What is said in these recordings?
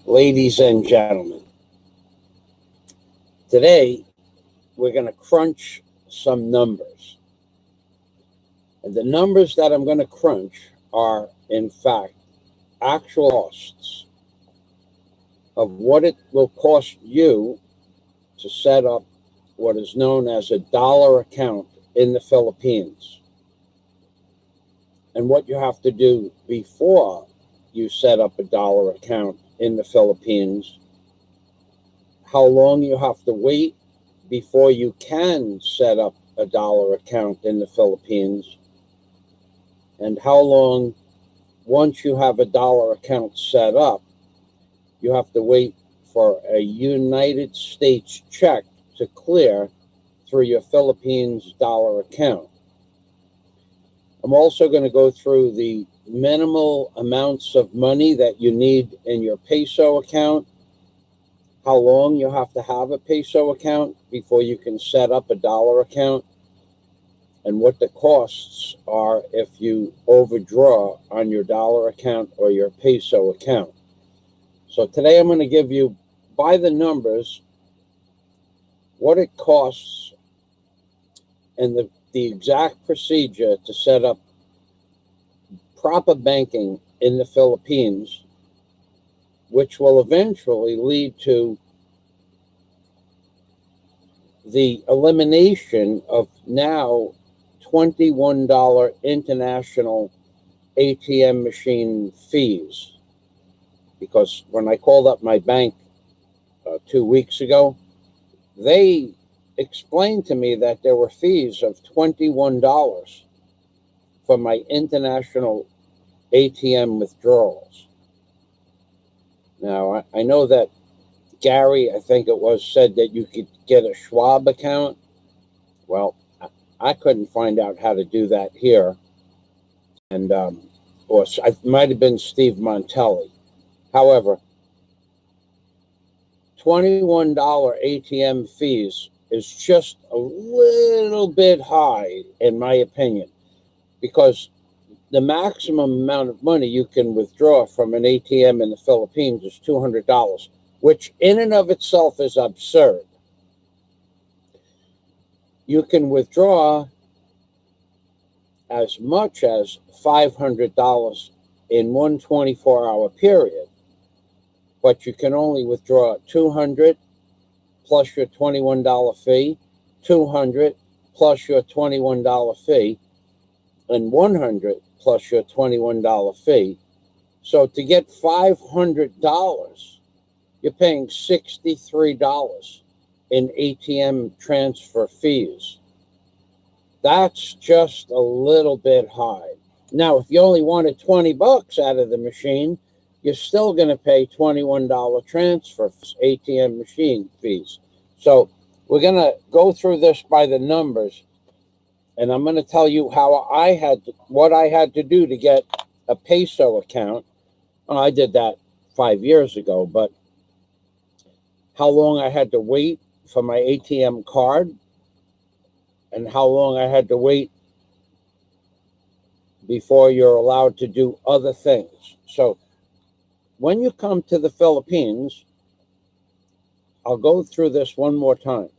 Ladies and gentlemen, today we're going to crunch some numbers. And the numbers that I'm going to crunch are, in fact, actual costs of what it will cost you to set up what is known as a dollar account in the Philippines, and what you have to do before you set up a dollar account in the Philippines, how long you have to wait before you can set up a dollar account in the Philippines, and how long, once you have a dollar account set up, you have to wait for a United States check to clear through your Philippines dollar account. I'm also going to go through the minimal amounts of money that you need in your peso account, how long you have to have a peso account before you can set up a dollar account, and what the costs are if you overdraw on your dollar account or your peso account. So today I'm going to give you, by the numbers, what it costs and the exact procedure to set up proper banking in the Philippines, which will eventually lead to the elimination of now $21 international ATM machine fees. Because when I called up my bank 2 weeks ago, they explained to me that there were fees of $21 for my international ATM withdrawals. Now, I know that Gary, I think it was, said that you could get a Schwab account. Well, I couldn't find out how to do that here. And, or it might have been Steve Montelli. However, $21 ATM fees is just a little bit high, in my opinion, because the maximum amount of money you can withdraw from an ATM in the Philippines is $200, which in and of itself is absurd. You can withdraw as much as $500 in one 24-hour period, but you can only withdraw $200 plus your $21 fee, $200 plus your $21 fee, and $100 plus your $21 fee. So to get $500, you're paying $63 in ATM transfer fees. That's just a little bit high. Now, if you only wanted $20 out of the machine, you're still going to pay $21 transfer ATM machine fees. So we're going to go through this by the numbers, and I'm going to tell you what I had to do to get a peso account. Well, I did that 5 years ago, but how long I had to wait for my ATM card, and how long I had to wait before you're allowed to do other things. So when you come to the Philippines, I'll go through this one more time.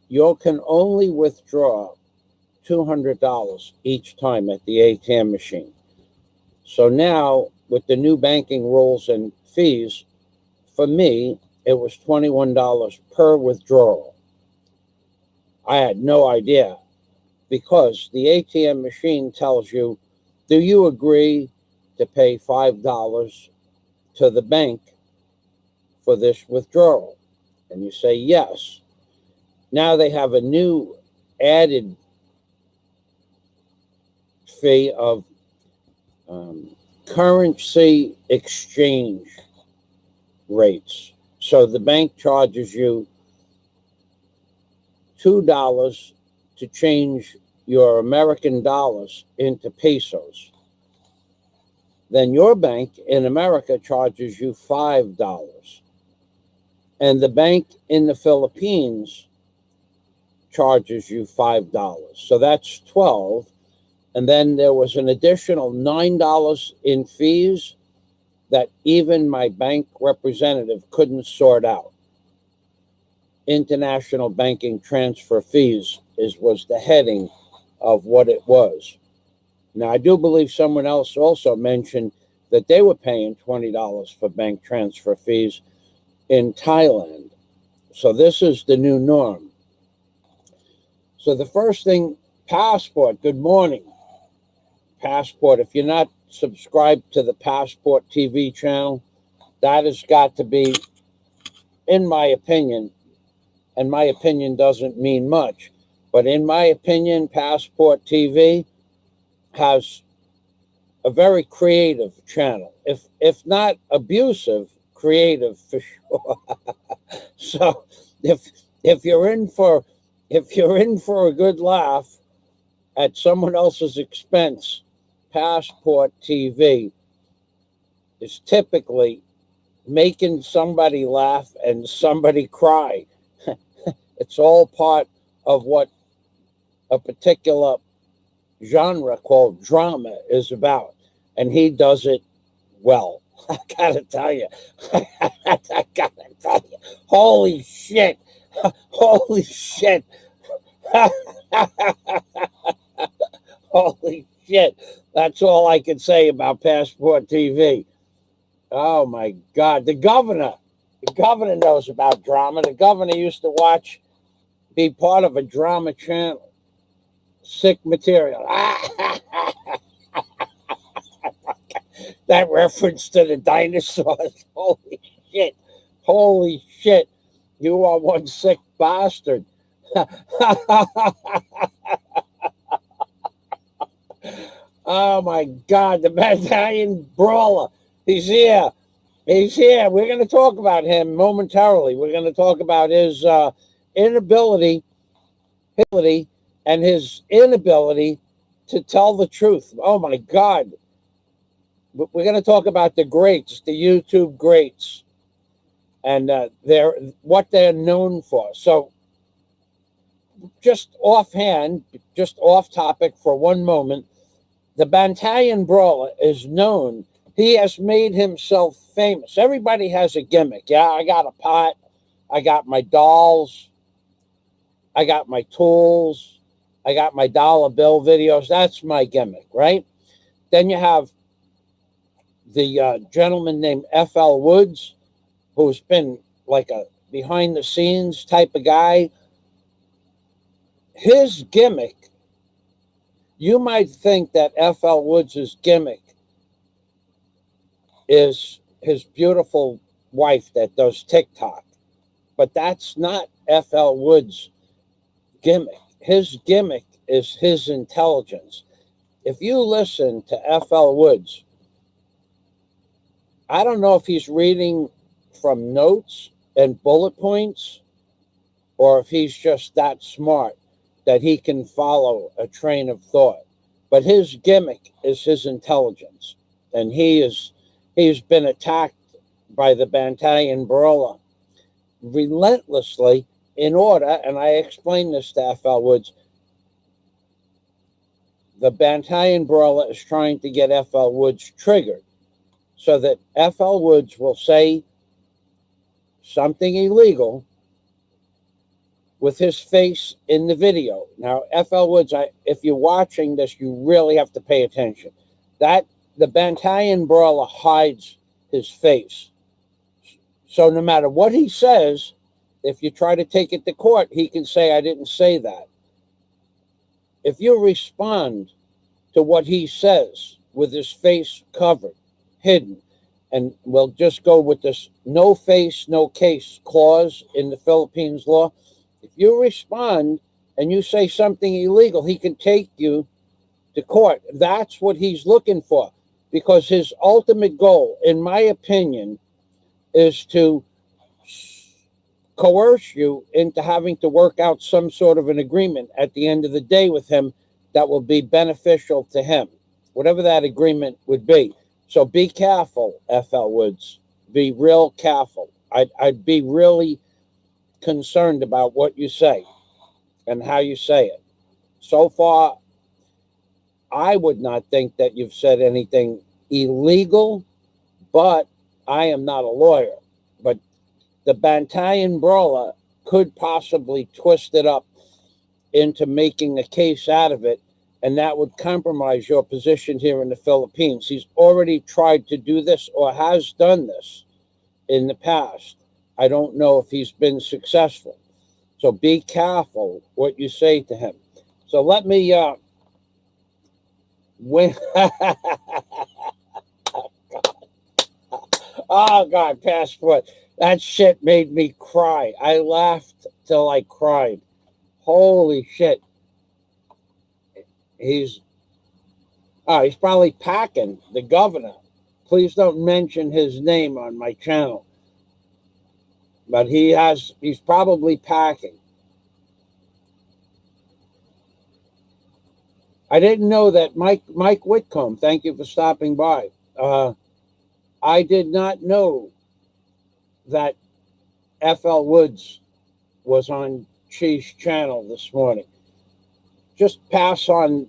You can only withdraw $200 each time at the ATM machine. So now, with the new banking rules and fees, for me, it was $21 per withdrawal. I had no idea, because the ATM machine tells you, do you agree to pay $5 to the bank for this withdrawal? And you say yes. Now they have a new added fee of currency exchange rates. So the bank charges you $2 to change your American dollars into pesos. Then your bank in America charges you $5. And the bank in the Philippines charges you $5. So that's $12. And then there was an additional $9 in fees that even my bank representative couldn't sort out. International banking transfer fees was the heading of what it was. Now, I do believe someone else also mentioned that they were paying $20 for bank transfer fees in Thailand. So this is the new norm. So the first thing, Passport, good morning. Passport, if you're not subscribed to the Passport TV channel, that has got to be, in my opinion, and my opinion doesn't mean much, but in my opinion, Passport TV has a very creative channel, if not abusive, creative for sure. So if you're in for a good laugh at someone else's expense, Passport TV is typically making somebody laugh and somebody cry. It's all part of what a particular genre called drama is about, and he does it well. I gotta tell you, holy shit, holy shit, holy shit. That's all I can say about Passport TV. Oh my God, the governor knows about drama. The governor used to be part of a drama channel. Sick material. That reference to the dinosaurs. Holy shit. Holy shit. You are one sick bastard. Oh my God, the Italian brawler. He's here. He's here. We're going to talk about him momentarily. We're going to talk about his inability and his inability to tell the truth. Oh my God. We're going to talk about the greats, the YouTube greats, and what they're known for. So just offhand, just off topic for one moment, the Bantayan Brawler is known. He has made himself famous. Everybody has a gimmick. Yeah, I got a pot. I got my dolls. I got my tools. I got my dollar bill videos. That's my gimmick, right? Then you have the gentleman named F.L. Woods, who's been like a behind the scenes type of guy. His gimmick, you might think that F.L. Woods' gimmick is his beautiful wife that does TikTok, but that's not F.L. Woods' gimmick. His gimmick is his intelligence. If you listen to F.L. Woods, I don't know if he's reading from notes and bullet points or if he's just that smart that he can follow a train of thought. But his gimmick is his intelligence. And he's been attacked by the Bantayan Brawler relentlessly in order, and I explained this to F.L. Woods, the Bantayan Brawler is trying to get F.L. Woods triggered so that F.L. Woods will say something illegal with his face in the video. Now, F.L. Woods, if you're watching this, you really have to pay attention. That the Bantayan Brawler hides his face. So no matter what he says, if you try to take it to court, he can say, I didn't say that. If you respond to what he says with his face covered, hidden, and we'll just go with this no face, no case clause in the Philippines law, if you respond and you say something illegal, he can take you to court. That's what he's looking for, because his ultimate goal, in my opinion, is to coerce you into having to work out some sort of an agreement at the end of the day with him that will be beneficial to him, whatever that agreement would be. So be careful, F.L. Woods. Be real careful. I'd be really concerned about what you say and how you say it. So far, I would not think that you've said anything illegal, But I am not a lawyer. But the Bantayan brawler could possibly twist it up into making a case out of it, and that would compromise your position here in the Philippines. He's already tried to do this or has done this in the past. I don't know if he's been successful. So be careful what you say to him. So let me when oh God, passport. That shit made me cry. I laughed till I cried. Holy shit. He's probably packing, the governor. Please don't mention his name on my channel. But he's probably packing. I didn't know that Mike Whitcomb, thank you for stopping by. I did not know that FL Woods was on Chi's channel this morning. Just pass on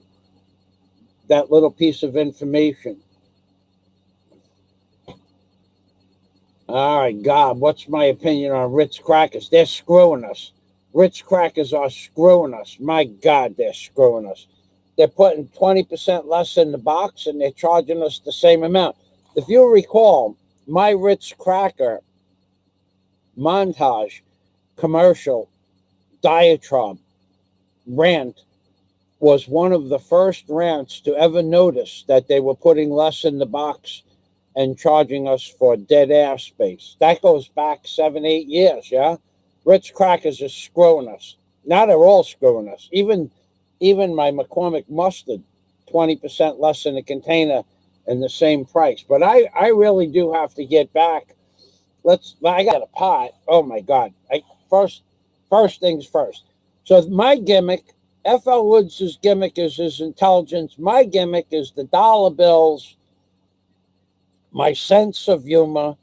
that little piece of information. All right, God, what's my opinion on Ritz crackers? They're screwing us. Ritz crackers are screwing us. My God, they're screwing us. They're putting 20% less in the box, and they're charging us the same amount. If you recall, my Ritz cracker montage, commercial, diatribe, rant was one of the first rants to ever notice that they were putting less in the box and charging us for dead air space. That goes back 7-8 years, yeah? Ritz crackers are screwing us. Now they're all screwing us. Even my McCormick mustard, 20% less in a container and the same price. But I really do have to get back. I got a pot. Oh my God. First things first. So my gimmick, FL Woods' gimmick is his intelligence. My gimmick is the dollar bills, my sense of humor,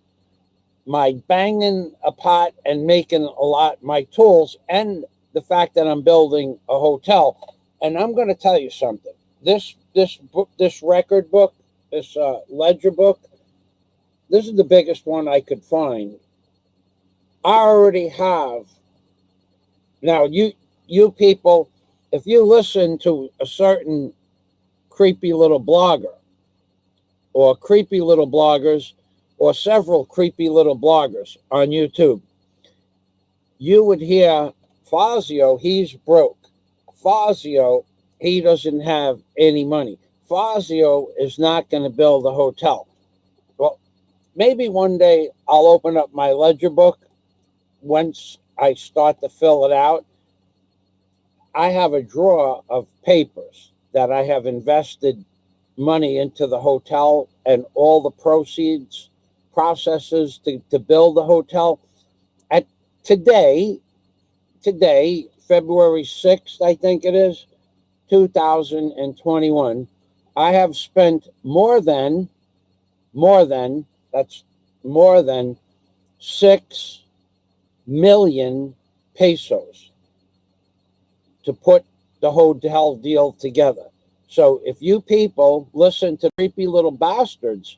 my banging a pot and making a lot, my tools, and the fact that I'm building a hotel. And I'm going to tell you something. This book, this record book, this ledger book, this is the biggest one I could find. I already have. Now, you people, if you listen to a certain creepy little blogger or creepy little bloggers or several creepy little bloggers on YouTube, you would hear Fazio, he's broke. Fazio, he doesn't have any money. Fazio is not going to build a hotel. Well, maybe one day I'll open up my ledger book once I start to fill it out. I have a drawer of papers that I have invested money into the hotel and all the proceeds, processes to build the hotel. At today, February 6th, I think it is, 2021, I have spent more than 6 million pesos to put the hotel deal together. So if you people listen to creepy little bastards,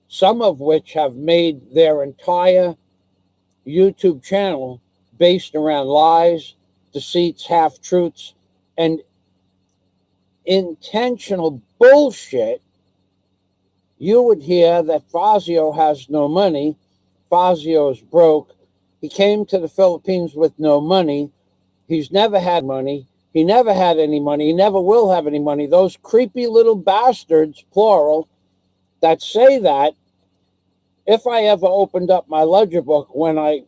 some of which have made their entire YouTube channel based around lies, deceits, half-truths, and intentional bullshit, you would hear that Fazio has no money. Fazio's broke. He came to the Philippines with no money. He's never had money. He never had any money. He never will have any money. Those creepy little bastards, plural, that say that, if I ever opened up my ledger book when I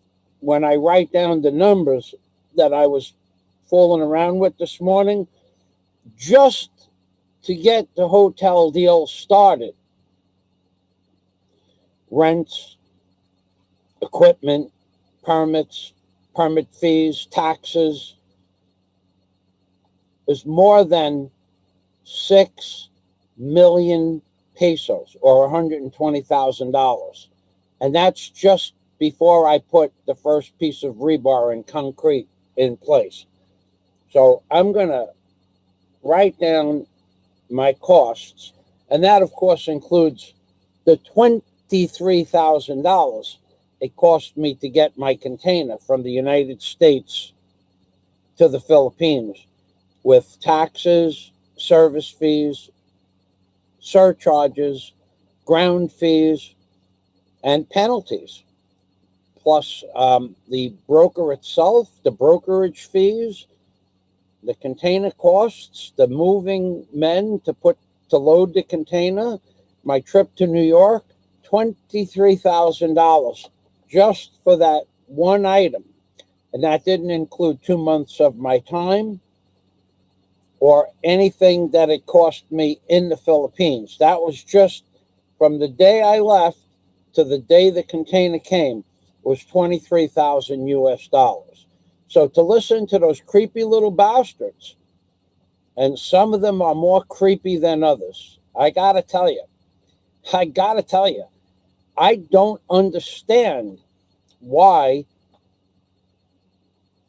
write down the numbers that I was fooling around with this morning, just to get the hotel deal started, rents, equipment, permits, permit fees, taxes, is more than 6 million pesos or $120,000. And that's just before I put the first piece of rebar and concrete in place. So I'm going to write down my costs. And that, of course, includes the $23,000 it cost me to get my container from the United States to the Philippines, with taxes, service fees, surcharges, ground fees, and penalties, plus the broker itself, the brokerage fees, the container costs, the moving men to load the container, my trip to New York, $23,000 just for that one item. And that didn't include 2 months of my time or anything that it cost me in the Philippines. That was just from the day I left to the day the container came was 23,000 US dollars. So to listen to those creepy little bastards, and some of them are more creepy than others, I gotta tell you, I don't understand why,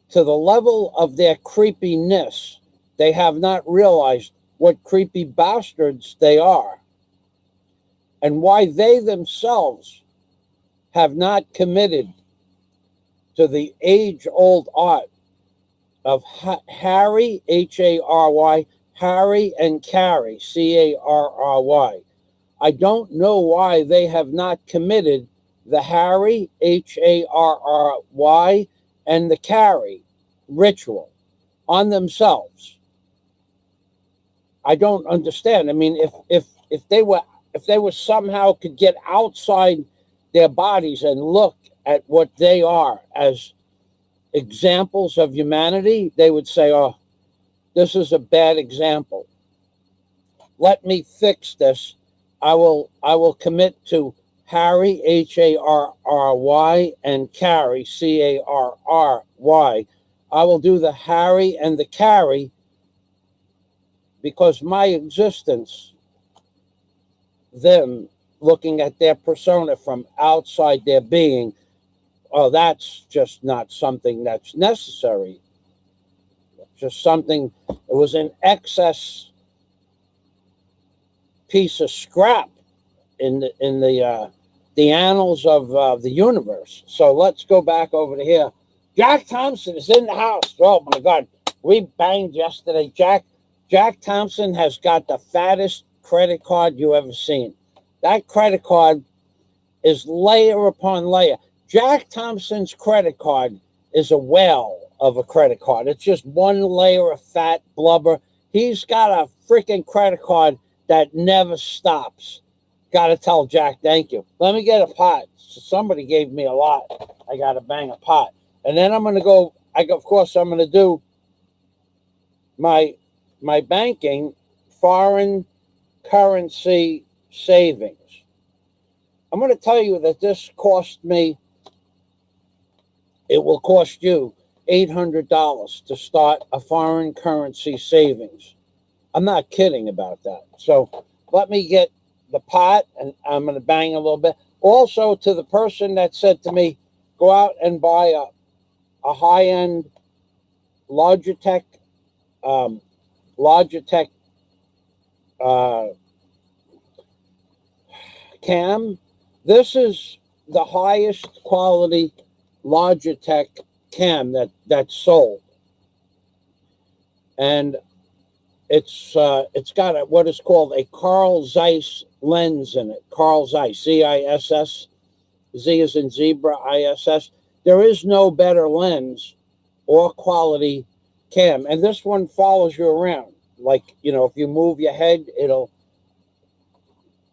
to the level of their creepiness, they have not realized what creepy bastards they are, and why they themselves have not committed to the age-old art of Harry, H-A-R-Y, Harry, and carry, C-A-R-R-Y. I don't know why they have not committed the Harry, H-A-R-R-Y, and the carry ritual on themselves. I don't understand. I mean, if they were somehow could get outside their bodies and look at what they are as examples of humanity, they would say, oh, this is a bad example. Let me fix this. I will commit to Harry, H-A-R-R-Y, and carry, C-A-R-R-Y. I will do the Harry and the carry because my existence, them looking at their persona from outside their being, oh, that's just not something that's necessary. Just something, it was an excess piece of scrap in the annals of the universe. So let's go back over to here. Jack Thompson is in the house. Oh my God, we banged yesterday. Jack Thompson has got the fattest credit card you ever seen. That credit card is layer upon layer. Jack Thompson's credit card is a whale of a credit card. It's just one layer of fat blubber. He's got a freaking credit card that never stops. Got to tell Jack, thank you. Let me get a pot. Somebody gave me a lot. I got to bang a pot. And then I'm going to go, of course, I'm going to do my banking foreign currency savings. I'm going to tell you that this cost me, it will cost you $800 to start a foreign currency savings. I'm not kidding about that. So let me get the pot, and I'm going to bang a little bit. Also, to the person that said to me, go out and buy a high-end Logitech cam. This is the highest quality Logitech cam that's sold, and it's got what is called a Carl Zeiss lens in it. Carl Zeiss, Z-I-S-S, Z as in zebra, I-S-S. There is no better lens or quality cam, and this one follows you around. Like, you know, if you move your head, it'll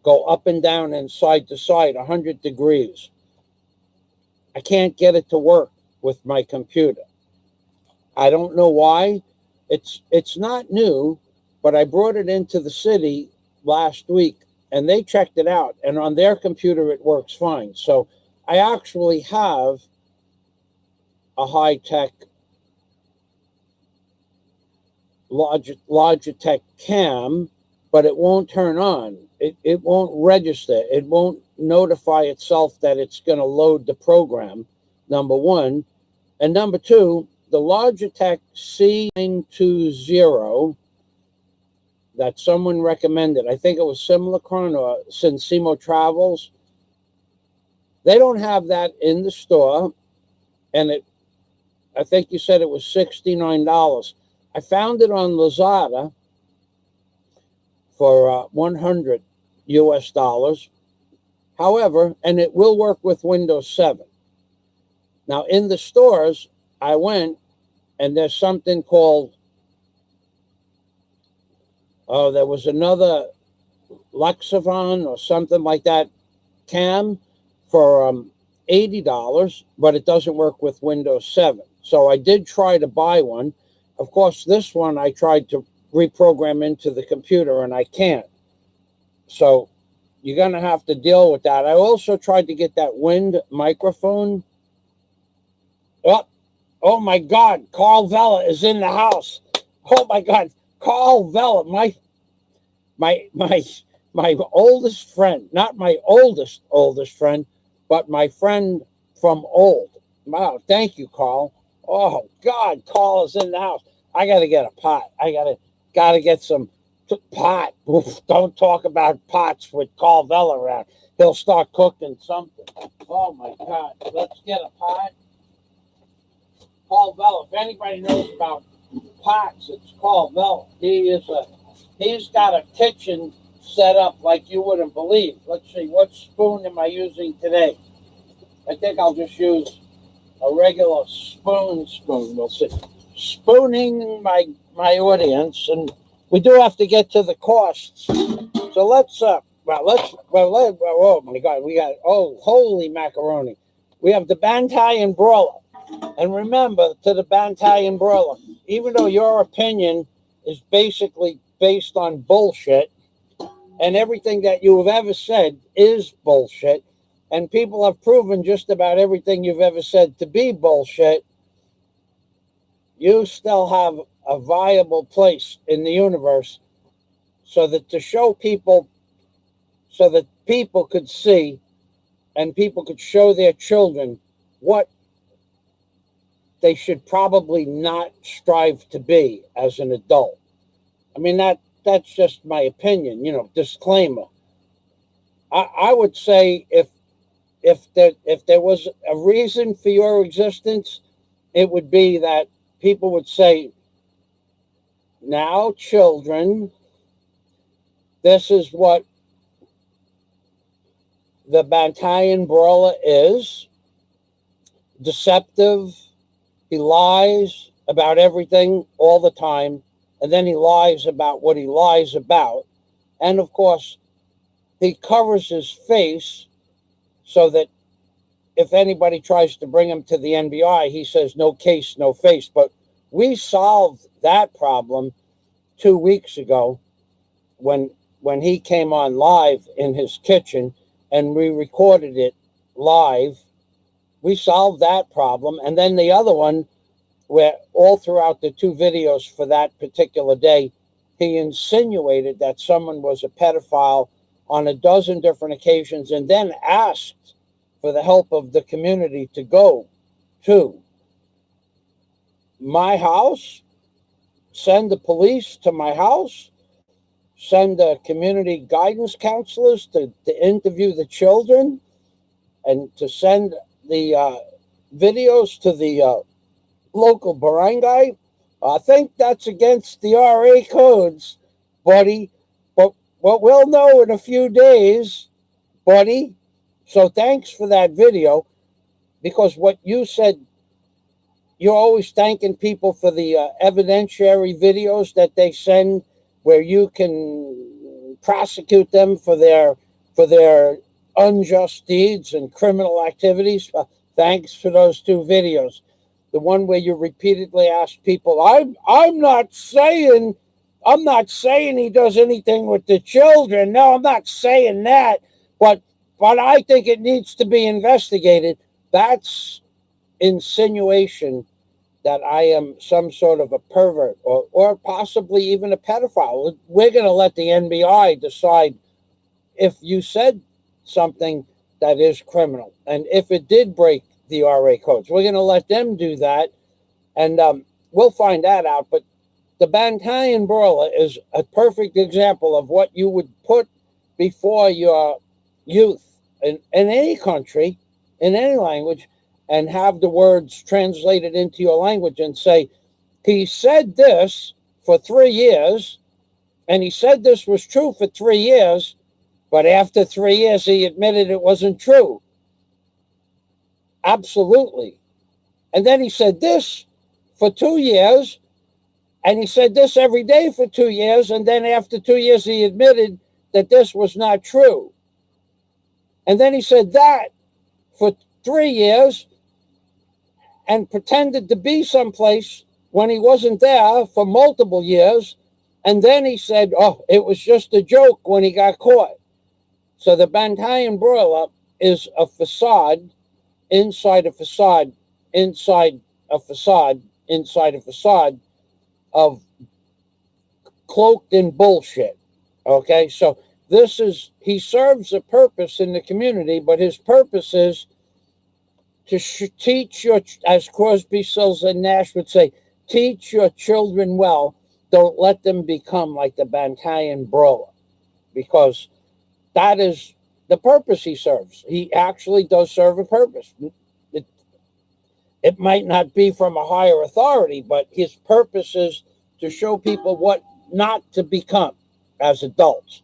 go up and down and side to side 100 degrees. I can't get it to work with my computer. I don't know why. It's not new, but I brought it into the city last week and they checked it out, and on their computer it works fine. So I actually have a high-tech Logitech cam, but it won't turn on. It won't register. It won't notify itself that it's going to load the program, number one. And number two, the Logitech C920 that someone recommended, I think it was Simulacron or Sensimo Travels, They don't have that in the store, and I think you said it was $69. I found it on Lazada for 100 US dollars. However, and it will work with Windows 7. Now, in the stores, I went, and there's something called, there was another Lexavon or something like that, cam for $80, but it doesn't work with Windows 7. So I did try to buy one. Of course, this one I tried to reprogram into the computer, and I can't. So you're going to have to deal with that. I also tried to get that Wind microphone. Oh my God, Carl Vella is in the house. Oh my God, Carl Vella, my oldest friend, not my oldest friend, but my friend from old. Wow, thank you, Carl. Oh God, Carl is in the house. I got to get a pot. I gotta get some pot. Oof, don't talk about pots with Carl Vella around. He'll start cooking something. Oh my God, let's get a pot. Carl Vella. If anybody knows about pots, it's Carl Vella. He's got a kitchen set up like you wouldn't believe. Let's see, what spoon am I using today? I think I'll just use a regular spoon. We'll see. Spooning my audience, and we do have to get to the costs. So let's oh my God, we got, oh, holy macaroni. We have the Bantai Brawler. And remember, to the Bantai Brawler, even though your opinion is basically based on bullshit, and everything that you have ever said is bullshit, and people have proven just about everything you've ever said to be bullshit, you still have a viable place in the universe, so that to show people, so that people could see and people could show their children what they should probably not strive to be as an adult. I mean, that's just my opinion, disclaimer. I would say if there was a reason for your existence, it would be that people would say, now, children, this is what the Bantai Brawler is. Deceptive. He lies about everything all the time, and then he lies about what he lies about. And of course, he covers his face so that if anybody tries to bring him to the NBI, he says, no case, no face. But we solved that problem 2 weeks ago when he came on live in his kitchen, and we recorded it live. We solved that problem. And then the other one, where all throughout the 2 videos for that particular day, he insinuated that someone was a pedophile on a dozen different occasions, and then asked for the help of the community to go to my house, send the police to my house, send the community guidance counselors to interview the children, and to send the videos to the local barangay. I think that's against the RA codes, buddy. But we'll know in a few days, buddy. So thanks for that video, because what you said, you're always thanking people for the evidentiary videos that they send, where you can prosecute them for their unjust deeds and criminal activities. Thanks for those 2 videos. The one where you repeatedly ask people, I'm not saying he does anything with the children. No, I'm not saying that, but I think it needs to be investigated. That's insinuation that I am some sort of a pervert or possibly even a pedophile. We're going to let the NBI decide if you said something that is criminal, and if it did break the RA codes. We're going to let them do that, and we'll find that out. But the Bantai Brawler is a perfect example of what you would put before your youth in any country, in any language and have the words translated into your language and say, he said this for 3 years, and he said this was true for 3 years, but after 3 years, he admitted it wasn't true. Absolutely. And then he said this for 2 years, and he said this every day for 2 years, and then after 2 years, he admitted that this was not true. And then he said that for 3 years and pretended to be someplace when he wasn't there for multiple years. And then he said, oh, it was just a joke when he got caught. So the Bantayan broiler is a facade inside a facade, inside a facade, inside a facade of cloaked in bullshit. Okay, so this is, he serves a purpose in the community, but his purpose is to teach your, as Crosby, Stills, and Nash would say, teach your children well. Don't let them become like the Bantayan broiler, because that is the purpose he serves. He actually does serve a purpose. It might not be from a higher authority, but his purpose is to show people what not to become as adults.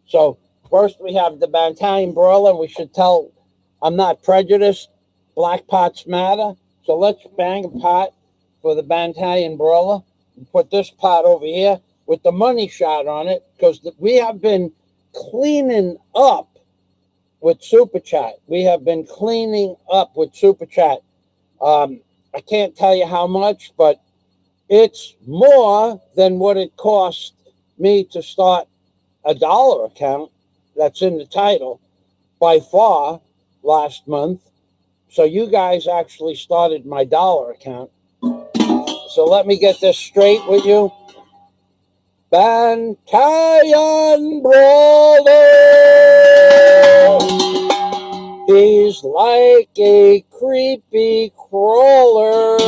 So first we have the Bantayan broiler. We should tell, I'm not prejudiced. Black pots matter. So let's bang a pot for the Bantayan broiler. Put this pot over here with the money shot on it, because we have been cleaning up with Super Chat. We have been cleaning up with Super Chat. I can't tell you how much, but it's more than what it cost me to start a dollar account that's in the title by far last month. So you guys actually started my dollar account. So let me get this straight with you. Bantayan Brawler. He's like a creepy crawler.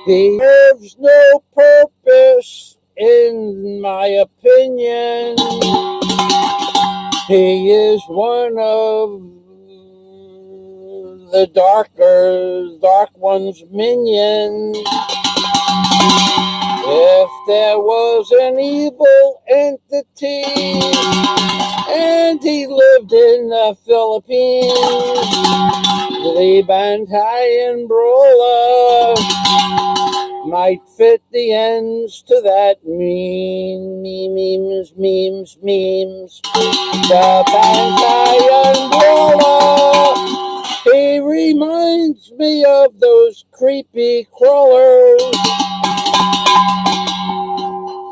He serves no purpose, in my opinion. He is one of the dark one's minions. If there was an evil entity and he lived in the Philippines, the Bantayan brawler might fit the ends to that memes. The Bantayan brawler, he reminds me of those creepy crawlers.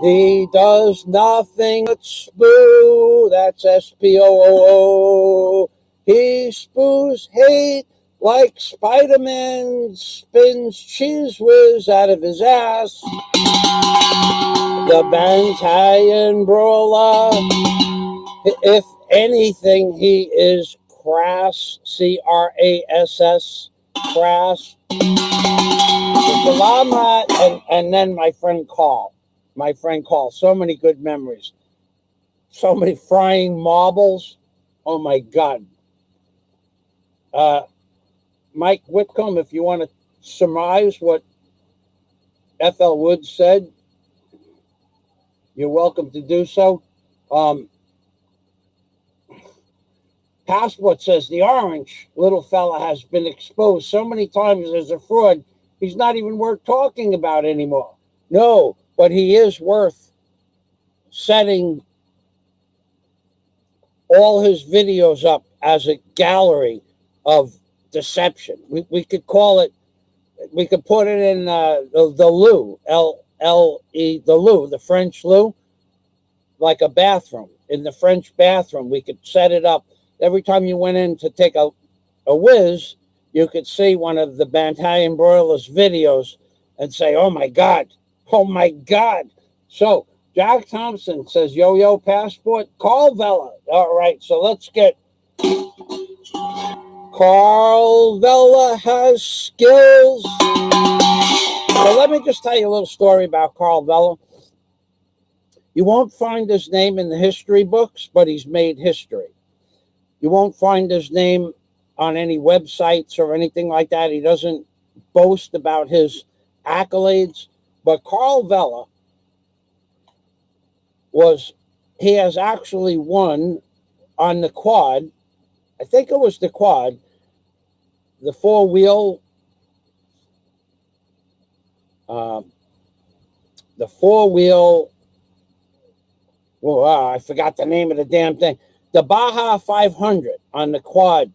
He does nothing but spoo, that's S-P-O-O-O. He spoos hate like Spider-Man spins cheese whiz out of his ass. The Bantayan brawler, if anything, he is crass, C-R-A-S-S, crass. And then my friend Carl. So many good memories. So many frying marbles. Oh my God. Mike Whitcomb, if you want to surmise what F.L. Woods said, you're welcome to do so. Passport says the orange little fella has been exposed so many times as a fraud, he's not even worth talking about anymore. No, but he is worth setting all his videos up as a gallery of deception. We could call it, we could put it in the loo, L-L-E, the loo, the French loo, like a bathroom. In the French bathroom, we could set it up. Every time you went in to take a whiz, you could see one of the Bantayan broilers videos and say, oh my God. So Jack Thompson says, yo, passport, Carl Vella. All right, so let's get, Carl Vella has skills. So let me just tell you a little story about Carl Vella. You won't find his name in the history books, but he's made history. You won't find his name on any websites or anything like that. He doesn't boast about his accolades. But Carl Vela he has actually won on the quad. I think it was the quad, the four-wheel, well, I forgot the name of the damn thing. The Baja 500 on the quad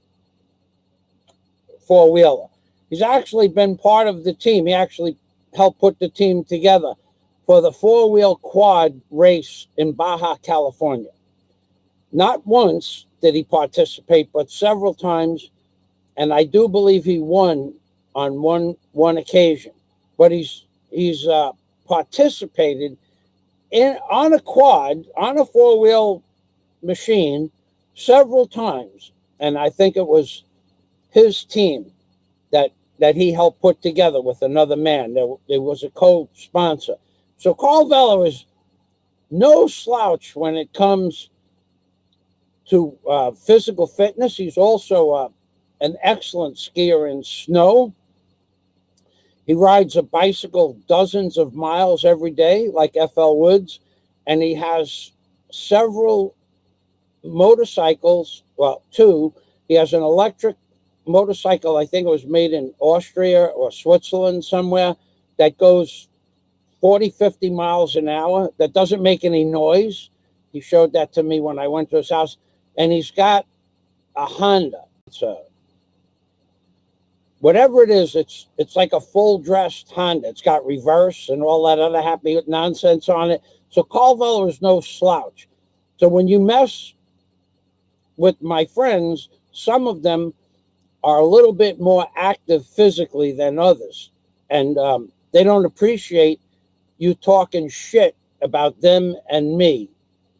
four-wheeler. He's actually been part of the team. He actually helped put the team together for the four-wheel quad race in Baja, California. Not once did he participate, but several times, and I do believe he won on one occasion. But he's participated on a quad, on a four-wheel machine several times, and I think it was his team that he helped put together with another man. There was a co-sponsor. So Carl Vela is no slouch when it comes to physical fitness. He's also an excellent skier in snow. He rides a bicycle dozens of miles every day, like F.L. Woods, and he has several motorcycles, well, two. He has an electric motorcycle, I think it was made in Austria or Switzerland somewhere, that goes 40, 50 miles an hour, that doesn't make any noise. He showed that to me when I went to his house. And he's got a Honda. Whatever it is, it's like a full-dressed Honda. It's got reverse and all that other happy nonsense on it. So Carl Vela is no slouch. So when you mess with my friends, some of them are a little bit more active physically than others. And they don't appreciate you talking shit about them and me.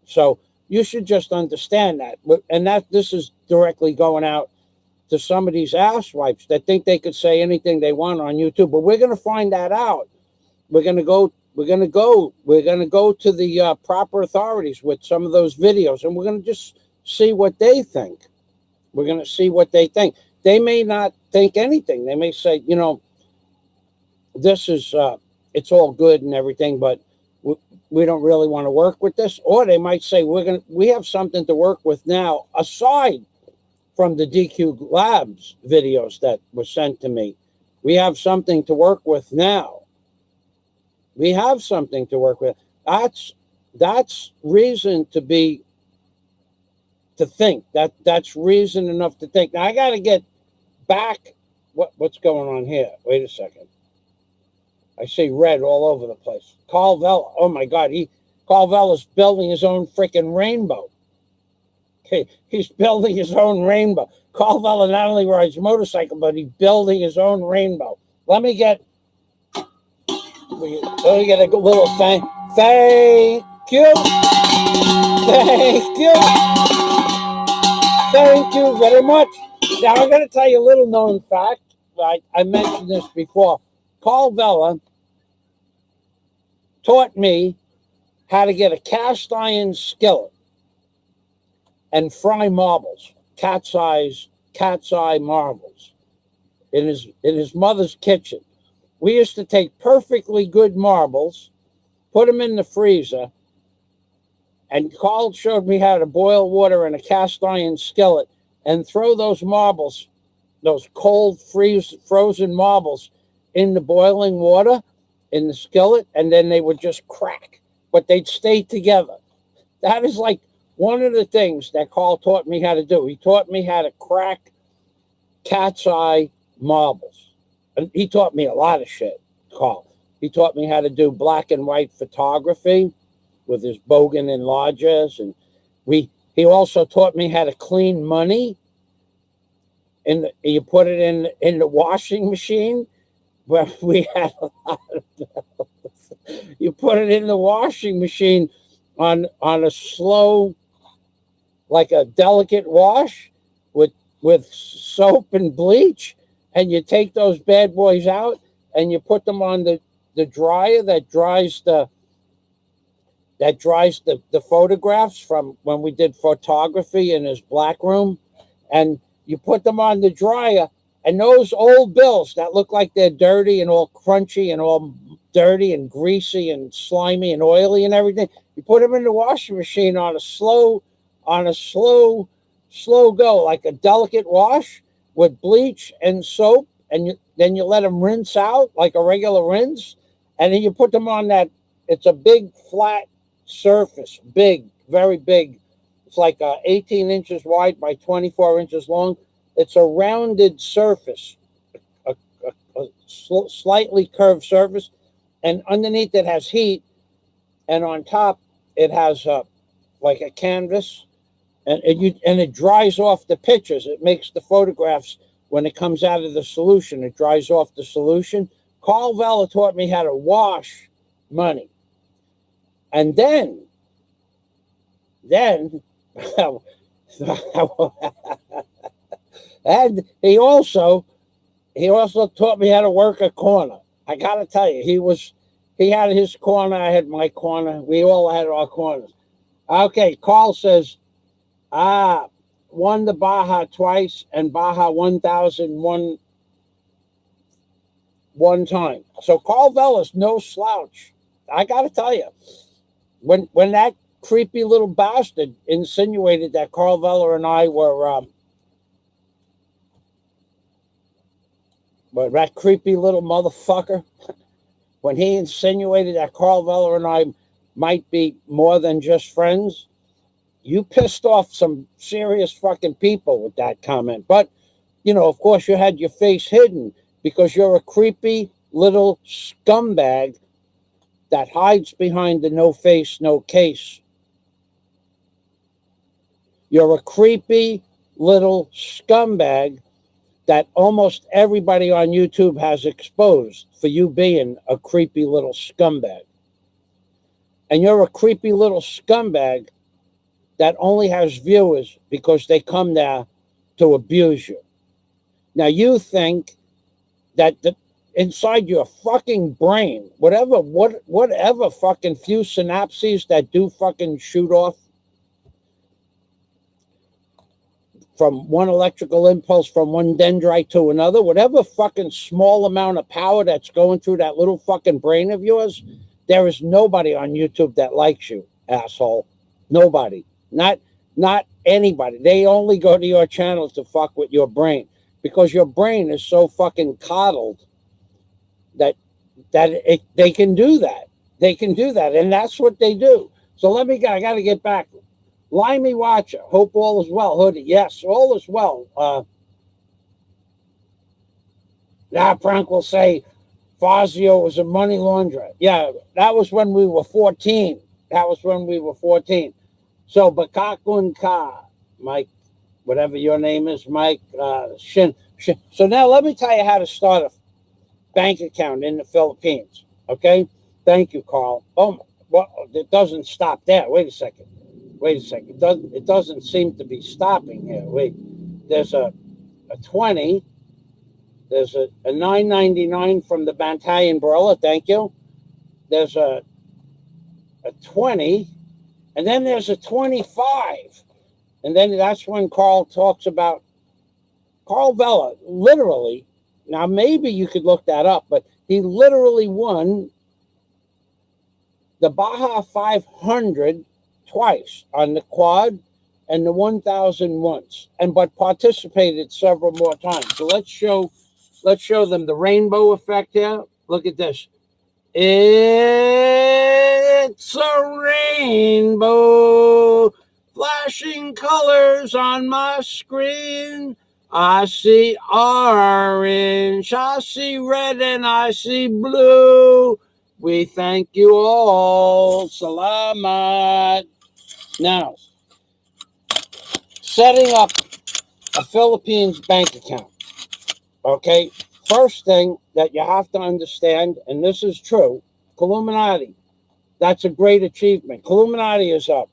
So you should just understand that. And this is directly going out to some of these asswipes that think they could say anything they want on YouTube. But we're going to find that out. We're going to go to the proper authorities with some of those videos, and we're going to just see what they think. We're going to see what they think. They may not think anything. They may say, this is, it's all good and everything, but we don't really want to work with this. Or they might say, we have something to work with now, aside from the DQ Labs videos that were sent to me. We have something to work with now. We have something to work with. That's reason to think. That's reason enough to think. Now I got to get back. What's going on here? Wait a second. I see red all over the place. Carl Vela. Oh my God. Carl Vela's building his own freaking rainbow. Okay, he's building his own rainbow. Carl Vela not only rides a motorcycle, but he's building his own rainbow. Let me get a little thank you. Thank you very much. Now I'm going to tell you a little known fact. I mentioned this before. Carl Vela taught me how to get a cast iron skillet and fry marbles, cat's eye marbles, in his mother's kitchen. We used to take perfectly good marbles, put them in the freezer, and Carl showed me how to boil water in a cast iron skillet and throw those marbles, those cold, frozen marbles, in the boiling water in the skillet, and then they would just crack, but they'd stay together. That is like one of the things that Carl taught me how to do. He taught me how to crack cat's eye marbles. And he taught me a lot of shit, Carl. He taught me how to do black and white photography with his Bogan enlargers. And he also taught me how to clean money. You put it in the washing machine. Well, we had a lot of bills. You put it in the washing machine on a slow, like a delicate wash with soap and bleach, and you take those bad boys out and you put them on the dryer that dries the photographs from when we did photography in his black room, and You put them on the dryer, and those old bills that look like they're dirty and all crunchy and all dirty and greasy and slimy and oily and everything, you put them in the washing machine on a slow go, like a delicate wash with bleach and soap, and then you let them rinse out like a regular rinse, and then you put them on that. It's a big flat surface, big, very big. It's like 18 inches wide by 24 inches long. It's a rounded surface, a slightly curved surface, and underneath it has heat, and on top it has like a canvas, and it dries off the pictures. It makes the photographs when it comes out of the solution. It dries off the solution. Carl Vella taught me how to wash money, and then and he also taught me how to work a corner. I gotta tell you, he had his corner, I had my corner. We all had our corners. Okay, Carl says, won the Baja twice and Baja 1001 one time. So Carl Vella's no slouch. I gotta tell you, when that creepy little bastard insinuated that Carl Vella and I were but that creepy little motherfucker, when he insinuated that Carl Vella and I might be more than just friends, you pissed off some serious fucking people with that comment. But, of course, you had your face hidden because you're a creepy little scumbag that hides behind the no face, no case. You're a creepy little scumbag that almost everybody on YouTube has exposed for you being a creepy little scumbag. And you're a creepy little scumbag that only has viewers because they come there to abuse you. Now you think that inside your fucking brain, whatever fucking few synapses that do fucking shoot off from one electrical impulse from one dendrite to another, whatever fucking small amount of power that's going through that little fucking brain of yours, there is nobody on YouTube that likes you, asshole. Nobody. Not anybody. They only go to your channel to fuck with your brain because your brain is so fucking coddled that they can do that. They can do that, and that's what they do. So I got to get back. Limey Watcher, hope all is well. Hoodie, yes, all is well. Frank will say Fazio was a money launderer. Yeah, that was when we were 14. So Bakakun Ka, Mike, whatever your name is, Mike, Shin. So now let me tell you how to start a bank account in the Philippines. Okay? Thank you, Carl. Oh, well, it doesn't stop there. Wait a second. It doesn't seem to be stopping here. Wait. There's a 20. There's a $9.99 from the Bantayan Barilla. Thank you. There's a 20. And then there's a 25. And then that's when Carl talks about Carl Vella, literally. Now, maybe you could look that up, but he literally won the Baja 500 twice on the quad and the 1000 once, but participated several more times. So let's show them the rainbow effect here. Look at this. It's a rainbow, flashing colors on my screen. I see orange, I see red, and I see blue. We thank you all. Salamat. Now, setting up a Philippines bank account. Okay, first thing that you have to understand, and this is true, Illuminati, that's a great achievement. Illuminati is a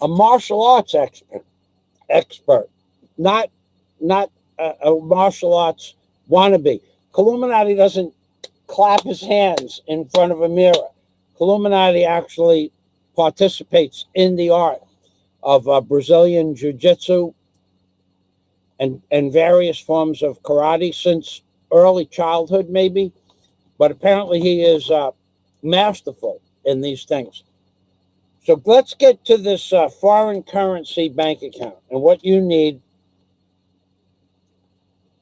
martial arts expert, not a martial arts wannabe. Illuminati doesn't clap his hands in front of a mirror. Illuminati actually participates in the art of Brazilian Jiu-Jitsu and various forms of karate since early childhood, maybe. But apparently he is masterful in these things. So let's get to this foreign currency bank account and what you need.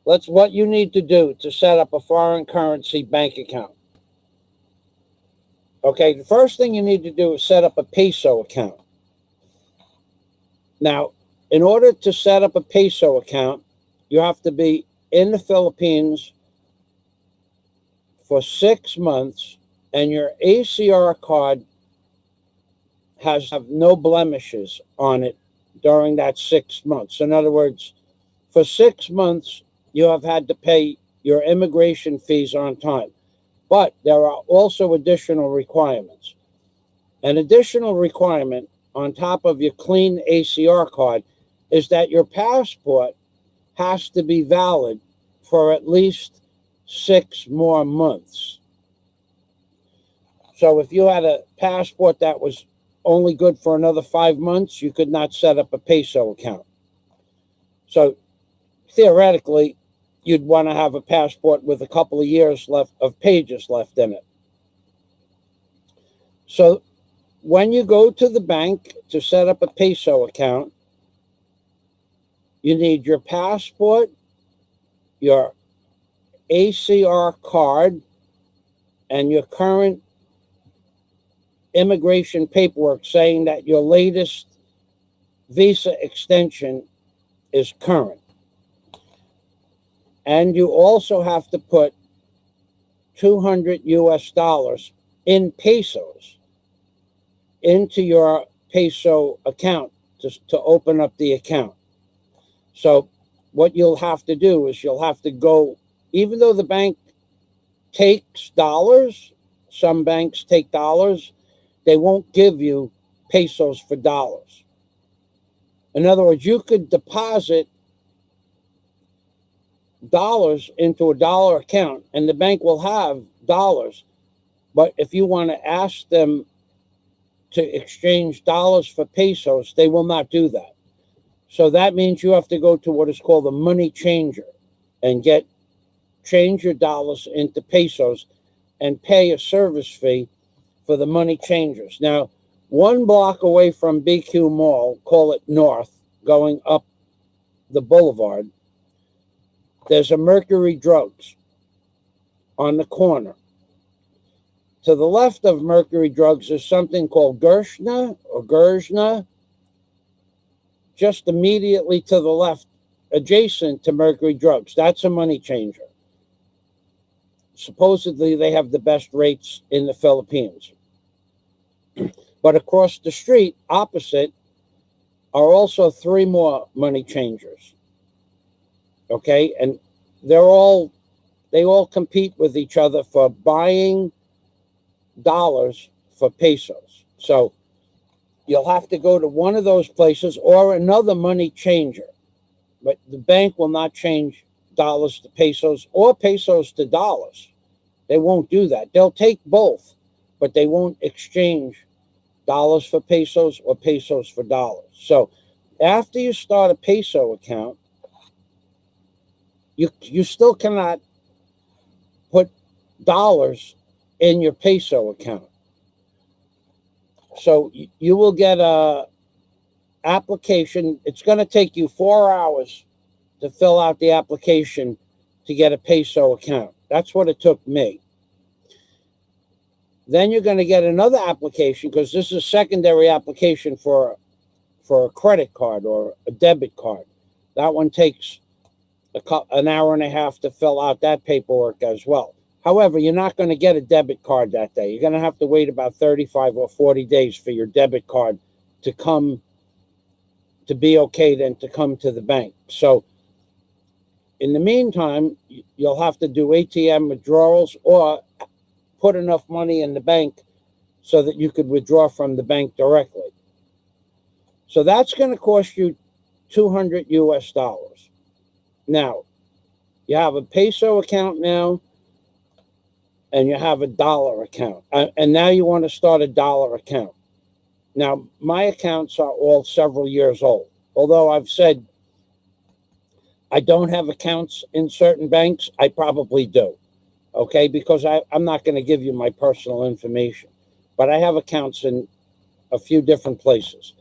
What you need to do to set up a foreign currency bank account. Okay, the first thing you need to do is set up a peso account. Now, in order to set up a peso account, you have to be in the Philippines for 6 months, and your ACR card has have no blemishes on it during that 6 months. In other words, for 6 months, you have had to pay your immigration fees on time. But there are also additional requirements. An additional requirement on top of your clean ACR card is that your passport has to be valid for at least 6 more months. So if you had a passport that was only good for another 5 months, you could not set up a peso account. So theoretically, you'd want to have a passport with a couple of years left of pages left in it. So when you go to the bank to set up a peso account, you need your passport, your ACR card, and your current immigration paperwork saying that your latest visa extension is current. And you also have to put 200 US dollars in pesos into your peso account to open up the account. So what you'll have to do is you'll have to go, even though the bank takes dollars, some banks take dollars, they won't give you pesos for dollars. In other words, you could deposit dollars into a dollar account and the bank will have dollars. But if you want to ask them to exchange dollars for pesos, they will not do that. So that means you have to go to what is called a money changer and change your dollars into pesos and pay a service fee for the money changers. Now, 1 block away from BQ Mall, call it north, going up the boulevard, there's a Mercury Drugs on the corner. To the left of Mercury Drugs is something called Gershna. Just immediately to the left, adjacent to Mercury Drugs. That's a money changer. Supposedly, they have the best rates in the Philippines. But across the street, opposite, are also 3 more money changers. Okay, and they all compete with each other for buying dollars for pesos. So you'll have to go to one of those places or another money changer. But the bank will not change dollars to pesos or pesos to dollars. They won't do that. They'll take both, but they won't exchange dollars for pesos or pesos for dollars. So after you start a peso account, you still cannot put dollars in your peso account. So you will get a application. It's going to take you 4 hours to fill out the application to get a peso account. That's what it took me. Then you're going to get another application because this is a secondary application for a credit card or a debit card. That one takes an hour and a half to fill out that paperwork as well. However, you're not going to get a debit card that day. You're going to have to wait about 35 or 40 days for your debit card to be okay then to come to the bank. So in the meantime, you'll have to do ATM withdrawals or put enough money in the bank so that you could withdraw from the bank directly. So that's going to cost you 200 US dollars. Now, you have a peso account now, and you have a dollar account. And now you want to start a dollar account. Now, my accounts are all several years old. Although I've said I don't have accounts in certain banks. I probably do, okay, because I'm not going to give you my personal information, but I have accounts in a few different places.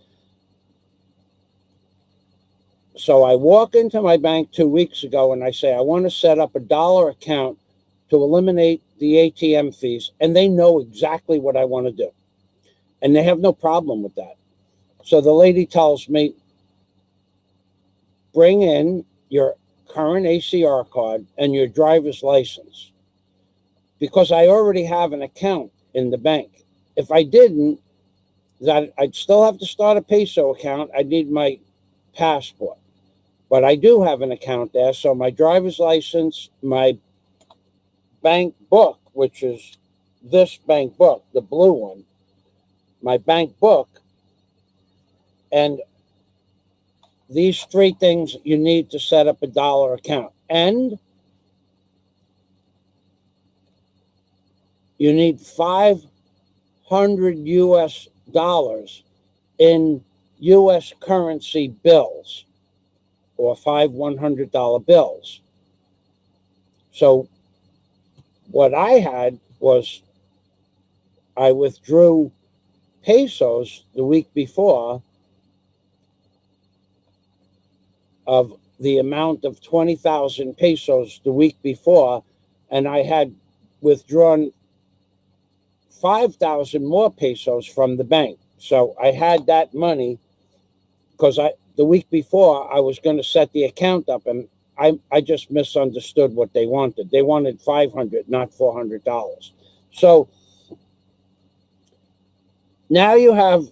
So I walk into my bank 2 weeks ago and I say, I want to set up a dollar account to eliminate the ATM fees. And they know exactly what I want to do. And they have no problem with that. So the lady tells me, bring in your current ACR card and your driver's license, because I already have an account in the bank. If I didn't, that I'd still have to start a peso account. I'd need my passport. But I do have an account there, so my driver's license, my bank book, which is this bank book, the blue one, my bank book, and these three things you need to set up a dollar account. And you need 500 US dollars in US currency bills, or 5 $100 bills. So what I had was I withdrew pesos the week before of the amount of 20,000 pesos the week before, and I had withdrawn 5,000 more pesos from the bank. So I had that money because the week before I was going to set the account up, and I just misunderstood what they wanted. They wanted $500, not $400. So now you have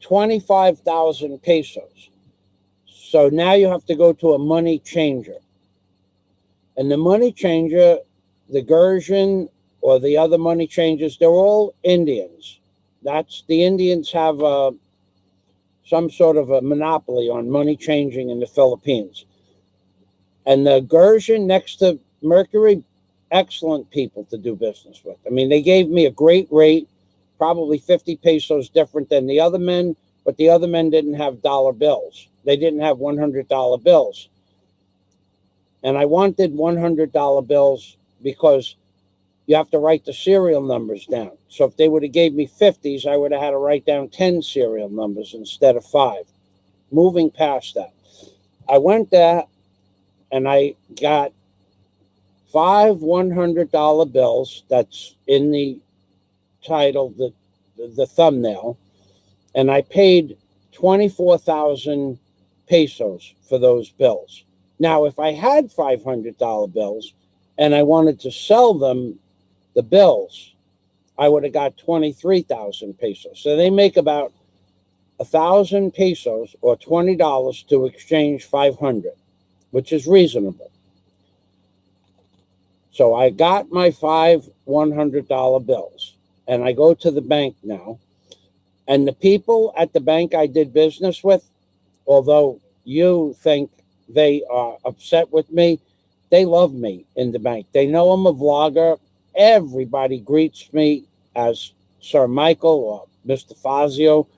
25,000 pesos. So now you have to go to a money changer. And the money changer, the Gursian or the other money changers, they're all Indians. The Indians have some sort of a monopoly on money changing in the Philippines. And the Gursian next to Mercury, excellent people to do business with. I mean, they gave me a great rate, probably 50 pesos different than the other men, but the other men didn't have dollar bills. They didn't have $100 bills. And I wanted $100 bills because you have to write the serial numbers down. So if they would have gave me 50s, I would have had to write down 10 serial numbers instead of 5. Moving past that, I went there and I got 5 $100 bills. That's in the title, the thumbnail. And I paid 24,000 pesos for those bills. Now, if I had $500 bills and I wanted to sell them, the bills, I would have got 23,000 pesos. So they make about 1,000 pesos or $20 to exchange 500, which is reasonable. So I got my 5 $100 bills and I go to the bank now. And the people at the bank I did business with, although you think they are upset with me, they love me in the bank. They know I'm a vlogger. Everybody greets me as Sir Michael or Mr. Fazio,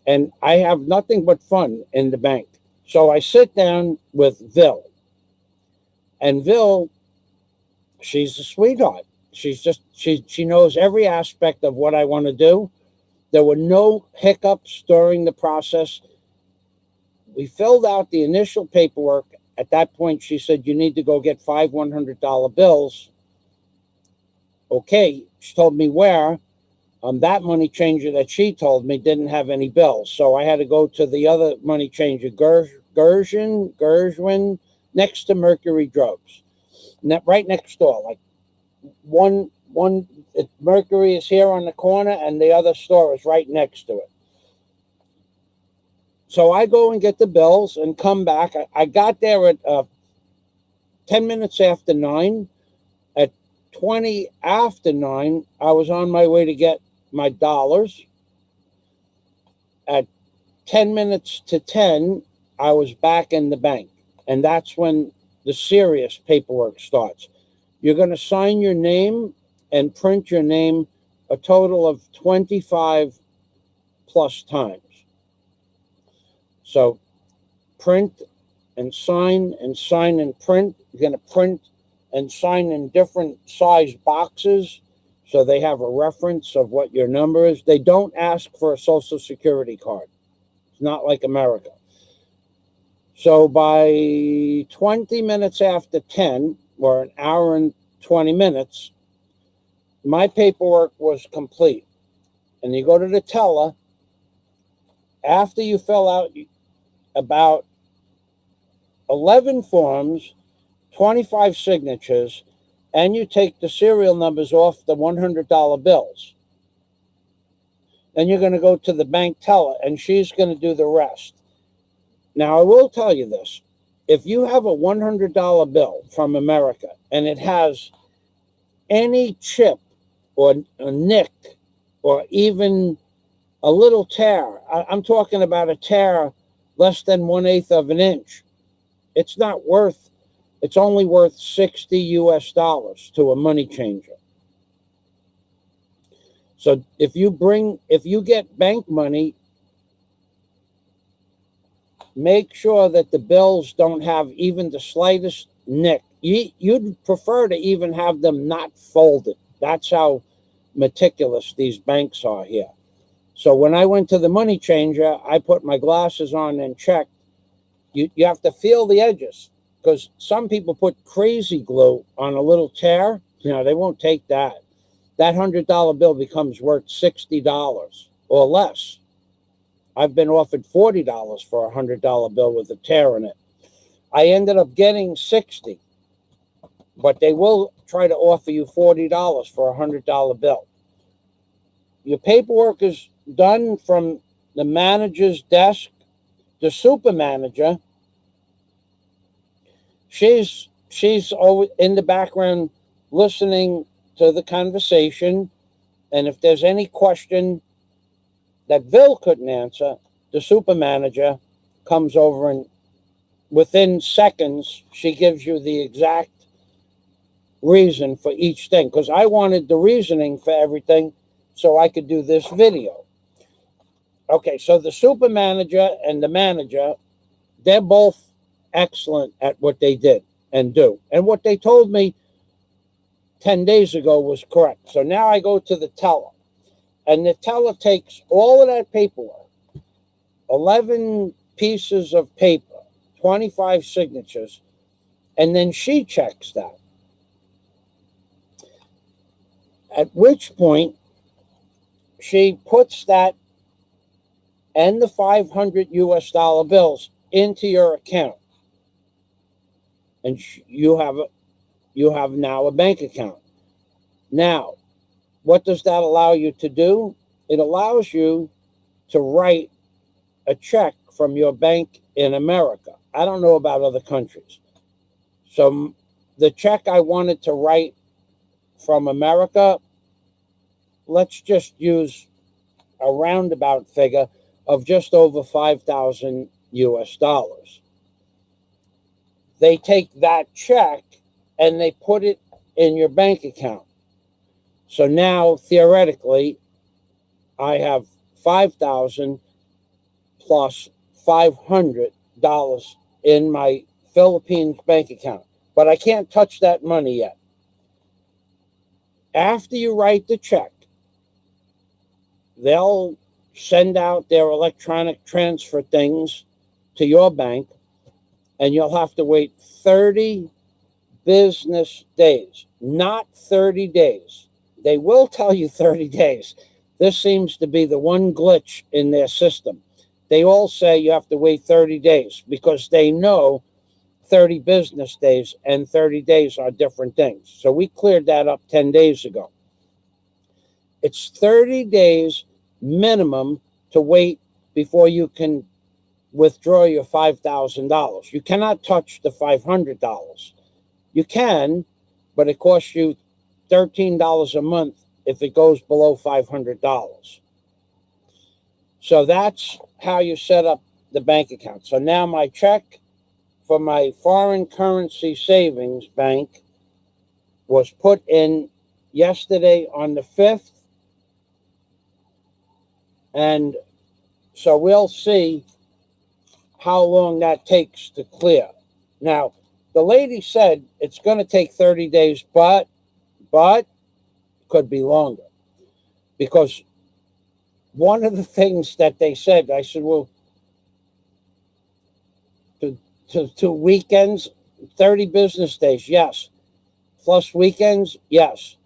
and I have nothing but fun in the bank. So I sit down with Vil, and Vil, she's a sweetheart. She knows every aspect of what I want to do. There were no hiccups during the process. We filled out the initial paperwork. At that point, she said, you need to go get 5 $100 bills. Okay, she told me where. That money changer that she told me didn't have any bills. So I had to go to the other money changer, Gershwin, next to Mercury Drugs. Right next door, like one Mercury is here on the corner and the other store is right next to it. So I go and get the bills and come back. I got there at 10 minutes after 9. At 20 after 9, I was on my way to get my dollars. At 10 minutes to 10, I was back in the bank. And that's when the serious paperwork starts. You're going to sign your name and print your name a total of 25 plus times. So print and sign and print. You're going to print and sign in different size boxes so they have a reference of what your number is. They don't ask for a Social Security card. It's not like America. So by 20 minutes after 10, or an hour and 20 minutes, my paperwork was complete. And you go to the teller, after you fill out about 11 forms, 25 signatures, and you take the serial numbers off the $100 bills. Then you're going to go to the bank teller, and she's going to do the rest. Now, I will tell you this. If you have a $100 bill from America, and it has any chip or a nick or even a little tear, I'm talking about a tear less than 1/8 of an inch, it's only worth $60 to a money changer. So if you get bank money, make sure that the bills don't have even the slightest nick. You'd prefer to even have them not folded. That's how meticulous these banks are here. So when I went to the money changer, I put my glasses on and checked. You have to feel the edges, because some people put crazy glue on a little tear. They won't take that. That $100 bill becomes worth $60 or less. I've been offered $40 for a $100 bill with a tear in it. I ended up getting $60, but they will try to offer you $40 for a $100 bill. Your paperwork is done from the manager's desk. The super manager, she's always in the background listening to the conversation, and if there's any question that Bill couldn't answer, the super manager comes over, and within seconds she gives you the exact reason for each thing, because I wanted the reasoning for everything so I could do this video. Okay, so the super manager and the manager, they're both excellent at what they did and do. And what they told me 10 days ago was correct. So now I go to the teller, and the teller takes all of that paperwork, 11 pieces of paper, 25 signatures, and then she checks that. At which point, she puts that and the $500 bills into your account, and you have now a bank account. Now, what does that allow you to do? It allows you to write a check from your bank in America. I don't know about other countries. So the check I wanted to write from America, let's just use a roundabout figure of just over $5,000. They take that check and they put it in your bank account. So now, theoretically, I have $5,000 plus $500 in my Philippines bank account. But I can't touch that money yet. After you write the check, they'll send out their electronic transfer things to your bank, and you'll have to wait 30 business days, not 30 days. They will tell you 30 days. This seems to be the one glitch in their system. They all say you have to wait 30 days because they know 30 business days and 30 days are different things. So we cleared that up 10 days ago. It's 30 days minimum to wait before you can withdraw your $5,000. You cannot touch the $500. You can, but it costs you $13 a month if it goes below $500. So that's how you set up the bank account. So now my check for my foreign currency savings bank was put in yesterday on the 5th. And so we'll see how long that takes to clear. Now, the lady said it's going to take 30 days, but could be longer. Because one of the things that they said, I said, well, to weekends, 30 business days, yes. Plus weekends, yes.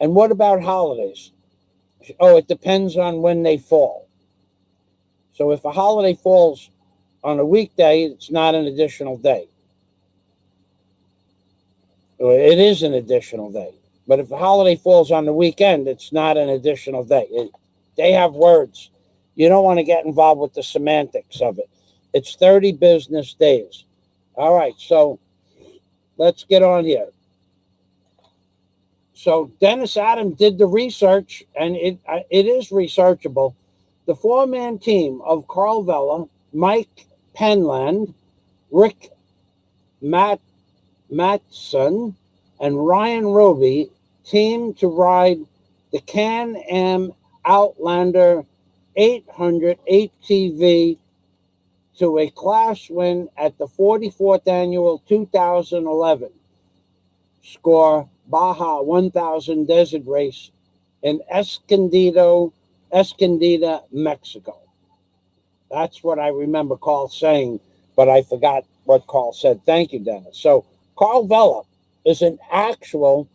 And what about holidays? Oh, it depends on when they fall. So if a holiday falls on a weekday, it's not an additional day. It is an additional day. But if a holiday falls on the weekend, it's not an additional day. They have words. You don't want to get involved with the semantics of it. It's 30 business days. All right, so let's get on here. So Dennis Adams did the research, and it is researchable. The four-man team of Carl Vella, Mike Penland, Rick Matson, and Ryan Roby teamed to ride the Can-Am Outlander 800 ATV to a class win at the 44th annual 2011 Score Baja 1000 Desert Race in Escondido, Mexico. That's what I remember Carl saying, but I forgot what Carl said. Thank you, Dennis. So Carl Vella is an actual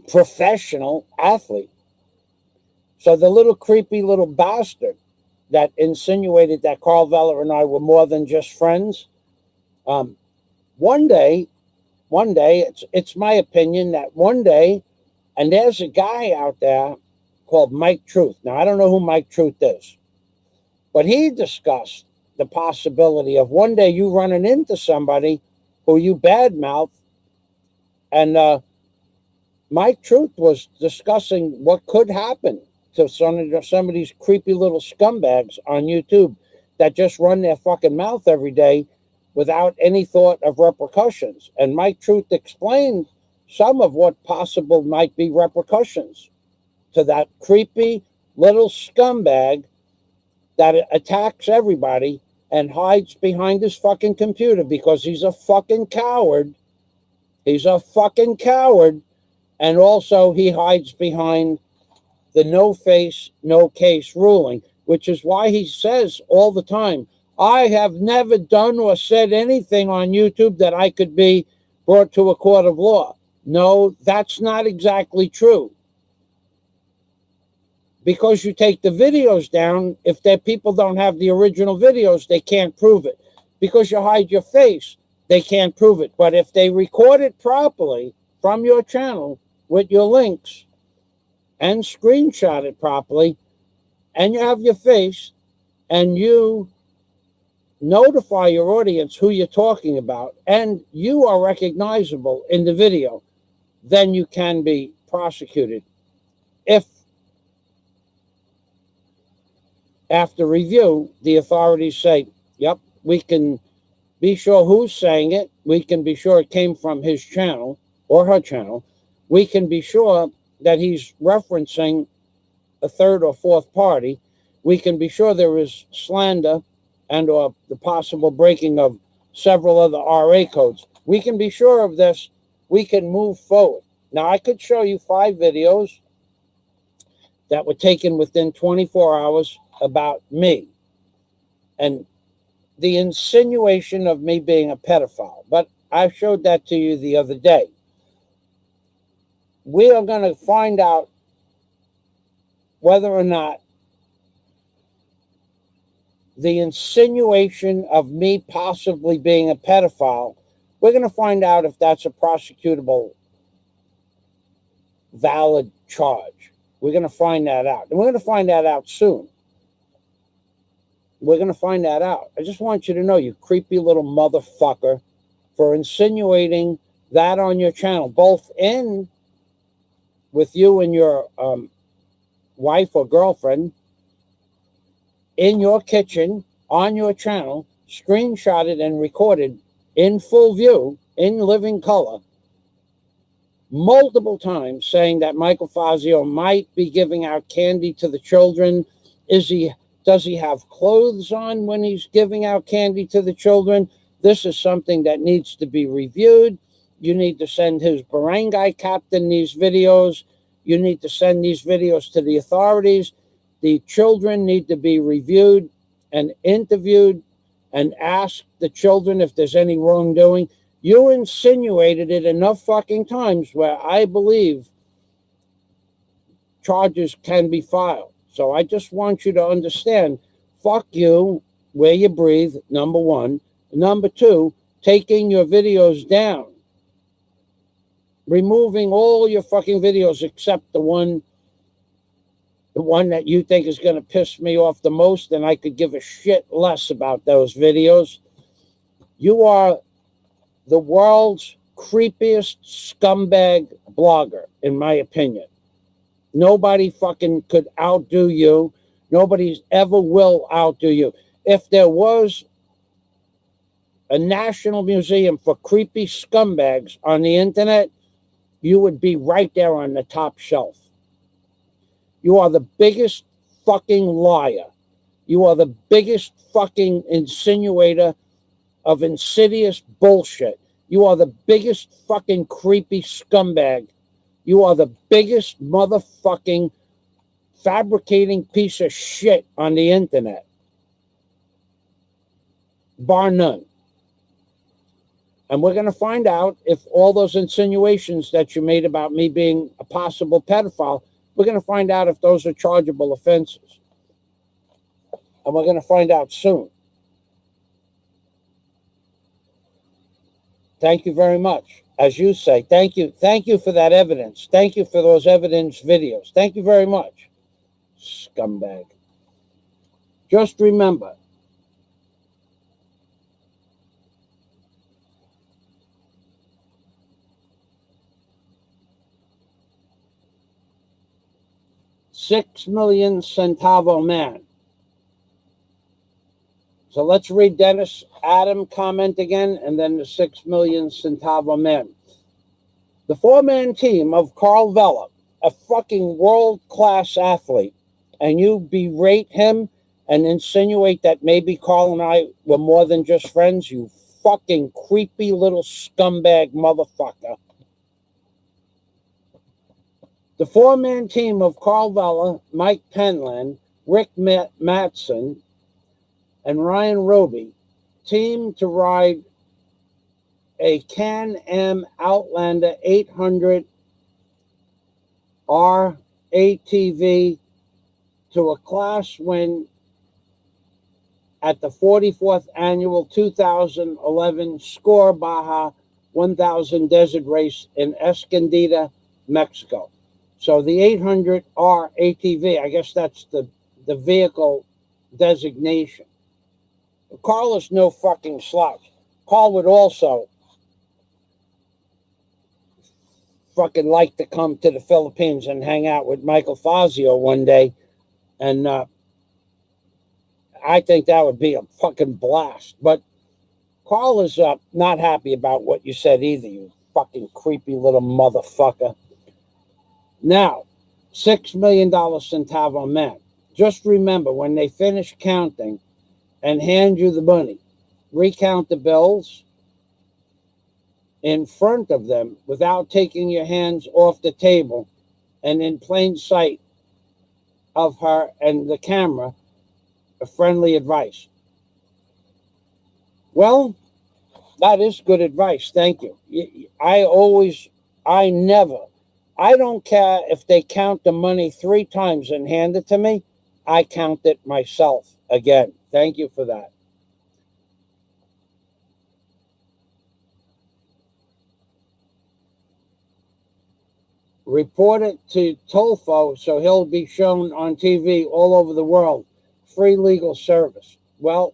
professional athlete. So the little creepy little bastard that insinuated that Carl Vella and I were more than just friends, one day, it's my opinion that one day, and there's a guy out there called Mike Truth. Now, I don't know who Mike Truth is, but he discussed the possibility of one day you running into somebody who you badmouth, and Mike Truth was discussing what could happen to some of these creepy little scumbags on YouTube that just run their fucking mouth every day without any thought of repercussions. And Mike Truth explained some of what possible might be repercussions to that creepy little scumbag that attacks everybody and hides behind his fucking computer because he's a fucking coward. He's a fucking coward. And also he hides behind the no face, no case ruling, which is why he says all the time, I have never done or said anything on YouTube that I could be brought to a court of law. No, that's not exactly true. Because you take the videos down, if their people don't have the original videos, they can't prove it. Because you hide your face, they can't prove it. But if they record it properly from your channel with your links and screenshot it properly, and you have your face, and you notify your audience who you're talking about, and you are recognizable in the video, then you can be prosecuted. If after review, the authorities say, yep, we can be sure who's saying it, we can be sure it came from his channel or her channel, we can be sure that he's referencing a third or fourth party, we can be sure there is slander and or the possible breaking of several other RA codes. We can be sure of this, we can move forward. Now, I could show you 5 videos that were taken within 24 hours about me and the insinuation of me being a pedophile, but I showed that to you the other day. We are going to find out whether or not the insinuation of me possibly being a pedophile, we're going to find out if that's a prosecutable, valid charge. We're going to find that out. And we're going to find that out soon. We're going to find that out. I just want you to know, you creepy little motherfucker, for insinuating that on your channel, both in with you and your wife or girlfriend, in your kitchen, on your channel, screenshotted and recorded in full view, in living color, multiple times saying that Michael Fazio might be giving out candy to the children. Is he Does he have clothes on when he's giving out candy to the children? This is something that needs to be reviewed. You need to send his barangay captain these videos. You need to send these videos to the authorities. The children need to be reviewed and interviewed and ask the children if there's any wrongdoing. You insinuated it enough fucking times where I believe charges can be filed. So I just want you to understand, fuck you, where you breathe, number one. Number two, taking your videos down. Removing all your fucking videos except the one that you think is going to piss me off the most, and I could give a shit less about those videos. You are the world's creepiest scumbag blogger, in my opinion. Nobody fucking could outdo you. Nobody ever will outdo you. If there was a national museum for creepy scumbags on the internet, you would be right there on the top shelf. You are the biggest fucking liar. You are the biggest fucking insinuator of insidious bullshit. You are the biggest fucking creepy scumbag. You are the biggest motherfucking fabricating piece of shit on the internet. Bar none. And we're going to find out if all those insinuations that you made about me being a possible pedophile, we're going to find out if those are chargeable offenses. And we're going to find out soon. Thank you very much. As you say, thank you. Thank you for that evidence. Thank you for those evidence videos. Thank you very much, scumbag. Just remember, $6 million centavo man. So let's read Dennis Adam comment again, and then the $6 million centavo man. The four-man team of Carl Vela, a fucking world-class athlete, and you berate him and insinuate that maybe Carl and I were more than just friends, you fucking creepy little scumbag motherfucker. The four-man team of Carl Vela, Mike Penland, Rick Matson, and Ryan Roby teamed to ride a Can-Am Outlander 800R ATV to a class win at the 44th annual 2011 Score Baja 1000 Desert Race in Escondido, Mexico. So the 800R ATV, I guess that's the vehicle designation. Carl is no fucking slouch. Carl would also fucking like to come to the Philippines and hang out with Michael Fazio one day. And I think that would be a fucking blast. But Carl is not happy about what you said either, you fucking creepy little motherfucker. Now, $6 million centavo man. Just remember, when they finish counting and hand you the money, recount the bills in front of them without taking your hands off the table and in plain sight of her and the camera, a friendly advice. Well, that is good advice. Thank you. I don't care if they count the money 3 times and hand it to me. I count it myself again. Thank you for that. Report it to Tolfo so he'll be shown on TV all over the world. Free legal service. Well,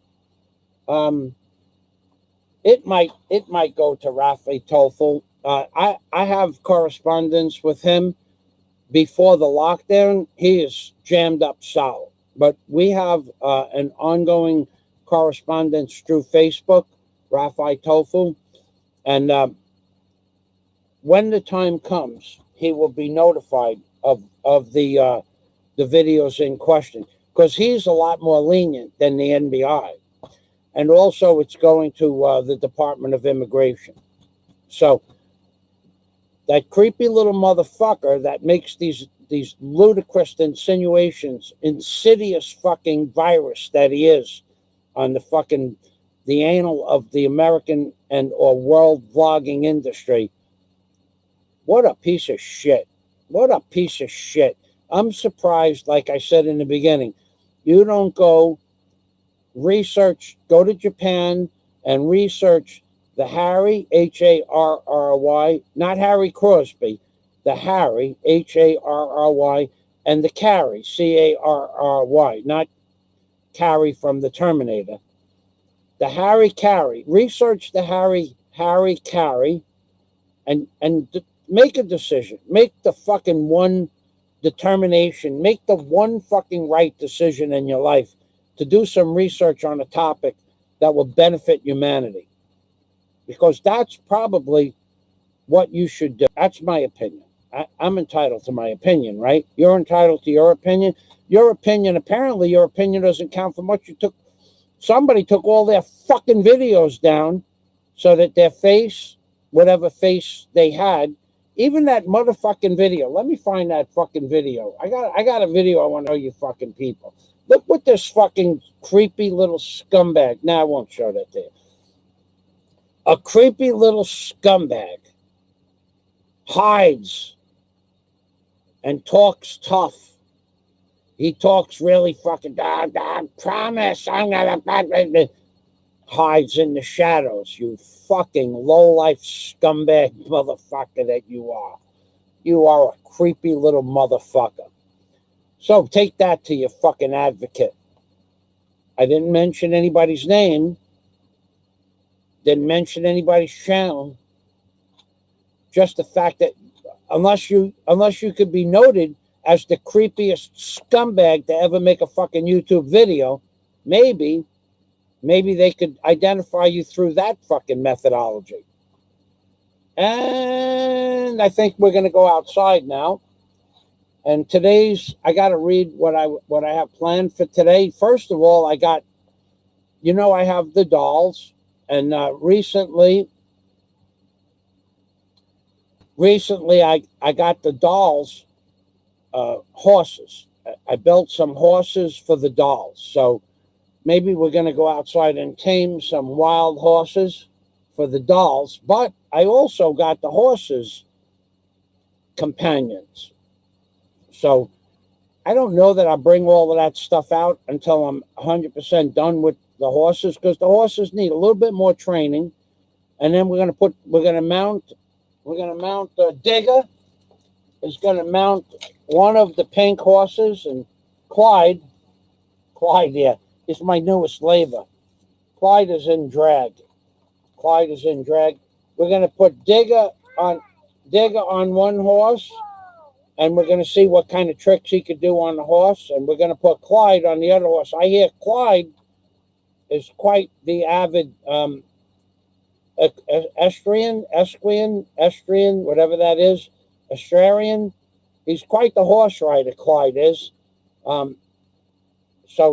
it might go to Rafi Tolfo. I have correspondence with him before the lockdown. He is jammed up solid. But we have an ongoing correspondence through Facebook, Rafi Tofu. And when the time comes, he will be notified of the videos in question. because he's a lot more lenient than the NBI. And also it's going to the Department of Immigration. So that creepy little motherfucker that makes these ludicrous insinuations, insidious fucking virus that he is on the anal of the American and or world vlogging industry. What a piece of shit. What a piece of shit. I'm surprised, like I said in the beginning, you don't go to Japan and research the Harry, Harry, not Harry Crosby, the Harry, Harry, and the Carrie, Carry, not Carrie from the Terminator. The Harry Carey. Research the Harry Carey and make a decision. Make the fucking one determination. Make the one fucking right decision in your life to do some research on a topic that will benefit humanity. Because that's probably what you should do. That's my opinion. I'm entitled to my opinion, right? You're entitled to your opinion. Apparently your opinion doesn't count for much. Somebody took all their fucking videos down so that their face, whatever face they had, even that motherfucking video. Let me find that fucking video. I got a video I want to show you fucking people. Look what this fucking creepy little scumbag. Now I won't show that to you. A creepy little scumbag hides and talks tough. He talks really fucking, I promise I'm gonna, hides in the shadows, you fucking low-life scumbag motherfucker that you are. You are a creepy little motherfucker. So take that to your fucking advocate. I didn't mention anybody's name. Didn't mention anybody's channel. Just the fact that unless you could be noted as the creepiest scumbag to ever make a fucking YouTube video, maybe they could identify you through that fucking methodology. And I think we're going to go outside now. And I got to read what I have planned for today. First of all, I have the dolls, and recently I got the dolls horses. I built some horses for the dolls. So maybe we're going to go outside and tame some wild horses for the dolls. But I also got the horses companions. So I don't know that I'll bring all of that stuff out until I'm 100% done with the horses, because the horses need a little bit more training. And then we're going to mount Digger is going to mount one of the pink horses, and Clyde, yeah, is my newest labor. Clyde is in drag. We're going to put Digger on one horse, and we're going to see what kind of tricks he could do on the horse, and we're going to put Clyde on the other horse. I hear Clyde is quite the avid equestrian, whatever that is, equestrian. He's quite the horse rider, Clyde is. So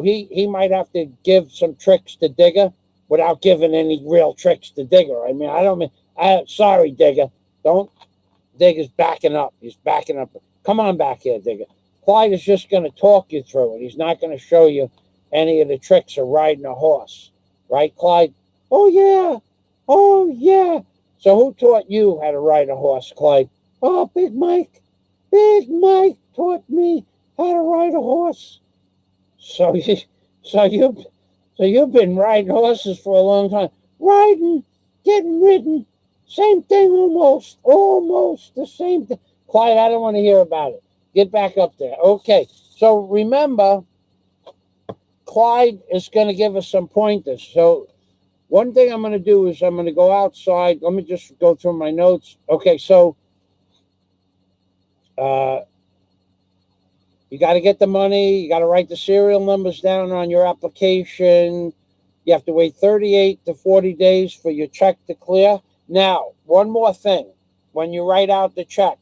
he might have to give some tricks to Digger without giving any real tricks to Digger. I mean, sorry, Digger. Digger's backing up. He's backing up. Come on back here, Digger. Clyde is just going to talk you through it. He's not going to show you any of the tricks of riding a horse. Right, Clyde? Oh, yeah. So who taught you how to ride a horse, Clyde? Oh, Big Mike. Big Mike taught me how to ride a horse. So you've been riding horses for a long time. Riding, getting ridden, same thing almost the same thing. Clyde, I don't want to hear about it. Get back up there. Okay, so remember, Clyde is going to give us some pointers. So one thing I'm going to do is I'm going to go outside. Let me just go through my notes. Okay, so you got to get the money. You got to write the serial numbers down on your application. You have to wait 38 to 40 days for your check to clear. Now, one more thing. When you write out the check,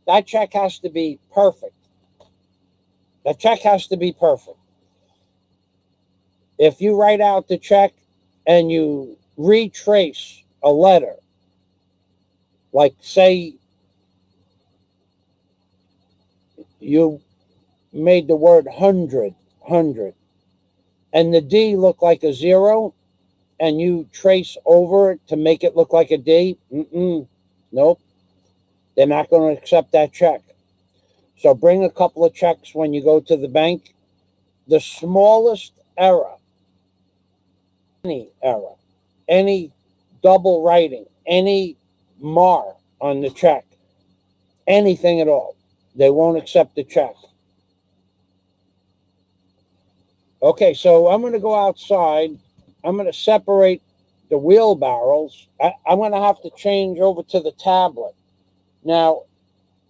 that check has to be perfect. The check has to be perfect. If you write out the check and you retrace a letter, like say you made the word hundred, and the D looked like a zero, and you trace over it to make it look like a D, nope, they're not going to accept that check. So bring a couple of checks when you go to the bank. The smallest error, any double writing, any mar on the check, anything at all, they won't accept the check. Okay, so I'm going to go outside. I'm going to separate the wheelbarrows. I'm going to have to change over to the tablet. Now,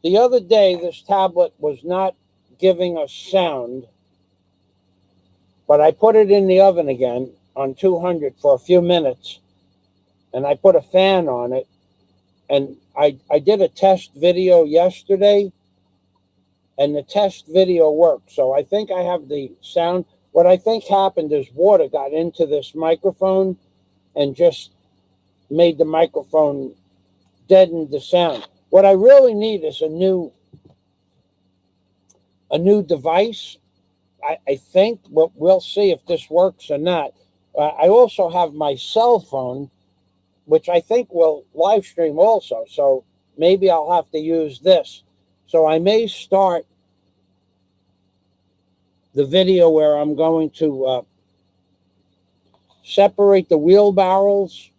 the other day, this tablet was not giving us sound, but I put it in the oven again on 200 for a few minutes, and I put a fan on it, and I did a test video yesterday, and the test video worked. So I think I have the sound. What I think happened is water got into this microphone and just made the microphone deaden the sound. What I really need is a new device. I think we'll see if this works or not. I also have my cell phone, which I think will live stream also. So maybe I'll have to use this. So I may start the video where I'm going to separate the wheelbarrows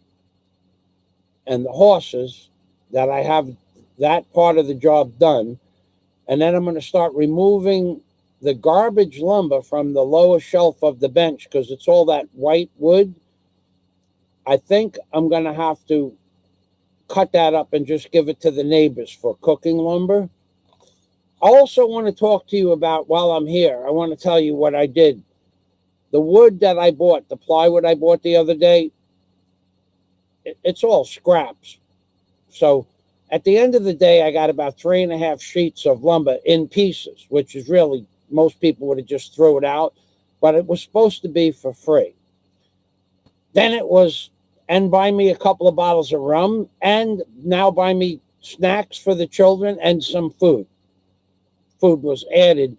and the horses, that I have that part of the job done. And then I'm going to start removing the garbage lumber from the lower shelf of the bench, because it's all that white wood. I think I'm going to have to cut that up and just give it to the neighbors for cooking lumber. I also want to talk to you about, while I'm here, I want to tell you what I did. The wood that I bought, the plywood I bought the other day, it's all scraps. So at the end of the day, I got about 3.5 sheets of lumber in pieces, which is really, most people would have just threw it out, but it was supposed to be for free. Then it was, and buy me a couple of bottles of rum, and now buy me snacks for the children and some food. Food was added,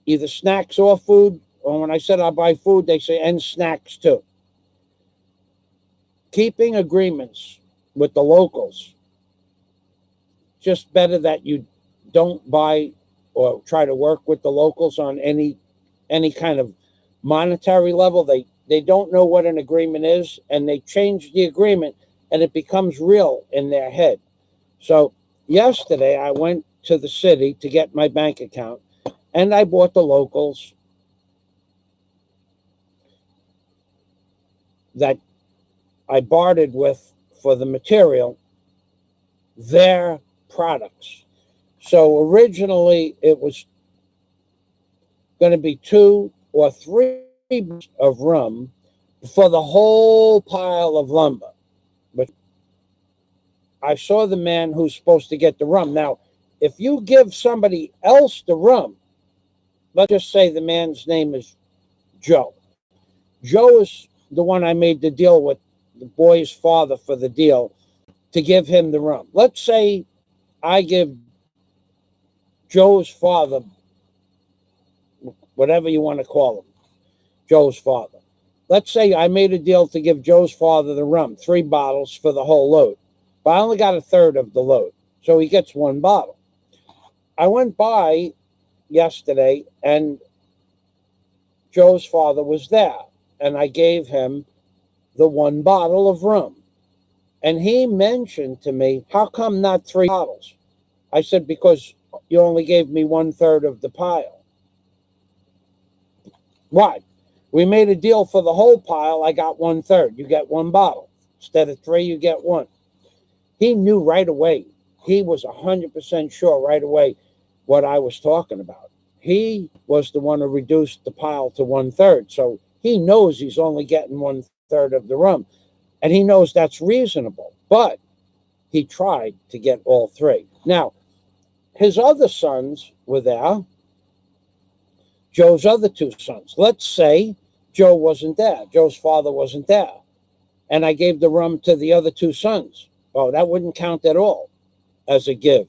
either snacks or food, or when I said I'll buy food, they say, and snacks too. Keeping agreements with the locals, just better that you don't buy or try to work with the locals on any kind of monetary level. They don't know what an agreement is, and they change the agreement, and it becomes real in their head. So yesterday I went to the city to get my bank account, and I bought the locals that I bartered with for the material their products. So originally it was going to be 2 or 3 of rum for the whole pile of lumber. But I saw the man who's supposed to get the rum. Now, if you give somebody else the rum, let's just say the man's name is Joe. Joe is the one I made the deal with, the boy's father, for the deal to give him the rum. Let's say I give Joe's father, whatever you want to call him, Joe's father. Let's say I made a deal to give Joe's father the rum, 3 bottles for the whole load. But I only got 1/3 of the load, so he gets 1 bottle. I went by yesterday, and Joe's father was there, and I gave him the 1 bottle of rum. And he mentioned to me, how come not 3 bottles? I said, because you only gave me 1/3 of the pile. Why? We made a deal for the whole pile. I got 1/3. You get 1 bottle. Instead of 3, you get 1. He knew right away. He was 100% sure right away what I was talking about. He was the one who reduced the pile to 1/3. So he knows he's only getting 1/3 of the rum. And he knows that's reasonable. But he tried to get all 3. Now, his other sons were there, Joe's other 2 sons. Let's say Joe wasn't there. Joe's father wasn't there. And I gave the rum to the other two sons. Oh, that wouldn't count at all as a give.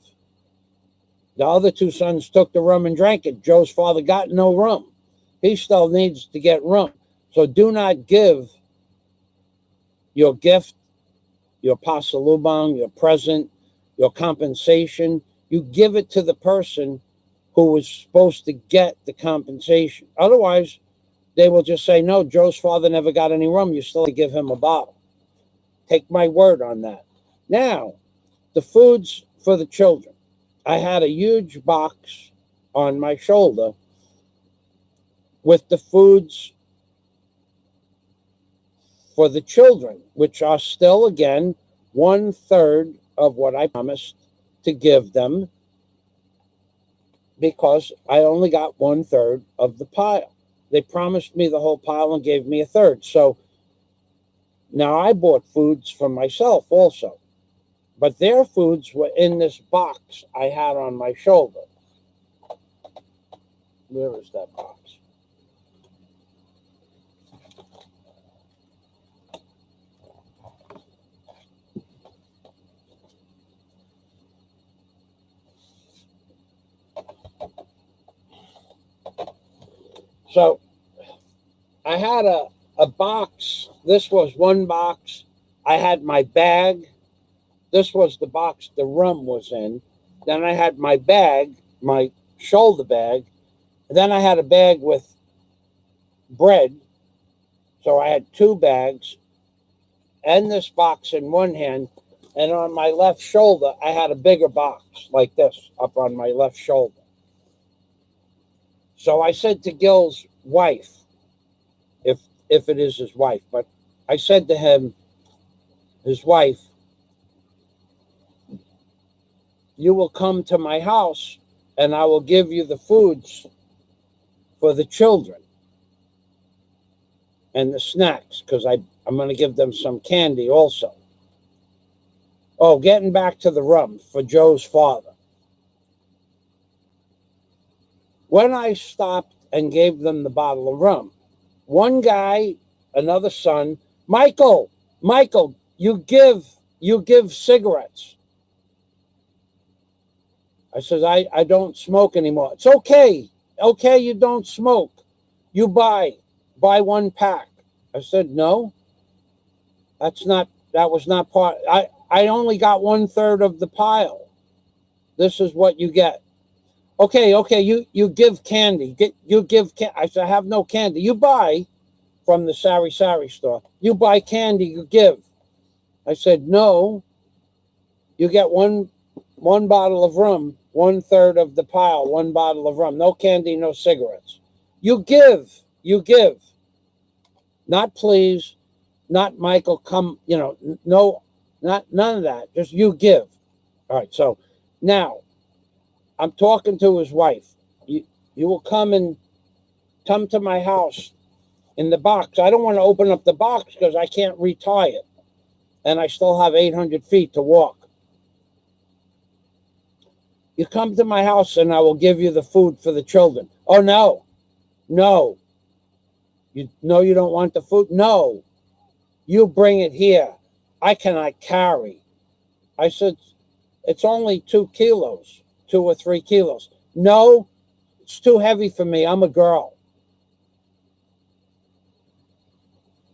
The other two sons took the rum and drank it. Joe's father got no rum. He still needs to get rum. So do not give your gift, your pasalubong, your present, your compensation. You give it to the person who was supposed to get the compensation. Otherwise, they will just say, no, Joe's father never got any rum. You still give him a bottle. Take my word on that. Now, the foods for the children. I had a huge box on my shoulder with the foods for the children, which are still, again, 1/3 of what I promised to give them, because I only got 1/3 of the pile. They promised me the whole pile and gave me 1/3. So now I bought foods for myself also. But their foods were in this box I had on my shoulder. Where is that box? So I had a box. This was one box. I had my bag. This was the box the rum was in. Then I had my bag, my shoulder bag. Then I had a bag with bread. So I had two bags and this box in one hand. And on my left shoulder, I had a bigger box like this up on my left shoulder. So I said to Gil's wife, if it is his wife, but I said to him, his wife, you will come to my house and I will give you the foods for the children and the snacks, because I'm going to give them some candy also. Oh, getting back to the rum for Joe's father. When I stopped and gave them the bottle of rum, one guy, another son, Michael, you give cigarettes. I said, I don't smoke anymore. It's okay. Okay, you don't smoke. You buy 1 pack. I said, no, that was not part. I only got 1/3 of the pile. This is what you get. Okay, you give candy. I said, I have no candy. You buy from the Sari store. You buy candy, you give. I said, no, you get one bottle of rum, 1/3 of the pile, 1 bottle of rum. No candy, no cigarettes. You give. Not please, not Michael, come, no, none of that. Just you give. All right, so now I'm talking to his wife. You will come to my house in the box. I don't want to open up the box because I can't retie it. And I still have 800 feet to walk. You come to my house and I will give you the food for the children. Oh, no. You don't want the food? No. You bring it here. I cannot carry. I said, it's only 2 kilos, 2 or 3 kilos. No, it's too heavy for me. I'm a girl.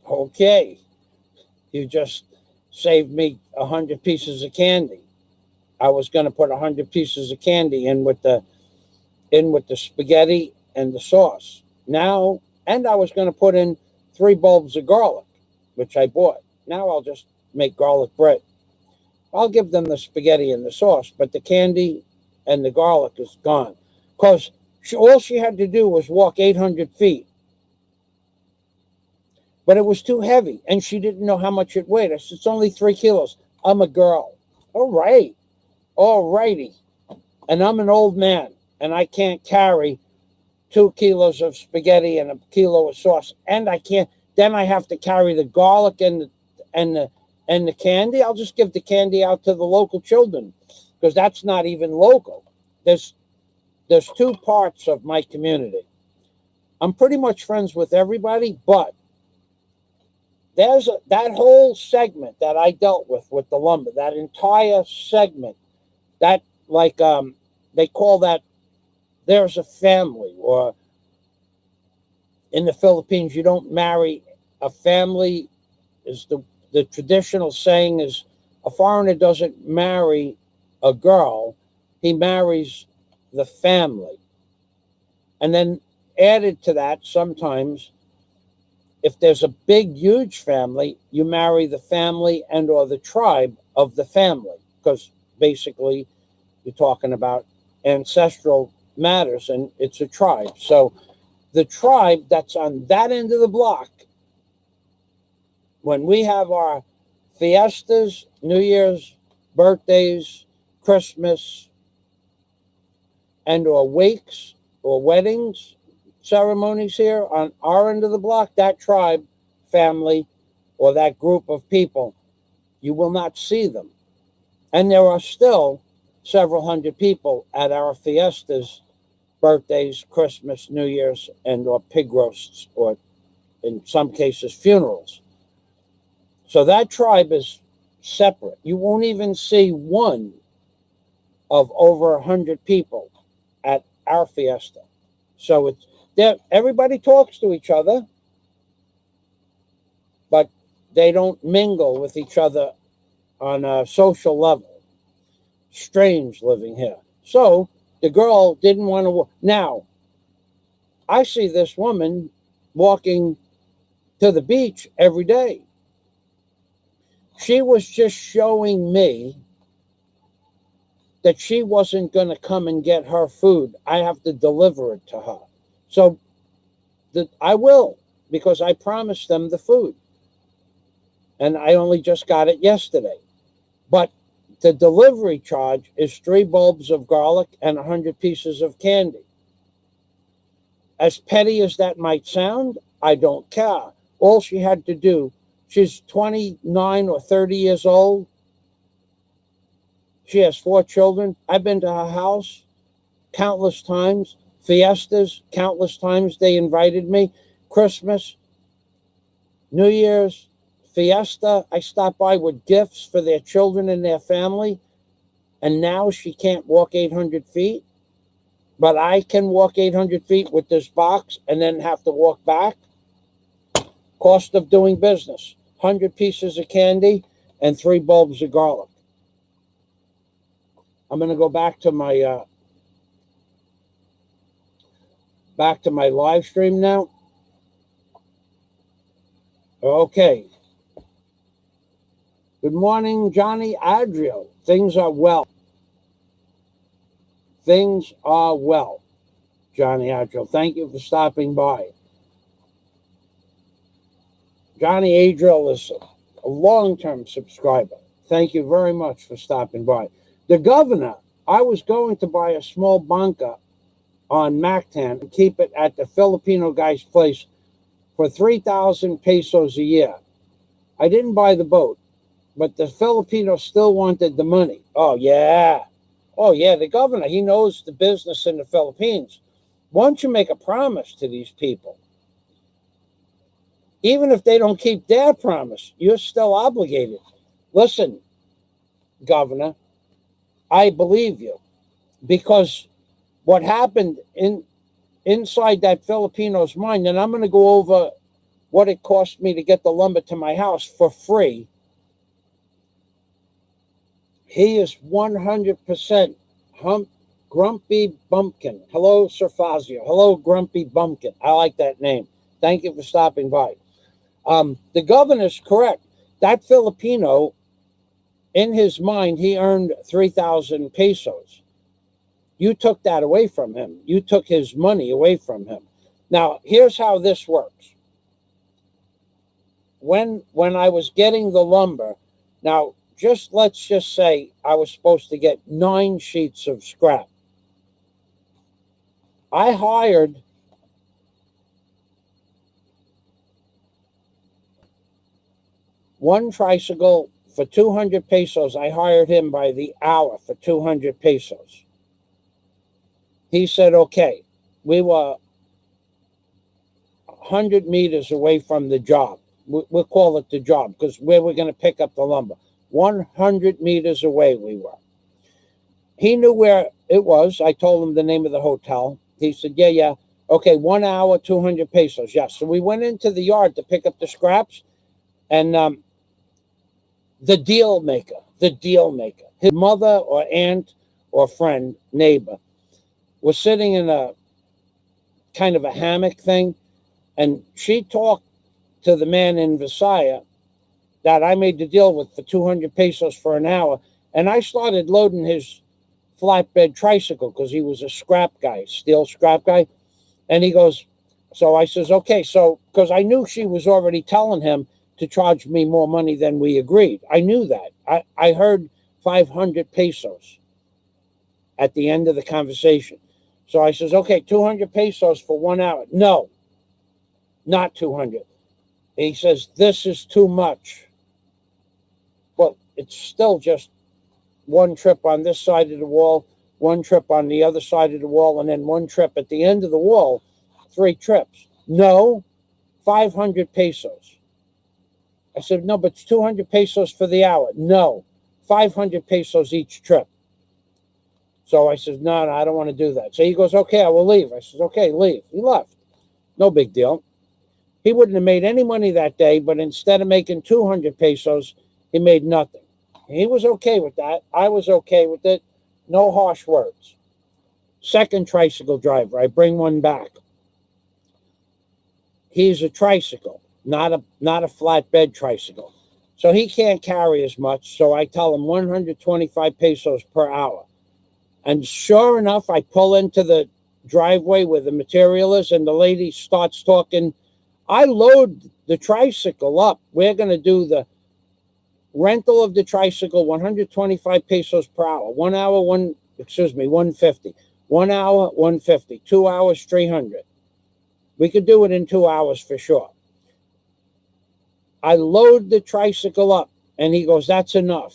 Okay. You just saved me 100 pieces of candy. I was going to put 100 pieces of candy in with the spaghetti and the sauce. Now, and I was going to put in 3 bulbs of garlic, which I bought. Now I'll just make garlic bread. I'll give them the spaghetti and the sauce, but the candy and the garlic is gone. Because all she had to do was walk 800 feet. But it was too heavy, and she didn't know how much it weighed. I said, it's only 3 kilos. I'm a girl. All right. All righty. And I'm an old man, and I can't carry 2 kilos of spaghetti and 1 kilo of sauce. And I can't, then I have to carry the garlic and the candy. I'll just give the candy out to the local children, because that's not even local. There's 2 parts of my community. I'm pretty much friends with everybody, but that whole segment that I dealt with the lumber, that entire segment, that like they call that there's a family, or in the Philippines you don't marry a family. Is the traditional saying is a foreigner doesn't marry a girl, he marries the family. And then added to that, sometimes if there's a big huge family, you marry the family and or the tribe of the family, because basically you're talking about ancestral matters and it's a tribe. So the tribe that's on that end of the block, when we have our fiestas, New Year's, birthdays, Christmas, and or wakes or weddings ceremonies here on our end of the block, that tribe, family, or that group of people, you will not see them. And there are still several hundred people at our fiestas, birthdays, Christmas, New Year's, and or pig roasts, or in some cases funerals. So that tribe is separate. You won't even see one of over 100 people at our fiesta. So it's there. Everybody talks to each other, but they don't mingle with each other on a social level. Strange living here. So the girl didn't want to. Now, I see this woman walking to the beach every day. She was just showing me that she wasn't going to come and get her food. I have to deliver it to her. So I will, because I promised them the food. And I only just got it yesterday. But the delivery charge is 3 bulbs of garlic and 100 pieces of candy. As petty as that might sound, I don't care. All she had to do, she's 29 or 30 years old. She has 4 children. I've been to her house countless times. Fiestas, countless times they invited me. Christmas, New Year's, fiesta, I stopped by with gifts for their children and their family. And now she can't walk 800 feet. But I can walk 800 feet with this box and then have to walk back. Cost of doing business, 100 pieces of candy and 3 bulbs of garlic. I'm going to go back to my live stream now. Okay. Good morning, Johnny Adrio. Things are well. Things are well, Johnny Adrio. Thank you for stopping by. Johnny Adrio is a long-term subscriber. Thank you very much for stopping by. The governor, I was going to buy a small banca on Mactan and keep it at the Filipino guy's place for 3,000 pesos a year. I didn't buy the boat, but the Filipino still wanted the money. Oh, yeah. The governor, he knows the business in the Philippines. Once you make a promise to these people, even if they don't keep their promise, you're still obligated. Listen, governor, I believe you, because what happened inside that Filipino's mind, and I'm going to go over what it cost me to get the lumber to my house for free. He is 100% Grumpy Bumpkin. Hello, Sir Fazio. Hello, Grumpy Bumpkin. I like that name. Thank you for stopping by. The governor's correct. That Filipino, in his mind, he earned 3,000 pesos. You took that away from him. You took his money away from him. Now, here's how this works. When I was getting the lumber, now, let's just say I was supposed to get 9 sheets of scrap. I hired one tricycle for 200 pesos. I hired him by the hour for 200 pesos. He said, okay. We were 100 meters away from the job. We'll call it the job because where we're going to pick up the lumber. 100 meters away we were. He knew where it was. I told him the name of the hotel. He said, yeah. Okay, 1 hour, 200 pesos. Yeah. So we went into the yard to pick up the scraps. And the deal maker, his mother or aunt or friend, neighbor, was sitting in a kind of a hammock thing. And she talked to the man in Visaya that I made the deal with for 200 pesos for an hour. And I started loading his flatbed tricycle because he was a scrap guy, steel scrap guy. And he goes, so I says, okay, so because I knew she was already telling him to charge me more money than we agreed. I knew that. I heard 500 pesos at the end of the conversation. So I says, okay, 200 pesos for 1 hour. No, not 200. He says, this is too much. Well, it's still just one trip on this side of the wall, one trip on the other side of the wall, and then one trip at the end of the wall, 3 trips. No, 500 pesos. I said, no, but it's 200 pesos for the hour. No, 500 pesos each trip. So I said, no, I don't want to do that. So he goes, okay, I will leave. I said, okay, leave. He left. No big deal. He wouldn't have made any money that day, but instead of making 200 pesos, he made nothing. He was okay with that. I was okay with it. No harsh words. Second tricycle driver, I bring one back. He's a tricycle, not a flatbed tricycle. So he can't carry as much. So I tell him 125 pesos per hour. And sure enough, I pull into the driveway where the material is, and the lady starts talking. I load the tricycle up. We're going to do the rental of the tricycle, 125 pesos per hour. 1 hour, 150. 1 hour, 150. 2 hours, 300. We could do it in 2 hours for sure. I load the tricycle up, and he goes, that's enough.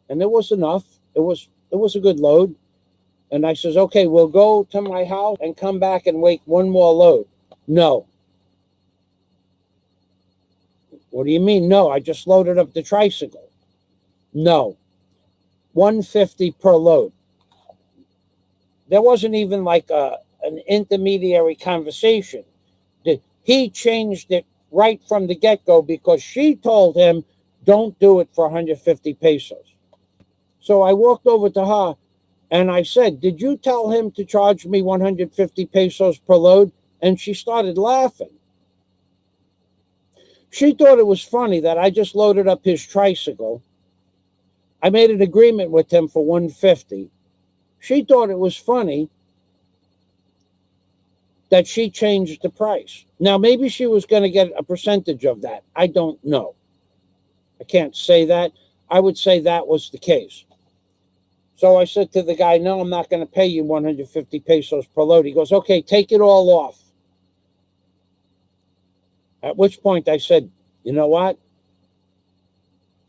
And it was enough. It was a good load. And I says, okay, we'll go to my house and come back and wait one more load. No. What do you mean? No, I just loaded up the tricycle. No. 150 per load. There wasn't even like an intermediary conversation. He changed it right from the get-go because she told him, don't do it for 150 pesos. So I walked over to her and I said, did you tell him to charge me 150 pesos per load? And she started laughing. She thought it was funny that I just loaded up his tricycle. I made an agreement with him for 150. She thought it was funny that she changed the price. Now, maybe she was going to get a percentage of that. I don't know. I can't say that. I would say that was the case. So I said to the guy, no, I'm not going to pay you 150 pesos per load. He goes, okay, take it all off. At which point I said, you know what?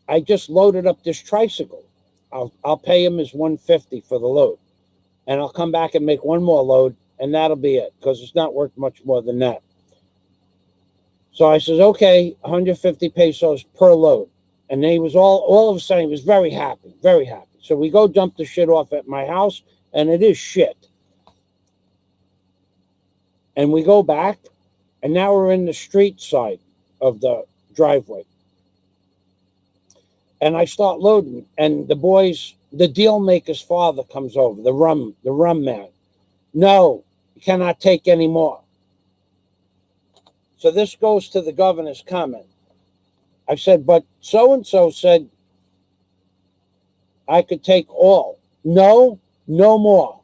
I just loaded up this tricycle. I'll pay him his 150 for the load. And I'll come back and make one more load, and that'll be it, because it's not worth much more than that. So I says, okay, 150 pesos per load. And he was all of a sudden, he was very happy, very happy. So we go dump the shit off at my house, and it is shit. And we go back, and now we're in the street side of the driveway. And I start loading, and the boys, the deal maker's father comes over, the rum man. No, you cannot take any more. So this goes to the governor's comment. I said, but so-and-so said I could take all. No, no more.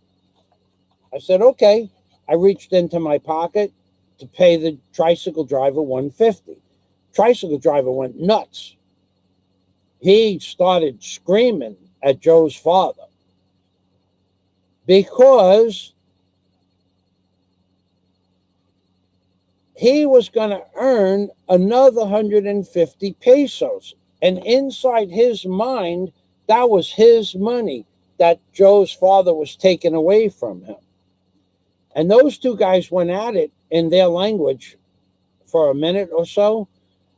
I said, okay. I reached into my pocket to pay the tricycle driver 150. Tricycle driver went nuts. He started screaming at Joe's father because he was going to earn another 150 pesos. And inside his mind, that was his money that Joe's father was taking away from him. And those two guys went at it in their language for a minute or so.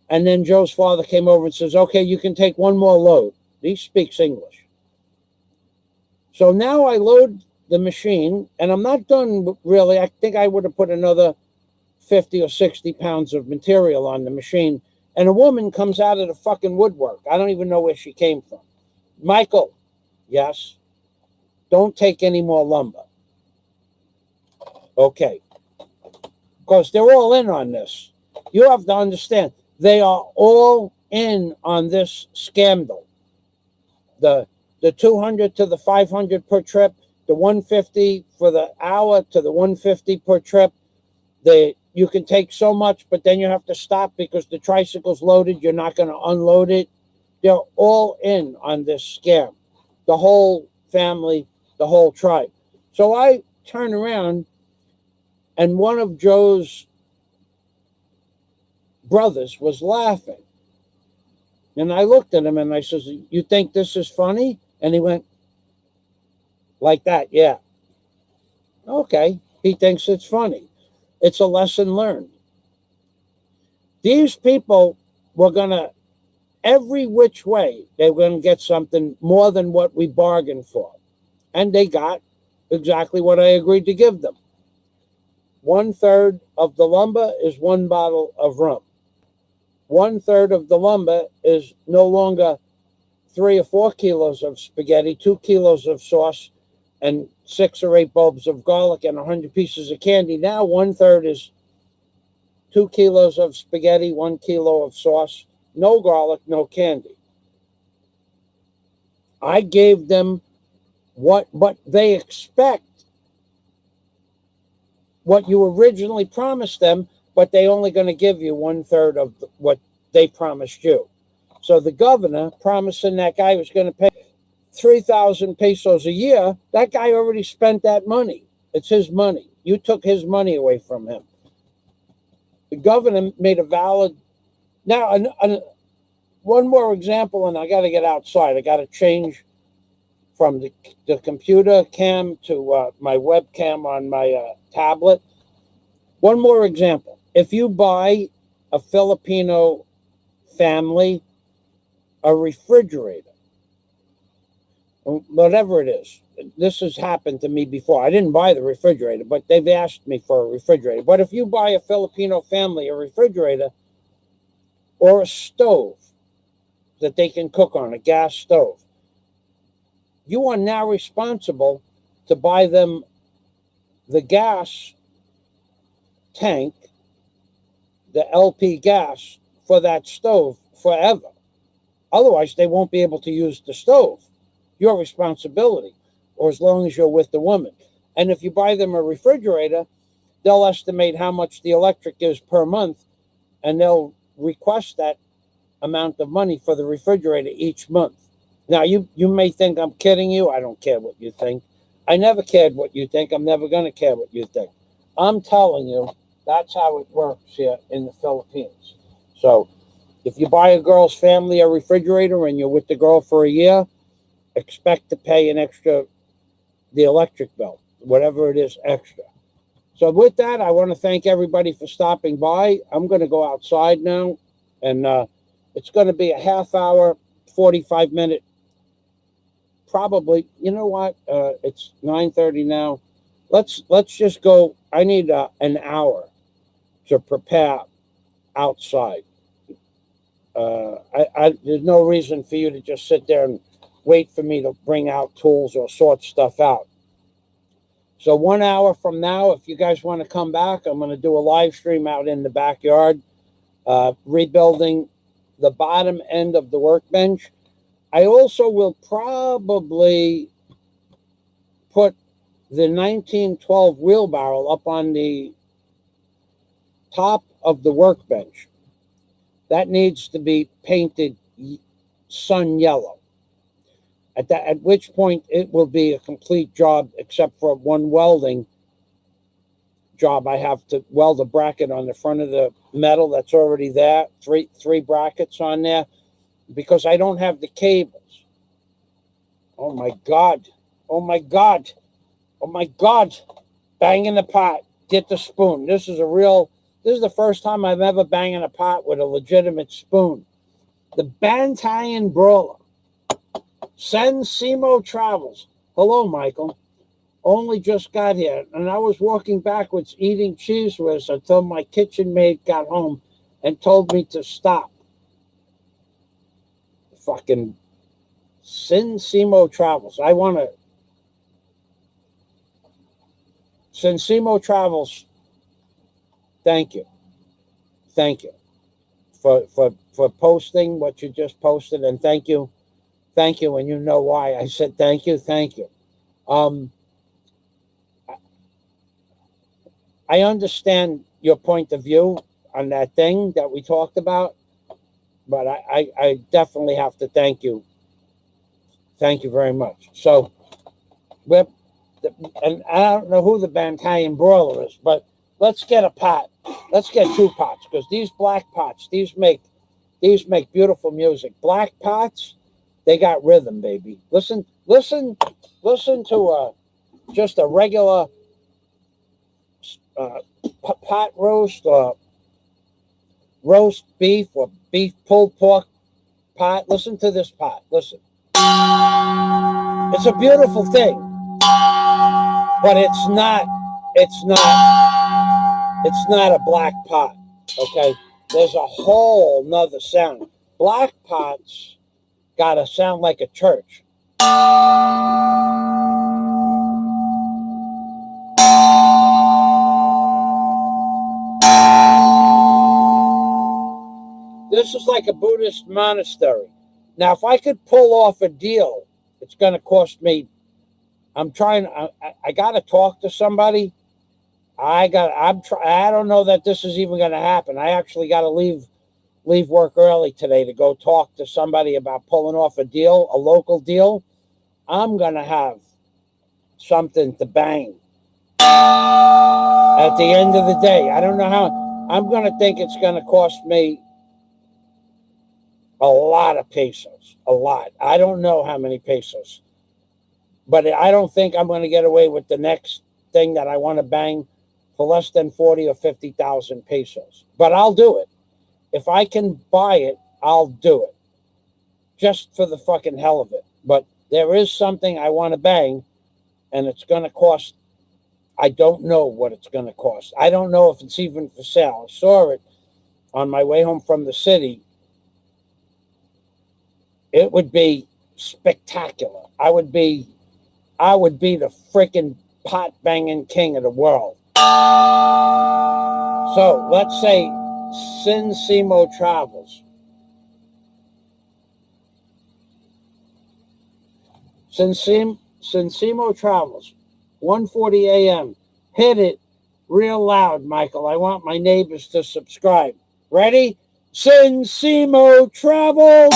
And then Joe's father came over and says, okay, you can take one more load. He speaks English. So now I load the machine, and I'm not done really. I think I would have put another 50 or 60 pounds of material on the machine. And a woman comes out of the fucking woodwork. I don't even know where she came from. Michael, yes, don't take any more lumber. Okay. Because they're all in on this. You have to understand, they are all in on this scandal. The 200 to the 500 per trip, the 150 for the hour to the 150 per trip. You can take so much, but then you have to stop because the tricycle's loaded. You're not going to unload it. They're all in on this scam. The whole family, the whole tribe. So I turn around, and one of Joe's brothers was laughing. And I looked at him and I says, you think this is funny? And he went like that, yeah. Okay, he thinks it's funny. It's a lesson learned. These people were going to, every which way, they were going to get something more than what we bargained for. And they got exactly what I agreed to give them. 1/3 of the lumber is one bottle of rum. 1/3 of the lumber is no longer 3 or 4 kilos of spaghetti, 2 kilos of sauce, and 6 or 8 bulbs of garlic and 100 pieces of candy. Now 1/3 is 2 kilos of spaghetti, 1 kilo of sauce, no garlic, no candy. I gave them what they expect, what you originally promised them, but they only going to give you 1/3 of what they promised you. So the governor promising that guy was going to pay 3,000 pesos a year, that guy already spent that money. It's his money. You took his money away from him. The governor made a valid... Now, one more example, and I got to get outside. I got to change from the computer cam to my webcam on my tablet. One more example. If you buy a Filipino family a refrigerator, whatever it is, this has happened to me before. I didn't buy the refrigerator, but they've asked me for a refrigerator. But if you buy a Filipino family a refrigerator or a stove that they can cook on, a gas stove, you are now responsible to buy them the gas tank, the LP gas for that stove forever. Otherwise, they won't be able to use the stove. Your responsibility, or as long as you're with the woman. And if you buy them a refrigerator, they'll estimate how much the electric is per month, and they'll request that amount of money for the refrigerator each month. Now, you may think I'm kidding you. I don't care what you think. I never cared what you think. I'm never going to care what you think. I'm telling you, that's how it works here in the Philippines. So if you buy a girl's family a refrigerator and you're with the girl for a year, expect to pay an extra, the electric bill, whatever it is extra. So with that, I want to thank everybody for stopping by. I'm going to go outside now, and it's going to be a half hour, 45-minute, probably. You know what? It's 9:30 now. Let's just go. I need an hour to prepare outside. There's no reason for you to just sit there and wait for me to bring out tools or sort stuff out. So 1 hour from now, if you guys want to come back, I'm going to do a live stream out in the backyard, rebuilding the bottom end of the workbench. I also will probably put the 1912 wheelbarrow up on the top of the workbench. That needs to be painted sun yellow. At which point it will be a complete job, except for one welding job. I have to weld a bracket on the front of the metal that's already there, three brackets on there, because I don't have the cables. Oh my God. Oh my God. Oh my God. Bang in the pot. Get the spoon. This is a real This is the first time I've ever banged a pot with a legitimate spoon. The Bantayan Brawler. Sen Simo Travels. Hello, Michael. Only just got here, and I was walking backwards eating cheese whiz until my kitchen maid got home and told me to stop. Fucking Sin Simo Travels. I want to. Sin Simo Travels. Thank you. Thank you for posting what you just posted, and thank you, and you know why I said thank you. I understand your point of view on that thing that we talked about, but I definitely have to thank you. Thank you very much. So, and I don't know who the Bantayan Broiler is, but let's get a pot. Let's get 2 pots, because these black pots, these make beautiful music. Black pots, they got rhythm, baby. Listen to just a regular pot roast or roast beef or beef pulled pork pot. Listen to this pot. Listen. It's a beautiful thing, but it's not a black pot. Okay? There's a whole nother sound. Black pots gotta sound like a church. This is like a Buddhist monastery. Now, if I could pull off a deal, it's going to cost me. I got to talk to somebody. I don't know that this is even going to happen. I actually got to leave work early today to go talk to somebody about pulling off a deal, a local deal. I'm going to have something to bang at the end of the day. I don't know how. I'm going to think it's going to cost me a lot of pesos. A lot. I don't know how many pesos. But I don't think I'm going to get away with the next thing that I want to bang for less than 40 or 50,000 pesos. But I'll do it. If I can buy it, I'll do it. Just for the fucking hell of it. But there is something I want to bang, and it's going to cost. I don't know what it's going to cost. I don't know if it's even for sale. I saw it on my way home from the city. It would be spectacular. I would be the freaking pot banging king of the world. So let's say Sin Simo Travels. Sin Simo Travels. 1:40 a.m. Hit it real loud, Michael. I want my neighbors to subscribe. Ready? Sin Simo Travels.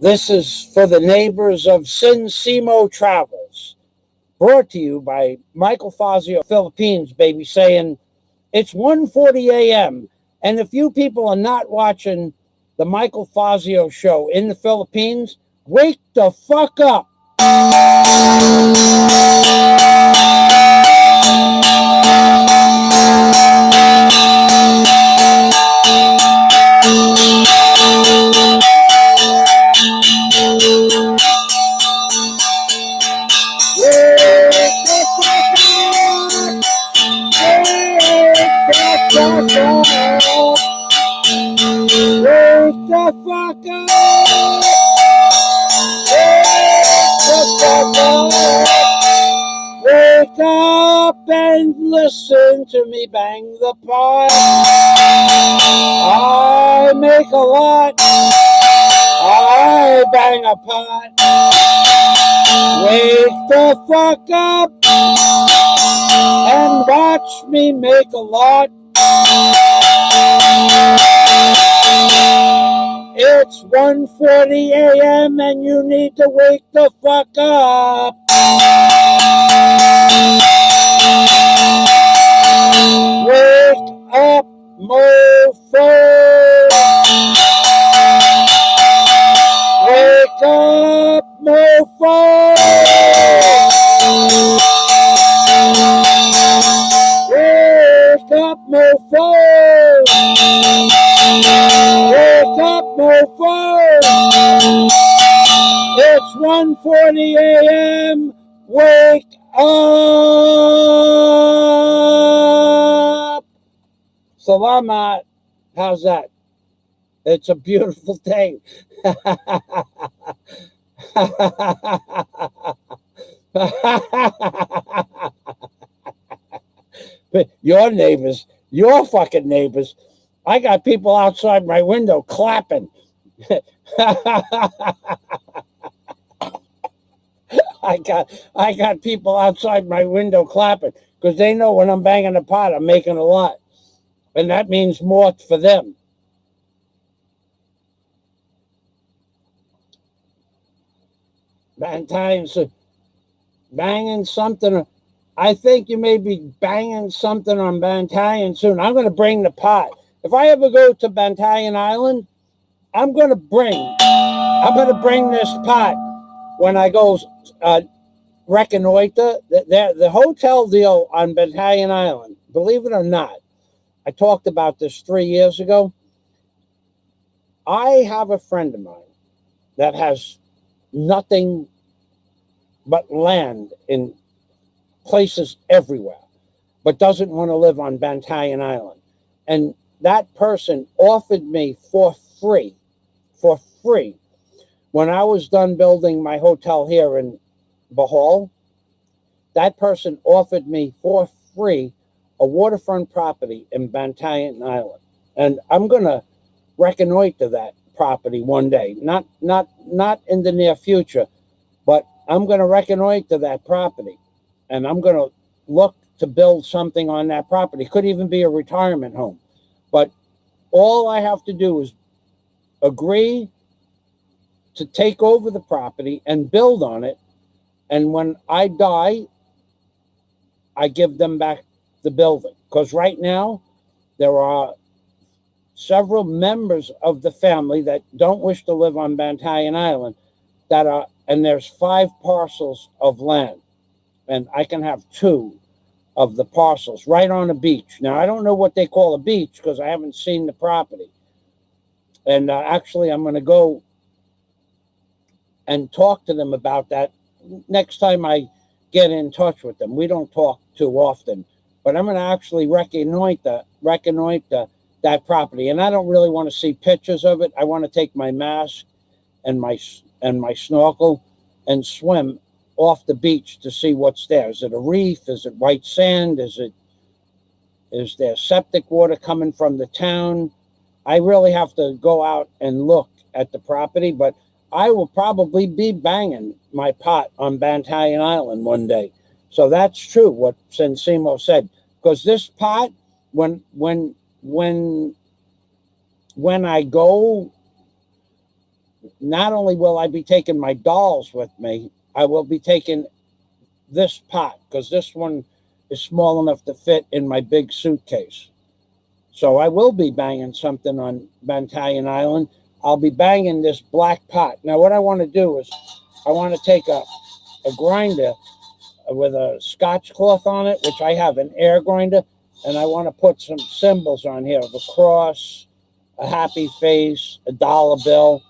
This is for the neighbors of Sin Simo Travels, brought to you by Michael Fazio, Philippines, baby, saying it's 1:40 a.m. And if you people are not watching the Michael Fazio show in the Philippines, wake the fuck up. Wake up and listen to me bang the pot. I make a lot. I bang a pot. Wake the fuck up and watch me make a lot. It's 1:40 a.m. and you need to wake the fuck up. Wake up, mofo. Wake up, mofo. Wake up, mofo. Wake up, mofo. It's 1:40 a.m. Wake up. Salamat. How's that? It's a beautiful day. Your neighbors, your fucking neighbors. I got people outside my window clapping. I got people outside my window clapping because they know when I'm banging a pot, I'm making a lot. And that means more for them. Banging something. I think you may be banging something on Bantayan soon. I'm going to bring the pot. If I ever go to Bantayan Island, I'm going to bring this pot when I go reconnoiter. The hotel deal on Bantayan Island, believe it or not, I talked about this 3 years ago. I have a friend of mine that has nothing but land in places everywhere, but doesn't want to live on Bantayan Island. And that person offered me for free, when I was done building my hotel here in Bohol, that person offered me for free a waterfront property in Bantayan Island. And I'm going to reconnoiter that property one day, not in the near future, but I'm going to reconnoiter that property, and I'm going to look to build something on that property. Could even be a retirement home. But all I have to do is agree to take over the property and build on it. And when I die, I give them back the building. Because right now, there are several members of the family that don't wish to live on Bantayan Island and there's 5 parcels of land. And I can have 2 of the parcels right on a beach. Now, I don't know what they call a beach because I haven't seen the property. And actually, I'm going to go and talk to them about that next time I get in touch with them. We don't talk too often, but I'm going to actually reconnoiter that property. And I don't really want to see pictures of it. I want to take my mask and my snorkel and swim off the beach to see what's there. Is it a reef? Is it white sand? Is there septic water coming from the town? I really have to go out and look at the property, but I will probably be banging my pot on Bantayan Island one day. So that's true what Sensimo said. because this pot, when I go, not only will I be taking my dolls with me, I will be taking this pot, because this one is small enough to fit in my big suitcase. So I will be banging something on Bantallion Island. I'll be banging this black pot. Now, what I want to do is I want to take a grinder with a Scotch cloth on it, which I have an air grinder, and I want to put some symbols on here, a cross, a happy face, a dollar bill,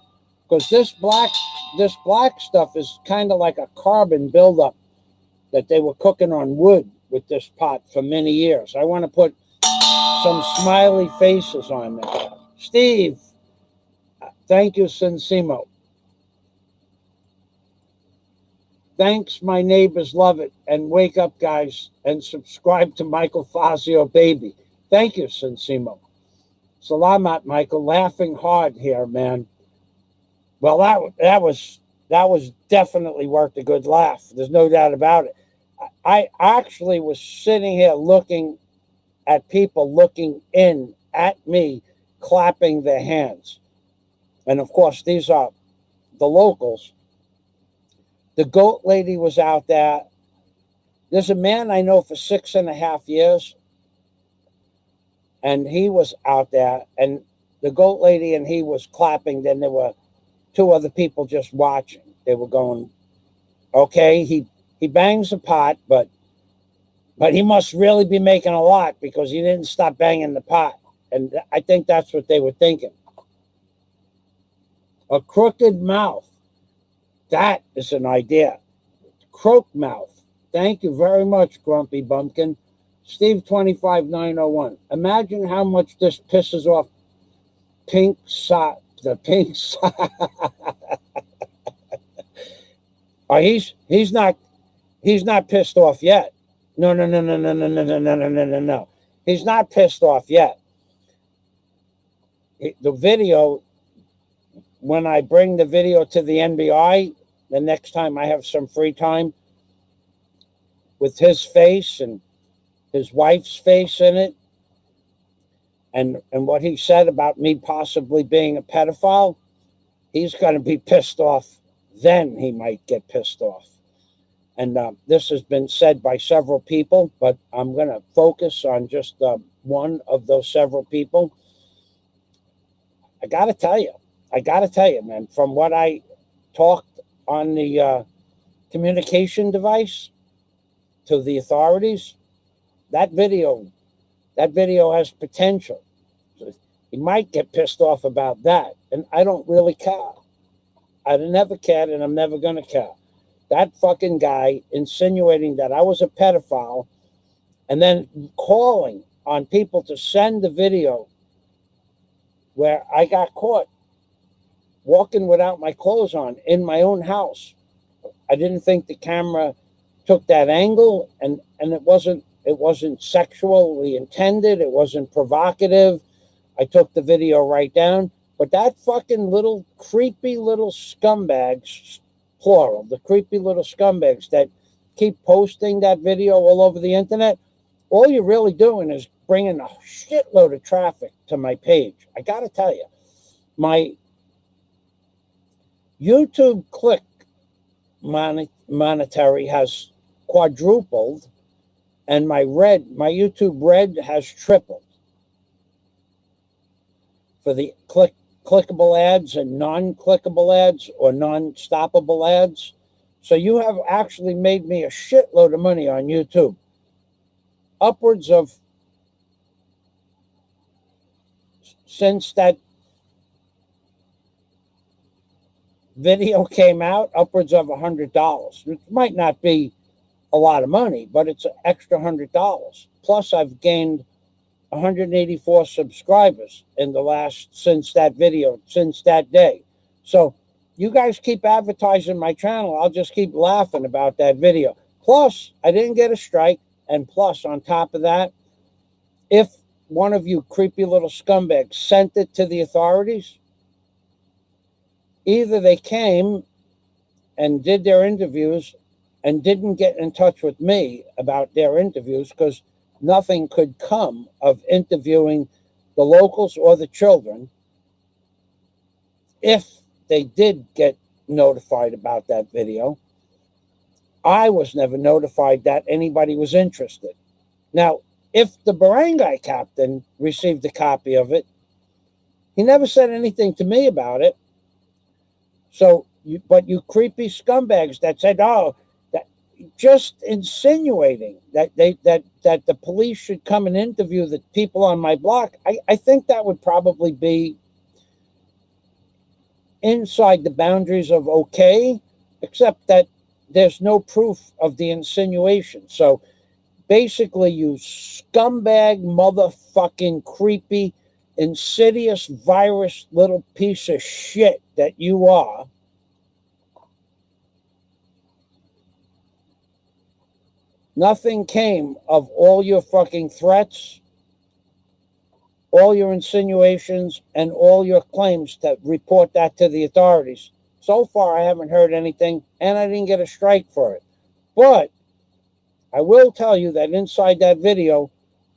because this black stuff is kind of like a carbon buildup that they were cooking on wood with this pot for many years. I want to put some smiley faces on there. Steve, thank you, Sinsimo. Thanks, my neighbors love it. And wake up, guys, and subscribe to Michael Fazio Baby. Thank you, Sinsimo. Salamat, Michael. Laughing hard here, man. Well, that was definitely worth a good laugh. There's no doubt about it. I actually was sitting here looking at people looking in at me, clapping their hands. And of course, these are the locals. The goat lady was out there. There's a man I know for 6.5 years, and he was out there, and the goat lady and he was clapping. Then there were 2 other people just watching. They were going, okay, he bangs a pot, but he must really be making a lot, because he didn't stop banging the pot. And I think that's what they were thinking. A crooked mouth. That is an idea. Croak mouth. Thank you very much, Grumpy Bumpkin. Steve 25901. Imagine how much this pisses off the pink sock. Oh, he's not pissed off yet. No. He's not pissed off yet. The video, when I bring the video to the NBI, the next time I have some free time, with his face and his wife's face in it, and what he said about me possibly being a pedophile, he's going to be pissed off. Then he might get pissed off. And this has been said by several people, but I'm going to focus on just one of those several people. I got to tell you, man, from what I talked on the communication device to the authorities, that video has potential. He might get pissed off about that, and I don't really care. I never cared, and I'm never going to care. That fucking guy insinuating that I was a pedophile, and then calling on people to send the video where I got caught walking without my clothes on in my own house. I didn't think the camera took that angle, and it wasn't sexually intended. It wasn't provocative. I took the video right down. But that fucking little creepy little scumbags, plural, the creepy little scumbags that keep posting that video all over the internet, all you're really doing is bringing a shitload of traffic to my page. I got to tell you, my YouTube click monetary has quadrupled, and my YouTube red has tripled for the clickable ads and non-clickable ads or non-stoppable ads. So you have actually made me a shitload of money on YouTube. Upwards of, since that video came out, upwards of $100. It might not be a lot of money, but it's an extra $100. Plus, I've gained 184 subscribers since that day. So you guys keep advertising my channel. I'll just keep laughing about that video. Plus, I didn't get a strike. And plus, on top of that, if one of you creepy little scumbags sent it to the authorities, either they came and did their interviews and didn't get in touch with me about their interviews, because nothing could come of interviewing the locals or the children if they did get notified about that video. I was never notified that anybody was interested. Now, if the barangay captain received a copy of it, he never said anything to me about it. So, but you creepy scumbags that said, "Oh, that," just insinuating that that the police should come and interview the people on my block, I think that would probably be inside the boundaries of okay, except that there's no proof of the insinuation. So basically, you scumbag, motherfucking, creepy, insidious virus little piece of shit that you are, nothing came of all your fucking threats, all your insinuations, and all your claims to report that to the authorities. So far, I haven't heard anything, and I didn't get a strike for it. But I will tell you that inside that video,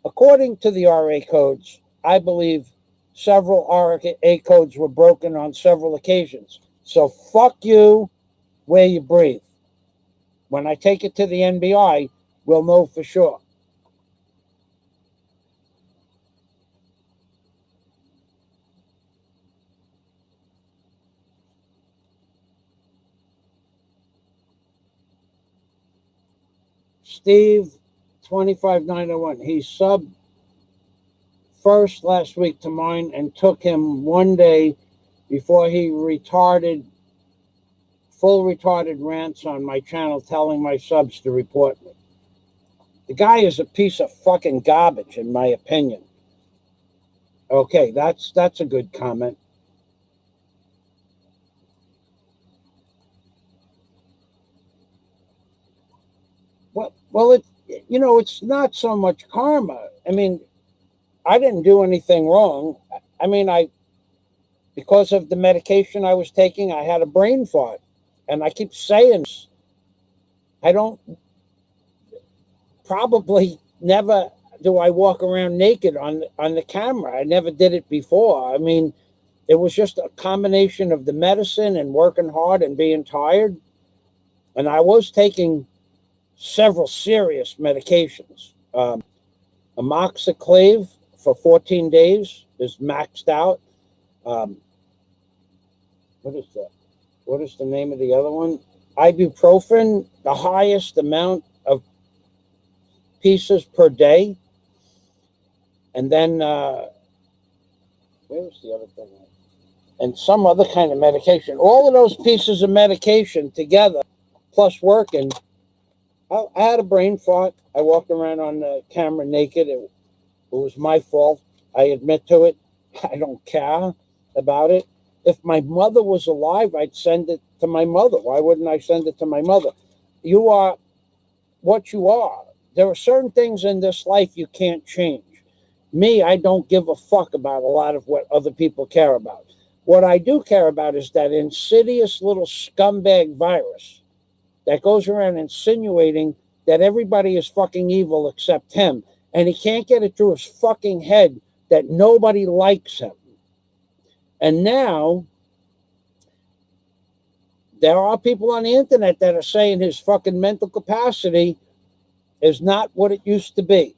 according to the RA codes, I believe several RA codes were broken on several occasions. So fuck you where you breathe. When I take it to the NBI, we'll know for sure. Steve 25901, he subbed first last week to mine and took him one day before he full retarded rants on my channel telling my subs to report me. The guy is a piece of fucking garbage, in my opinion. Okay, that's a good comment. Well, it's not so much karma. I mean, I didn't do anything wrong. I mean, because of the medication I was taking, I had a brain fart. And I keep saying, I don't, probably never do I walk around naked on the camera. I never did it before. I mean, it was just a combination of the medicine and working hard and being tired. And I was taking several serious medications. Amoxicillin for 14 days is maxed out. What is that? What is the name of the other one? Ibuprofen, the highest amount of pieces per day. And then, where was the other thing? And some other kind of medication. All of those pieces of medication together, plus working, I had a brain fart. I walked around on the camera naked. It was my fault. I admit to it. I don't care about it. If my mother was alive, I'd send it to my mother. Why wouldn't I send it to my mother? You are what you are. There are certain things in this life you can't change. Me, I don't give a fuck about a lot of what other people care about. What I do care about is that insidious little scumbag virus that goes around insinuating that everybody is fucking evil except him. And he can't get it through his fucking head that nobody likes him. And now, there are people on the internet that are saying his fucking mental capacity is not what it used to be.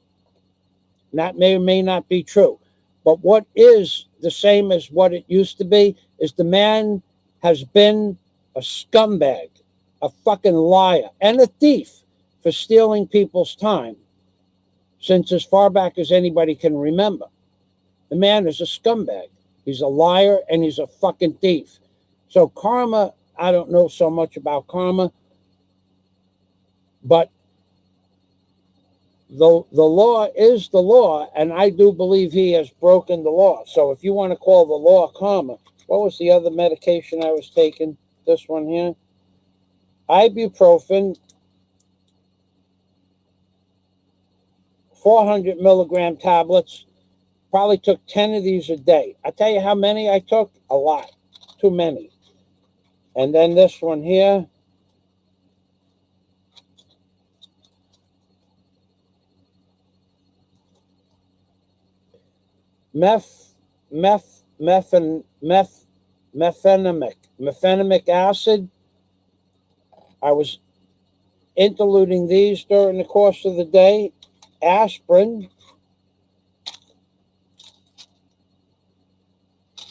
And that may or may not be true. But what is the same as what it used to be is the man has been a scumbag, a fucking liar, and a thief for stealing people's time since as far back as anybody can remember. The man is a scumbag. He's a liar and he's a fucking thief. So karma, I don't know so much about karma, but the law is the law, and I do believe he has broken the law. So if you want to call the law karma, what was the other medication I was taking? This one here. Ibuprofen, 400 milligram tablets. Probably took 10 of these a day. I tell you how many I took? A lot. Too many. And then this one here. meth, mefenamic acid. I was interluding these during the course of the day. Aspirin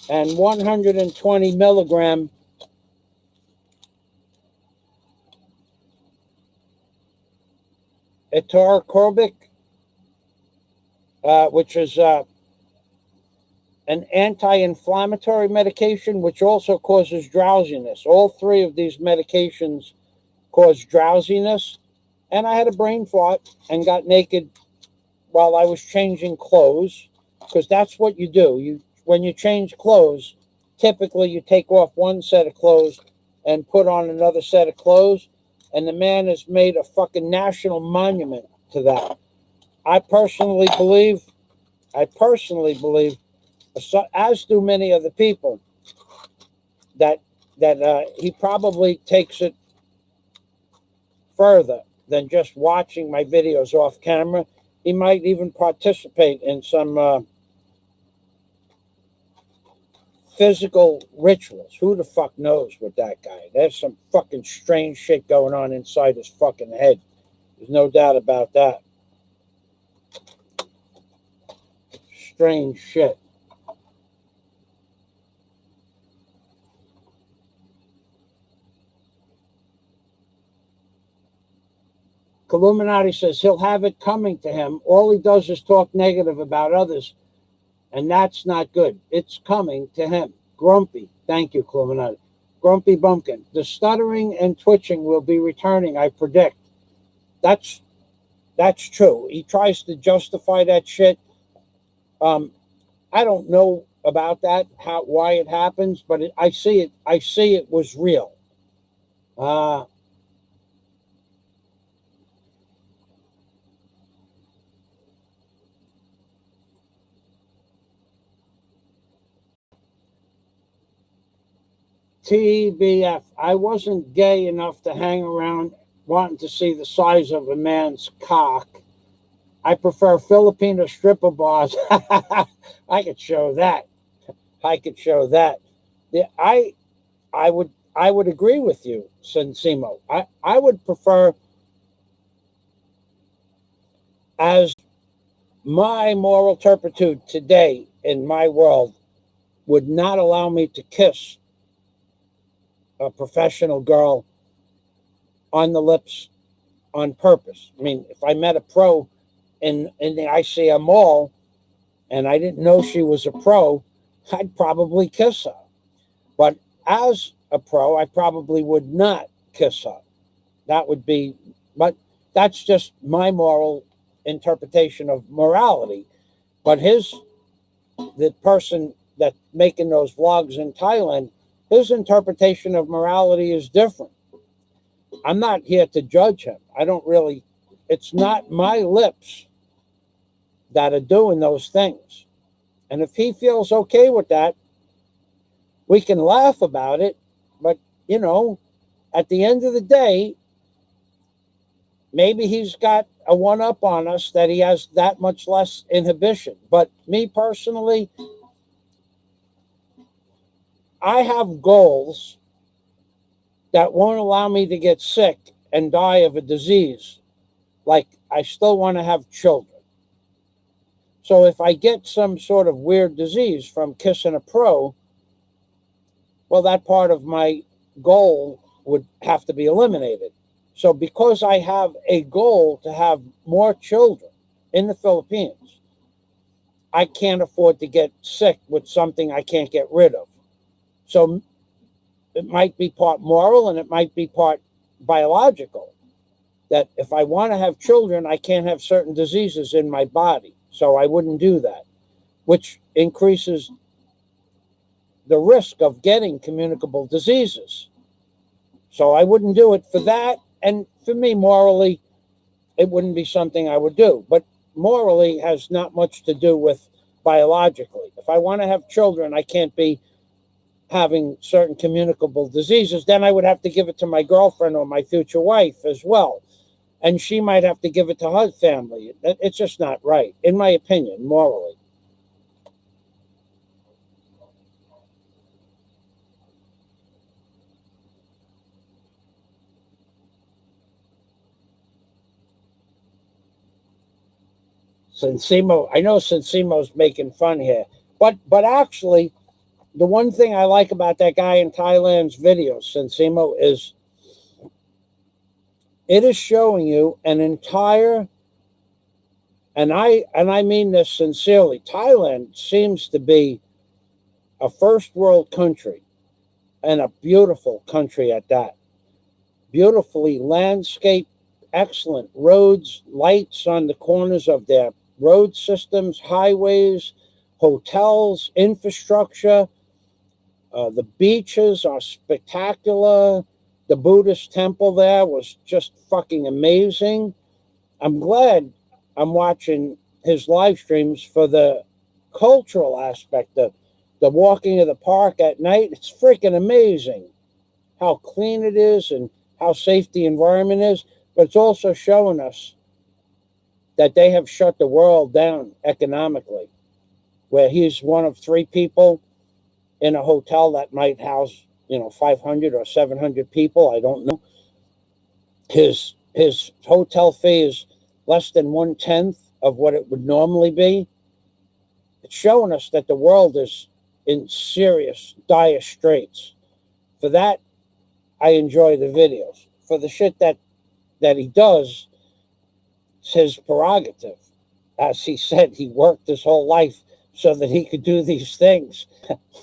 and 120 milligram etoracorbic, which is an anti-inflammatory medication, which also causes drowsiness. All three of these medications cause drowsiness. And I had a brain fart and got naked while I was changing clothes, because that's what you do. When you change clothes, typically you take off one set of clothes and put on another set of clothes, and the man has made a fucking national monument to that. I personally believe, as do many other people, that he probably takes it further than just watching my videos off camera. He might even participate in some physical rituals. Who the fuck knows with that guy? There's some fucking strange shit going on inside his fucking head. There's no doubt about that. Strange shit. Illuminati says he'll have it coming to him. All he does is talk negative about others, and that's not good. It's coming to him. Grumpy. Thank you, Illuminati. Grumpy Bumpkin. The stuttering and twitching will be returning, I predict. That's true. He tries to justify that shit. I don't know about that, why it happens, but I see it was real. TBF. I wasn't gay enough to hang around wanting to see the size of a man's cock. I prefer Filipino stripper bars. I could show that. Yeah, I would agree with you, Sensimo. I would prefer, as my moral turpitude today in my world would not allow me to kiss a professional girl on the lips on purpose. I mean, if I met a pro in the ICM mall and I didn't know she was a pro, I'd probably kiss her. But as a pro, I probably would not kiss her. But that's just my moral interpretation of morality. But the person that making those vlogs in Thailand, his interpretation of morality is different. I'm not here to judge him. It's not my lips that are doing those things. And if he feels okay with that, we can laugh about it. But, at the end of the day, maybe he's got a one-up on us that he has that much less inhibition. But me personally, I have goals that won't allow me to get sick and die of a disease. Like, I still want to have children. So if I get some sort of weird disease from kissing a pro, well, that part of my goal would have to be eliminated. So because I have a goal to have more children in the Philippines, I can't afford to get sick with something I can't get rid of. So it might be part moral and it might be part biological, that if I want to have children, I can't have certain diseases in my body. So I wouldn't do that, which increases the risk of getting communicable diseases. So I wouldn't do it for that. And for me, morally, it wouldn't be something I would do. But morally has not much to do with biologically. If I want to have children, I can't be having certain communicable diseases. Then I would have to give it to my girlfriend or my future wife as well. And she might have to give it to her family. It's just not right, in my opinion, morally. Sensimo, I know Sensimo's making fun here, but actually, the one thing I like about that guy in Thailand's videos, Sensimo, is it is showing you an entire, and I mean this sincerely, Thailand seems to be a first world country, and a beautiful country at that. Beautifully landscaped, excellent roads, lights on the corners of their road systems, highways, hotels, infrastructure. The beaches are spectacular. The Buddhist temple there was just fucking amazing. I'm glad I'm watching his live streams for the cultural aspect of the walking of the park at night. It's freaking amazing how clean it is and how safe the environment is. But it's also showing us that they have shut the world down economically, where he's one of 3 people in a hotel that might house, 500 or 700 people. I don't know. His hotel fee is less than 1/10 of what it would normally be. It's showing us that the world is in serious, dire straits. For that, I enjoy the videos. For the shit that he does, it's his prerogative. As he said, he worked his whole life so that he could do these things.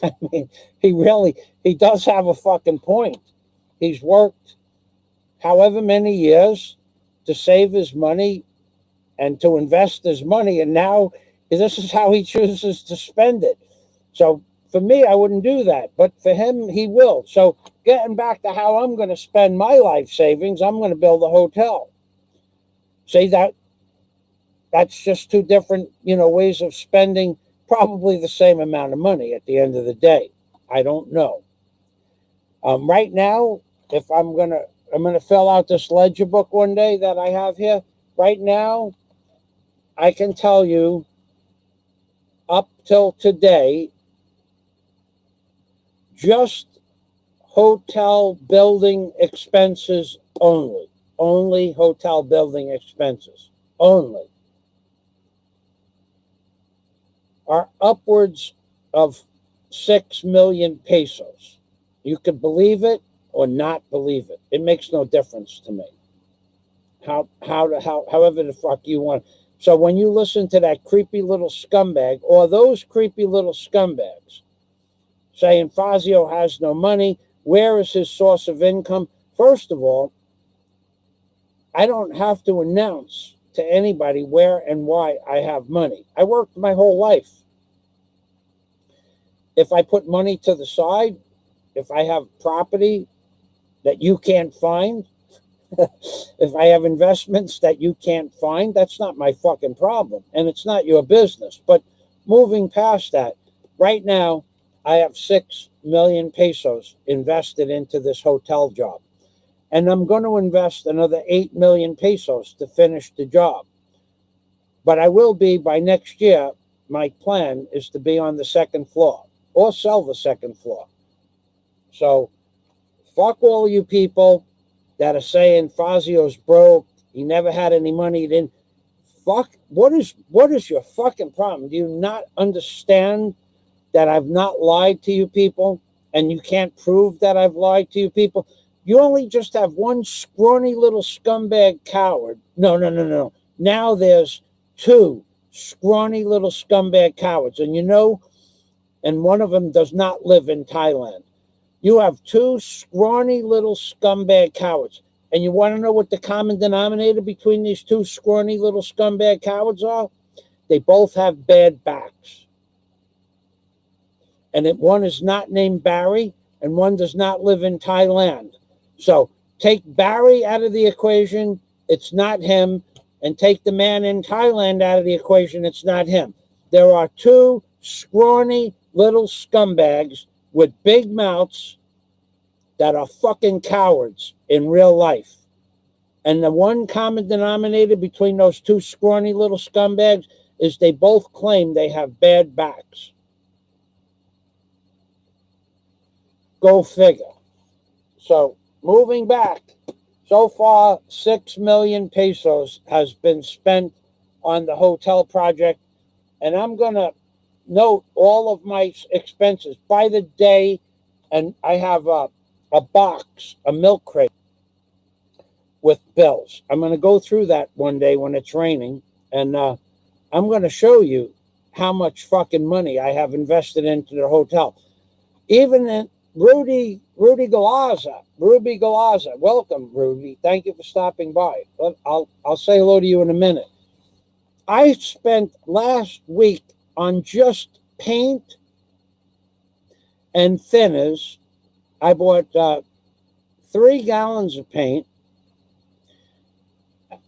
I mean, he does have a fucking point. He's worked however many years to save his money and to invest his money, and now this is how he chooses to spend it. So for me, I wouldn't do that, but for him, he will. So getting back to how I'm going to spend my life savings, I'm going to build a hotel. See, that's just 2 different, ways of spending probably the same amount of money at the end of the day. I don't know. Right now, if I'm gonna fill out this ledger book one day that I have here. Right now, I can tell you, up till today, just hotel building expenses only. Only hotel building expenses only are upwards of 6 million pesos. You could believe it or not believe it. It makes no difference to me. However the fuck you want. So when you listen to that creepy little scumbag, or those creepy little scumbags, saying Fazio has no money, where is his source of income? First of all, I don't have to announce to anybody where and why I have money. I worked my whole life. If I put money to the side, if I have property that you can't find, if I have investments that you can't find, that's not my fucking problem. And it's not your business. But moving past that, right now, I have 6 million pesos invested into this hotel job. And I'm going to invest another 8 million pesos to finish the job. But I will be, by next year, my plan is to be on the 2nd floor or sell the 2nd floor. So, fuck all you people that are saying Fazio's broke, he never had any money, he didn't. Fuck, what is your fucking problem? Do you not understand that I've not lied to you people, and you can't prove that I've lied to you people? You only just have one scrawny little scumbag coward. No. Now there's 2 scrawny little scumbag cowards, and one of them does not live in Thailand. You have 2 scrawny little scumbag cowards. And you want to know what the common denominator between these 2 scrawny little scumbag cowards are? They both have bad backs. And one is not named Barry, and one does not live in Thailand. So take Barry out of the equation, it's not him. And take the man in Thailand out of the equation, it's not him. There are 2 scrawny little scumbags with big mouths that are fucking cowards in real life. And the one common denominator between those 2 scrawny little scumbags is they both claim they have bad backs. Go figure. So, moving back, so far 6 million pesos has been spent on the hotel project, and I'm going to note all of my expenses by the day, and I have a box, a milk crate with bills. I'm going to go through that one day when it's raining, and I'm going to show you how much fucking money I have invested into the hotel. Even in Ruby Galazza, welcome, Ruby. Thank you for stopping by. I'll say hello to you in a minute. I spent last week on just paint and thinners. I bought 3 gallons of paint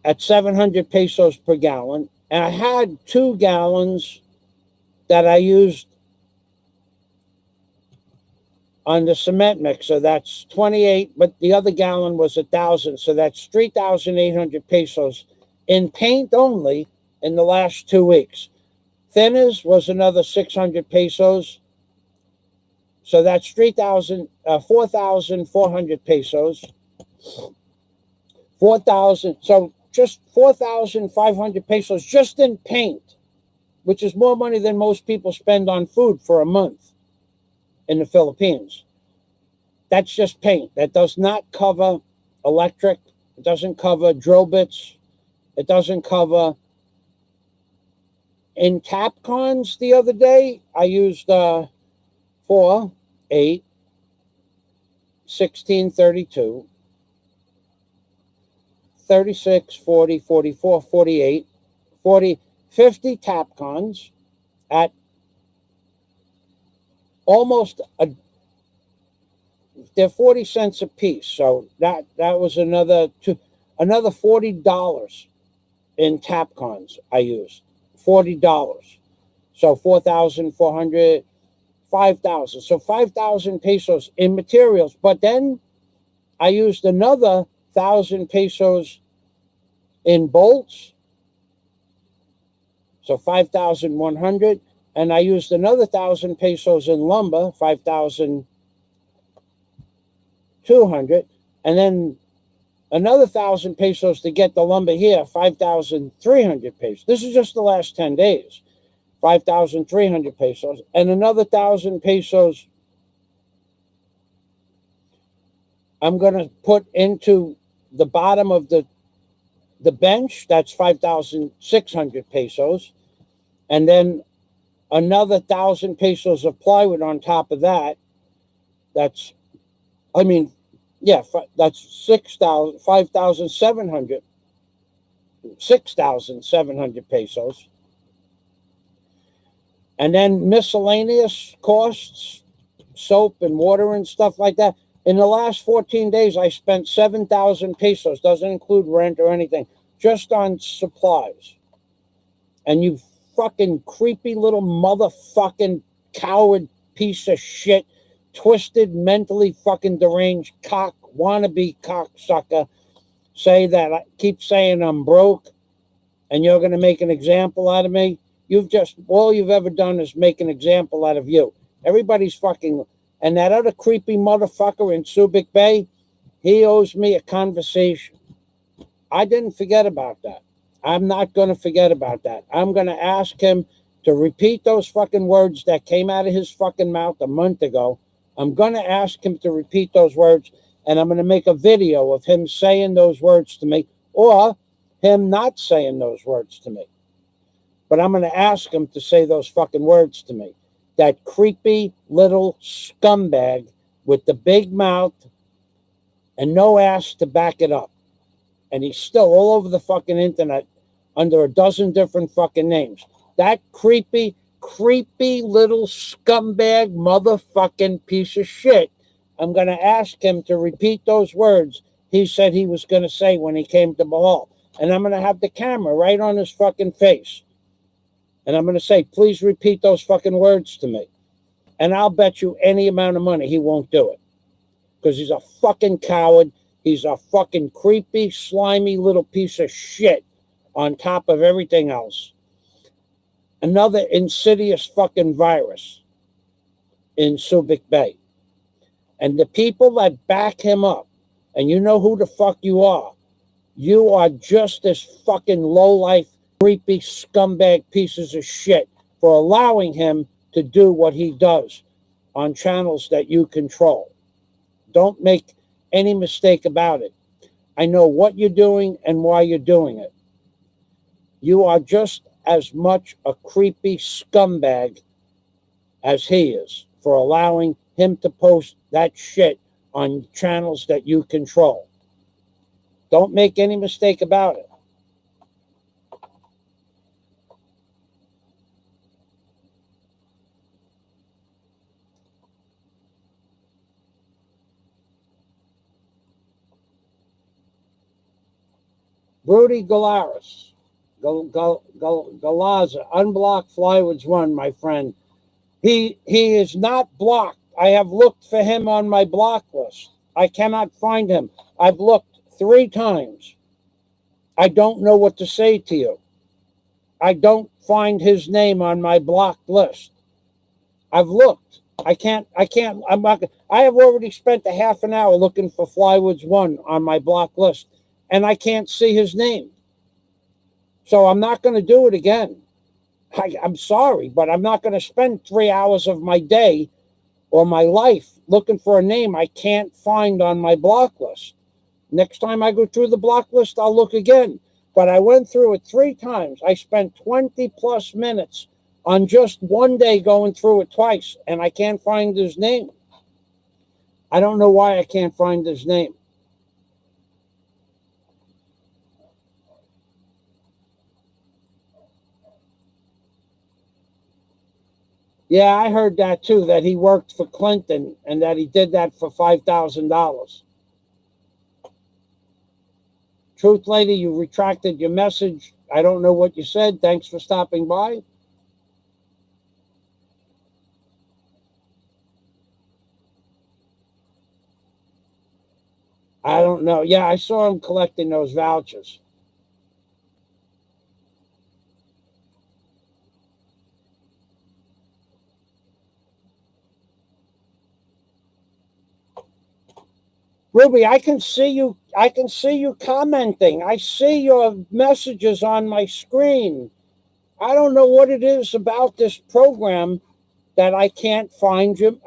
at 700 pesos per gallon, and I had 2 gallons that I used on the cement mixer. That's 28, but the other gallon was 1,000, so that's 3,800 pesos in paint only in the last 2 weeks. Thinners was another 600 pesos, so that's 4,400 pesos. 4,000, so just 4,500 pesos just in paint, which is more money than most people spend on food for a month in the Philippines. That's just paint. That does not cover electric. It doesn't cover drill bits. It doesn't cover... In Capcons the other day, I used 4, 8, 16, 32, 36, 40, 44, 48, 40, 50 Capcons at almost they're 40 cents a piece. So that was another $40 in Capcons I used. $40. So 4,400, 5,000. So 5,000 pesos in materials. But then I used another 1,000 pesos in bolts. So 5,100. And I used another 1,000 pesos in lumber, 5,200. And then another 1,000 pesos to get the lumber here, 5,300 pesos. This is just the last 10 days. 5,300 pesos. And another 1,000 pesos I'm going to put into the bottom of the bench. That's 5,600 pesos. And then another 1,000 pesos of plywood on top of that. That's 6,700 pesos. And then miscellaneous costs, soap and water and stuff like that. In the last 14 days, I spent 7,000 pesos. Doesn't include rent or anything, just on supplies. And you fucking creepy little motherfucking coward piece of shit, twisted, mentally fucking deranged wannabe cocksucker, say that I keep saying I'm broke and you're going to make an example out of me. All you've ever done is make an example out of you. Everybody's fucking, and that other creepy motherfucker in Subic Bay, he owes me a conversation. I didn't forget about that. I'm not going to forget about that. I'm going to ask him to repeat those fucking words that came out of his fucking mouth a month ago. I'm going to ask him to repeat those words, and I'm going to make a video of him saying those words to me, or him not saying those words to me. But I'm going to ask him to say those fucking words to me. That creepy little scumbag with the big mouth and no ass to back it up. And he's still all over the fucking internet under a dozen different fucking names. That creepy little scumbag motherfucking piece of shit. I'm going to ask him to repeat those words he said he was going to say when he came to Bohol. And I'm going to have the camera right on his fucking face. And I'm going to say, please repeat those fucking words to me. And I'll bet you any amount of money he won't do it. Because he's a fucking coward. He's a fucking creepy, slimy little piece of shit on top of everything else. Another insidious fucking virus in Subic Bay. And the people that back him up, and you know who the fuck you are just as fucking lowlife creepy scumbag pieces of shit for allowing him to do what he does on channels that you control. Don't make any mistake about it. I know what you're doing and why you're doing it. You are just as much a creepy scumbag as he is for allowing him to post that shit on channels that you control. Don't make any mistake about it. Rudy Galaris, Galaza, unblock Flywoods One, my friend. He is not blocked. I have looked for him on my block list. I cannot find him. I've looked 3 times. I don't know what to say to you. I don't find his name on my blocked list. I've looked. I'm not, I have already spent a half an hour looking for Flywoods One on my block list, and I can't see his name. So I'm not going to do it again. I'm sorry, but I'm not going to spend 3 hours of my day or my life looking for a name I can't find on my block list. Next time I go through the block list, I'll look again. But I went through it 3 times. I spent 20 plus minutes on just one day going through it twice, and I can't find his name. I don't know why I can't find his name. Yeah, I heard that too, that he worked for Clinton and that he did that for $5,000. Truth Lady, you retracted your message. I don't know what you said. Thanks for stopping by. I don't know. Yeah, I saw him collecting those vouchers. Ruby, I can see you. I can see you commenting. I see your messages on my screen. I don't know what it is about this program that I can't find you.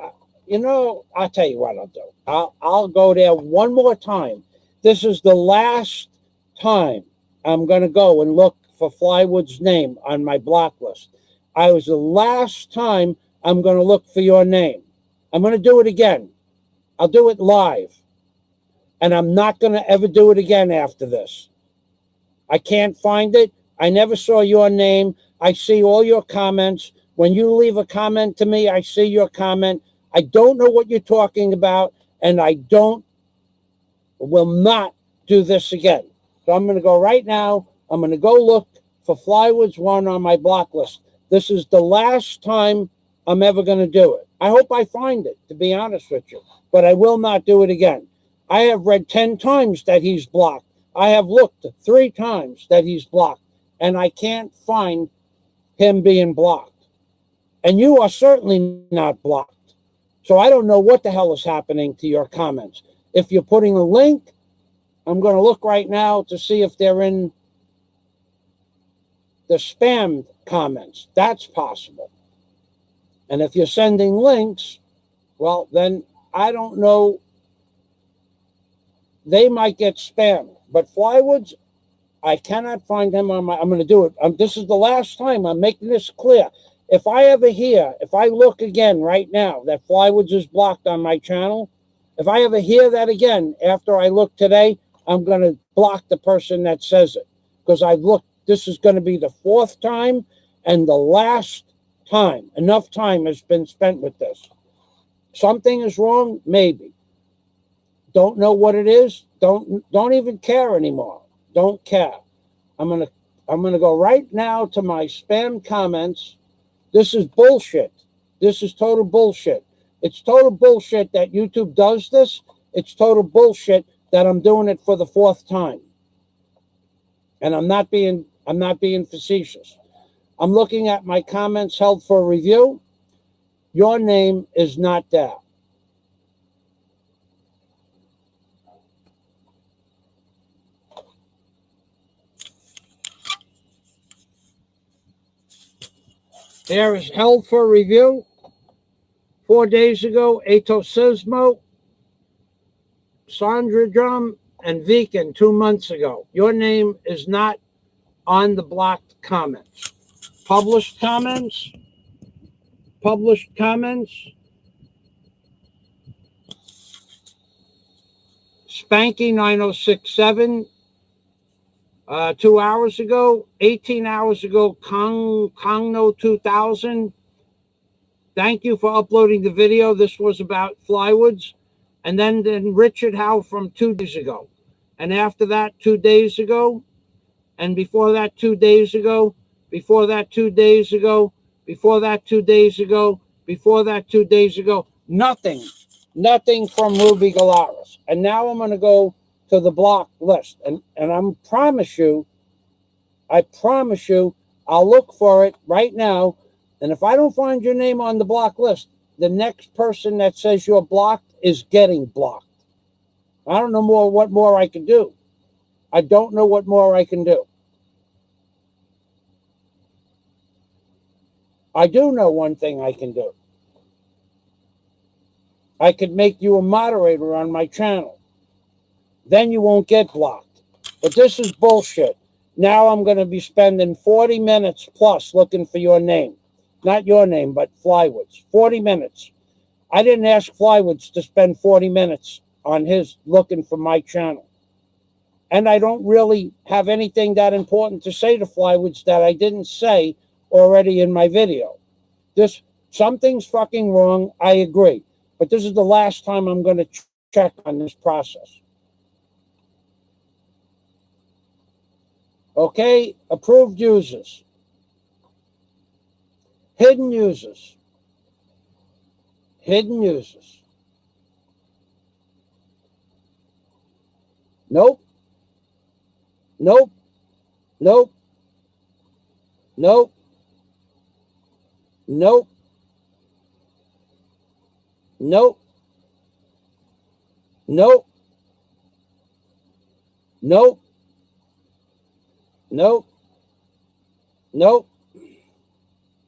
You know, I'll tell you what I'll do. I'll go there one more time. This is the last time I'm going to go and look for Flywood's name on my block list. I was the last time I'm going to look for your name. I'm going to do it again. I'll do it live. And I'm not going to ever do it again after this. I can't find it. I never saw your name. I see all your comments. When you leave a comment to me, I see your comment. I don't know what you're talking about, and I will not do this again. So I'm going to go right now. I'm going to go look for Flywoods One on my block list. This is the last time I'm ever going to do it. I hope I find it, to be honest with you, but I will not do it again. I have read 10 times that he's blocked. I have looked 3 times that he's blocked, and I can't find him being blocked. And you are certainly not blocked. So I don't know what the hell is happening to your comments. If you're putting a link, I'm going to look right now to see if they're in the spam comments. That's possible. And if you're sending links, well, then I don't know. They might get spammed. But Flywoods, I cannot find him on my. I'm going to do it. This is the last time. I'm making this clear. If I ever hear, if I look again right now that Flywoods is blocked on my channel, if I ever hear that again after I look today, I'm going to block the person that says it. Because I've looked, this is going to be the 4th time and the last time. Enough time has been spent with this. Something is wrong? Maybe. Don't know what it is? Don't even care anymore. Don't care. I'm gonna go right now to my spam comments. This is bullshit. This is total bullshit. It's total bullshit that YouTube does this. It's total bullshit that I'm doing it for the 4th time. And I'm not being facetious. I'm looking at my comments held for review. Your name is not there. There is held for review. 4 days ago, Atosismo, Sandra Drum, and Viken 2 months ago. Your name is not on the blocked comments. Published comments. Published comments. Spanky 9067, 2 hours ago. 18 hours ago, Kongno 2000. Thank you for uploading the video. This was about flywoods. And then Richard Howe from 2 days ago. And after that, 2 days ago. And before that, 2 days ago. Before that, 2 days ago. Before that, 2 days ago. Before that, 2 days ago. Nothing. Nothing from Ruby Galaris. And now I'm going to go to the block list. And I promise you, I'll look for it right now. And if I don't find your name on the block list, the next person that says you're blocked is getting blocked. I don't know what more I can do. I don't know what more I can do. I do know one thing I can do. I could make you a moderator on my channel. Then you won't get blocked. But this is bullshit. Now I'm going to be spending 40 minutes plus looking for your name. Not your name, but Flywoods. 40 minutes. I didn't ask Flywoods to spend 40 minutes on his looking for my channel. And I don't really have anything that important to say to Flywoods that I didn't say already in my video. Something's fucking wrong, I agree. But this is the last time I'm going to check on this process. Okay, approved users. Hidden users. Hidden users. Nope. Nope. Nope. Nope. Nope. Nope. Nope. Nope. Nope. Nope.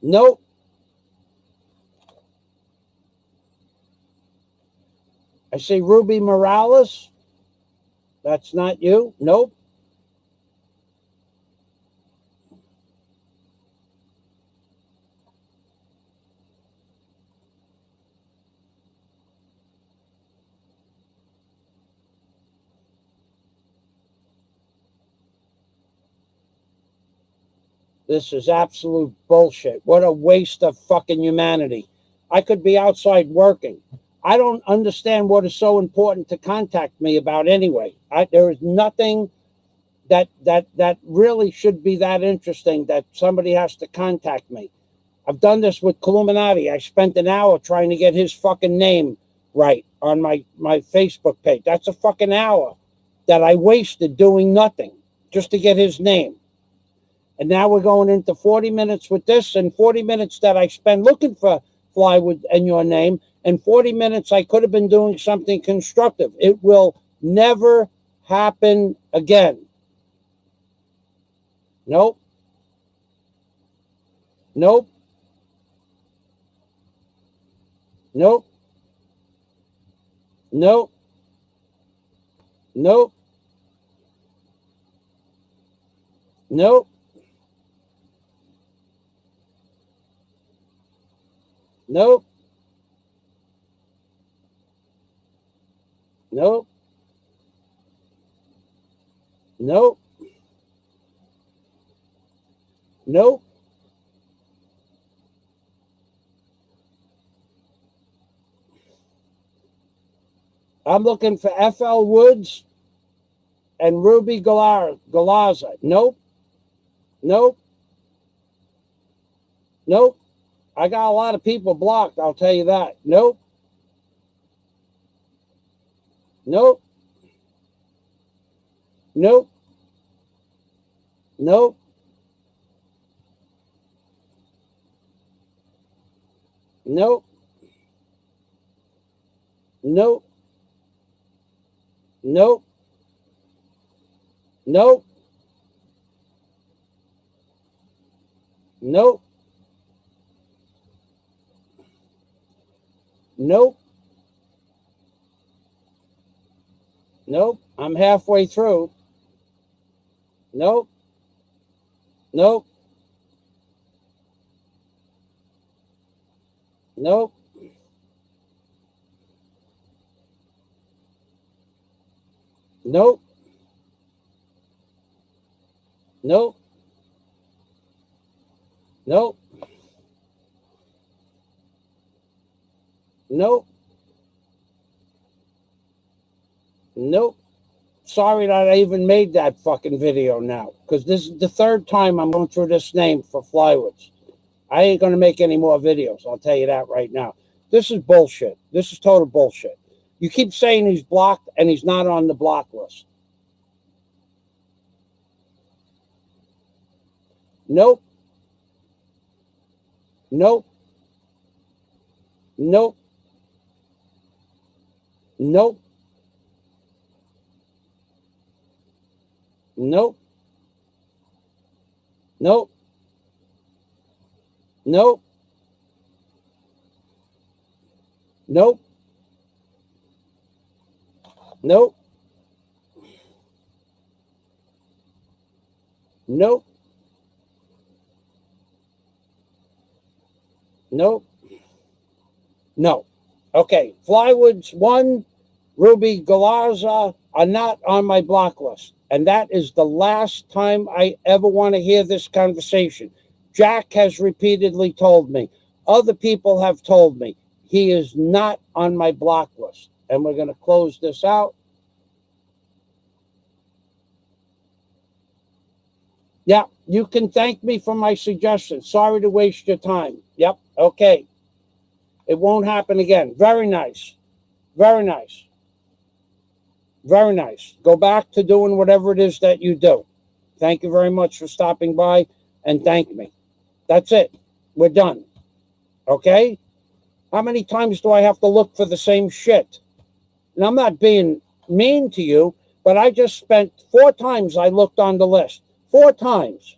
Nope. I see Ruby Morales. That's not you. Nope. This is absolute bullshit. What a waste of fucking humanity. I could be outside working. I don't understand what is so important to contact me about anyway. There is nothing that really should be that interesting that somebody has to contact me. I've done this with Illuminati. I spent an hour trying to get his fucking name right on my Facebook page. That's a fucking hour that I wasted doing nothing just to get his name. And now we're going into 40 minutes with this and 40 minutes that I spend looking for Flywood and your name, and 40 minutes I could have been doing something constructive. It will never happen again. Nope. Nope. Nope. Nope. Nope. Nope. Nope. Nope. Nope. Nope. I'm looking for FL Woods and Ruby Galaza. Nope. Nope. Nope. I got a lot of people blocked, I'll tell you that. Nope. Nope. Nope. Nope. Nope. Nope. Nope. Nope. Nope. Nope. Nope. I'm halfway through. Nope. Nope. Nope. Nope. Nope. Nope. Nope. Nope. Sorry that I even made that fucking video now, because this is the third time I'm going through this name for Flywoods. I ain't going to make any more videos. I'll tell you that right now. This is bullshit. This is total bullshit. You keep saying he's blocked and he's not on the block list. Nope. Nope. Nope. Nope. Nope. Nope. Nope. Nope. Nope. Nope. Nope. No. Okay. Flywoods 1, Ruby Galarza are not on my block list. And that is the last time I ever want to hear this conversation. Jack has repeatedly told me. Other people have told me. He is not on my block list. And we're going to close this out. Yeah, you can thank me for my suggestion. Sorry to waste your time. Yep, okay. It won't happen again. Very nice. Very nice. Very nice. Go back to doing whatever it is that you do. Thank you very much for stopping by and thank me. That's it. We're done. Okay? How many times do I have to look for the same shit? And I'm not being mean to you, but I just spent 4 times I looked on the list. 4 times.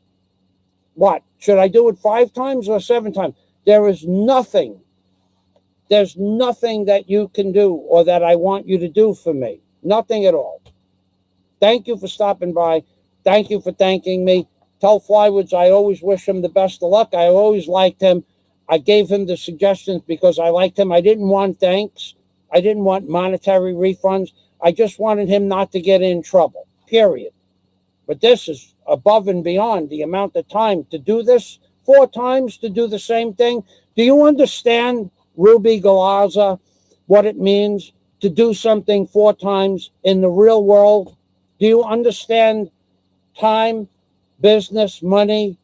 What? Should I do it 5 times or 7 times? There is nothing. There's nothing that you can do or that I want you to do for me. Nothing at all. Thank you for stopping by. Thank you for thanking me. Tell Flywoods I always wish him the best of luck. I always liked him. I gave him the suggestions because I liked him. I didn't want thanks. I didn't want monetary refunds. I just wanted him not to get in trouble, period. But this is above and beyond the amount of time to do this 4 times, to do the same thing. Do you understand, Ruby Galarza, what it means to do something 4 times in the real world? Do you understand time, business, money,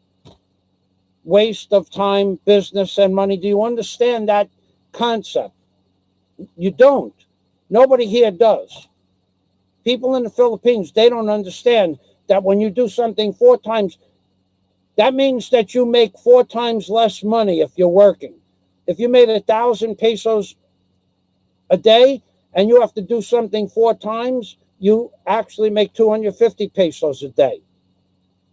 waste of time, business, and money? Do you understand that concept? You don't. Nobody here does. People in the Philippines, they don't understand that when you do something 4 times, that means that you make 4 times less money if you're working. If you made 1,000 pesos a day and you have to do something 4 times, you actually make 250 pesos a day.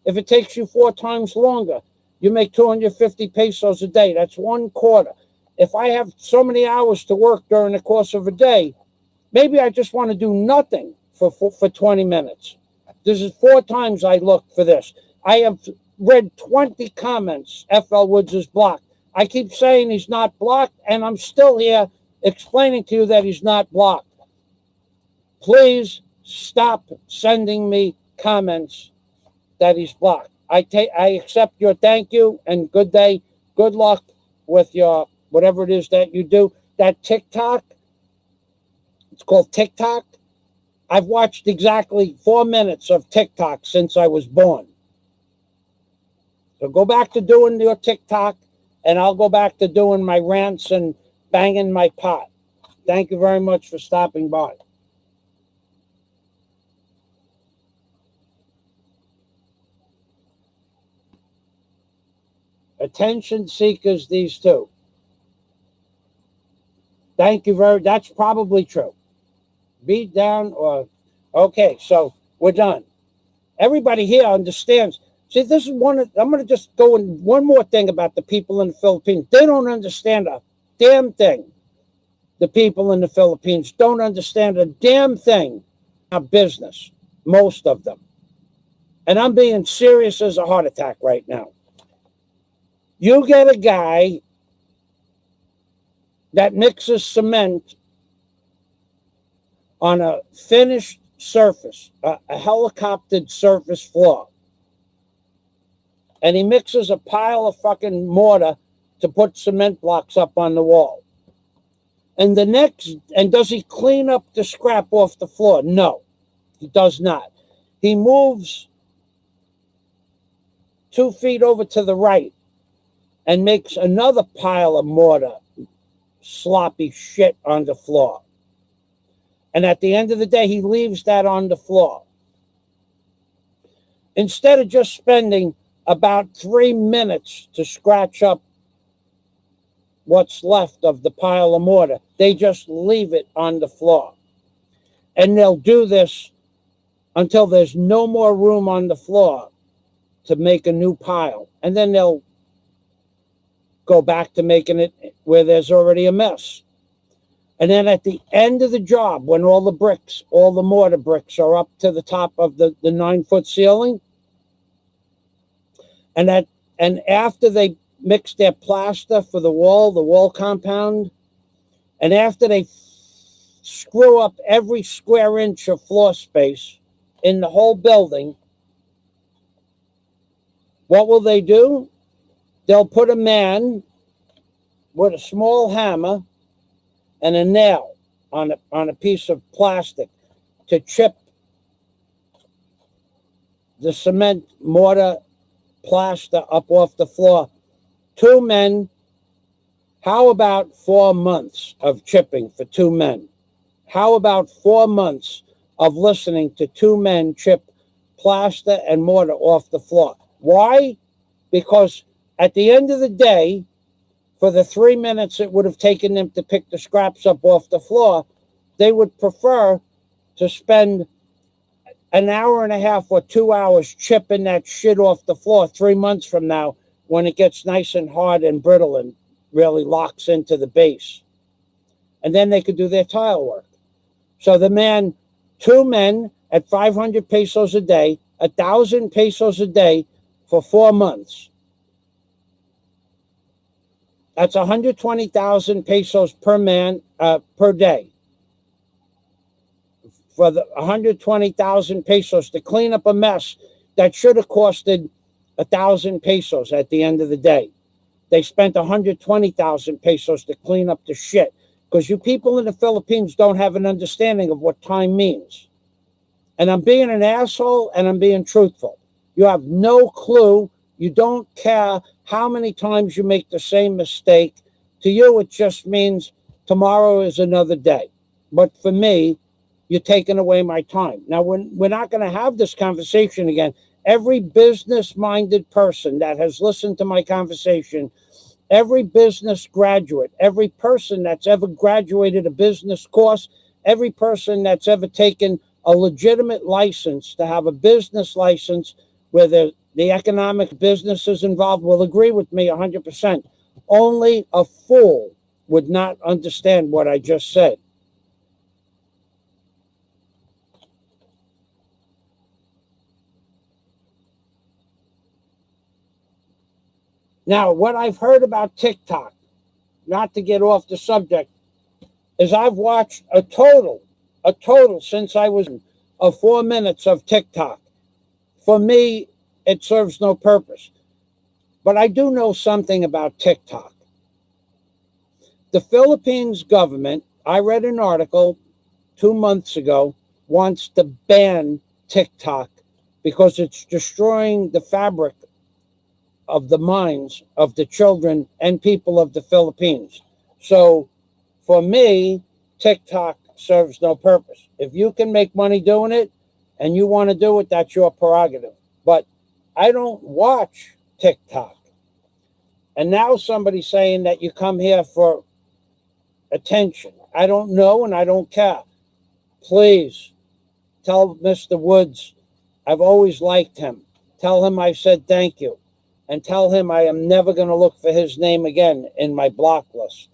If it takes you 4 times longer, you make 250 pesos a day. That's 1/4. If I have so many hours to work during the course of a day, maybe I just want to do nothing for 20 minutes. This is 4 times I looked for this. I have read 20 comments. FL Woods is blocked. I keep saying he's not blocked, and I'm still here explaining to you that he's not blocked. Please stop sending me comments that he's blocked. I accept your thank you and good day. Good luck with your whatever it is that you do. That TikTok, it's called TikTok. I've watched exactly 4 minutes of TikTok since I was born. So go back to doing your TikTok, and I'll go back to doing my rants and banging my pot. Thank you very much for stopping by. Attention seekers, these two. Thank you very much. That's probably true. Beat down or... Okay, so we're done. Everybody here understands. See, this is one of... I'm going to just go in one more thing about the people in the Philippines. They don't understand a damn thing. the people in the Philippines don't understand a damn thing about business, most of them. And I'm being serious as a heart attack right now. You get a guy that mixes cement on a finished surface, a helicoptered surface floor. And he mixes a pile of fucking mortar to put cement blocks up on the wall. And does he clean up the scrap off the floor? No, he does not. He moves 2 feet over to the right and makes another pile of mortar, sloppy shit on the floor. And at the end of the day, he leaves that on the floor. Instead of just spending about 3 minutes to scratch up what's left of the pile of mortar, they just leave it on the floor. And they'll do this until there's no more room on the floor to make a new pile. And then they'll go back to making it where there's already a mess. And then at the end of the job, when all the mortar bricks are up to the top of the 9-foot ceiling, and after they mix their plaster for the wall compound, and after they screw up every square inch of floor space in the whole building, what will they do? They'll put a man with a small hammer and a nail on a piece of plastic to chip the cement mortar plaster up off the floor. 2 men. How about 4 months of chipping for 2 men? How about 4 months of listening to 2 men chip plaster and mortar off the floor? Why? Because at the end of the day, for the 3 minutes it would have taken them to pick the scraps up off the floor, they would prefer to spend an hour and a half or 2 hours chipping that shit off the floor 3 months from now when it gets nice and hard and brittle and really locks into the base. And then they could do their tile work. So the man, 2 men at 500 pesos a day, 1,000 pesos a day for 4 months. That's 120,000 pesos per man per day. For the 120,000 pesos to clean up a mess that should have costed 1,000 pesos at the end of the day. They spent 120,000 pesos to clean up the shit. Because you people in the Philippines don't have an understanding of what time means. And I'm being an asshole and I'm being truthful. You have no clue. You don't care how many times you make the same mistake. To you, it just means tomorrow is another day. But for me, you're taking away my time. Now, we're not going to have this conversation again. Every business-minded person that has listened to my conversation, every business graduate, every person that's ever graduated a business course, every person that's ever taken a legitimate license to have a business license where the economic businesses involved will agree with me 100%. Only a fool would not understand what I just said. Now, what I've heard about TikTok, not to get off the subject, is I've watched a total since I was of 4 minutes of TikTok. For me, it serves no purpose. But I do know something about TikTok. The Philippines government, I read an article 2 months ago, wants to ban TikTok because it's destroying the fabric of the minds of the children and people of the Philippines. So for me, TikTok serves no purpose. If you can make money doing it and you want to do it, that's your prerogative. But I don't watch TikTok. And now somebody's saying that you come here for attention. I don't know and I don't care. Please tell Mr. Woods I've always liked him. Tell him I said thank you. And tell him I am never going to look for his name again in my block list.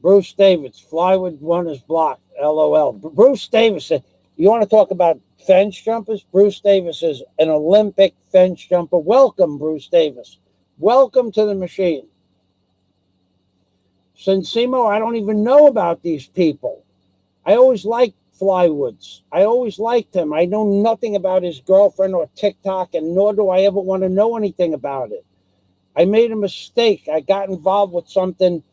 Bruce Davis, Flywood one is blocked. LOL. Bruce Davis said, you want to talk about fence jumpers? Bruce Davis is an Olympic fence jumper. Welcome, Bruce Davis. Welcome to the machine. Sensimo, I don't even know about these people. I always liked Flywoods. I always liked him. I know nothing about his girlfriend or TikTok, and nor do I ever want to know anything about it. I made a mistake. I got involved with something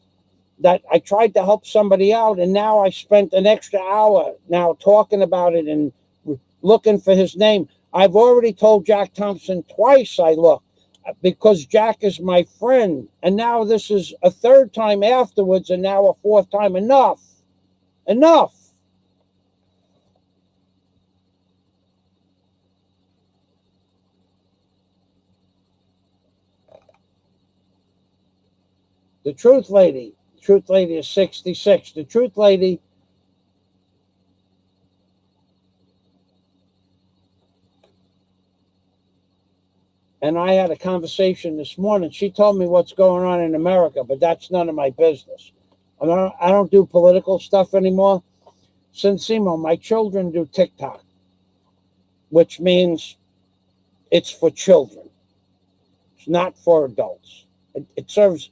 that I tried to help somebody out, and now I spent an extra hour now talking about it and looking for his name. I've already told Jack Thompson twice I looked because Jack is my friend, and now this is a third time afterwards, and now a fourth time. Enough. Enough. The Truth Lady is 66. The Truth Lady and I had a conversation this morning. She told me what's going on in America, but that's none of my business. I don't do political stuff anymore. Sensimo, my children do TikTok, which means it's for children. It's not for adults. It serves.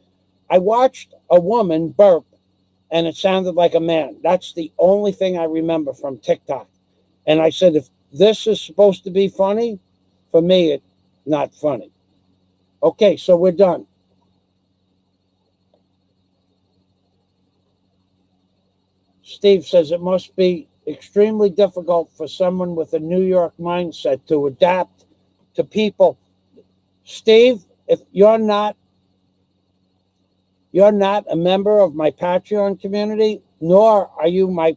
I watched a woman burp, and it sounded like a man. That's the only thing I remember from TikTok. And I said, if this is supposed to be funny, for me, it's not funny. Okay, so we're done. Steve says it must be extremely difficult for someone with a New York mindset to adapt to people. Steve, if you're not a member of my Patreon community, nor are you my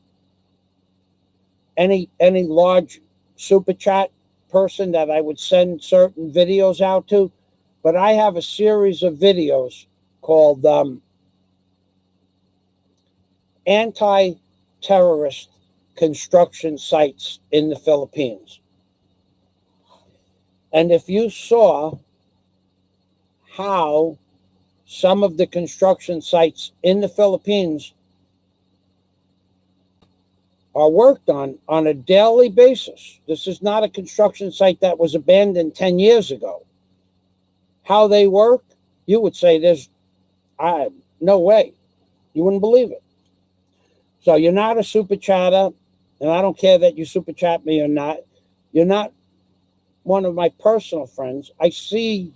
any large super chat person that I would send certain videos out to, but I have a series of videos called Anti-Terrorist Construction Sites in the Philippines. And if you saw how some of the construction sites in the Philippines are worked on a daily basis. This is not a construction site that was abandoned 10 years ago. How they work, you would say there's no way. You wouldn't believe it. So you're not a super chatter, and I don't care that you super chat me or not. You're not one of my personal friends. I see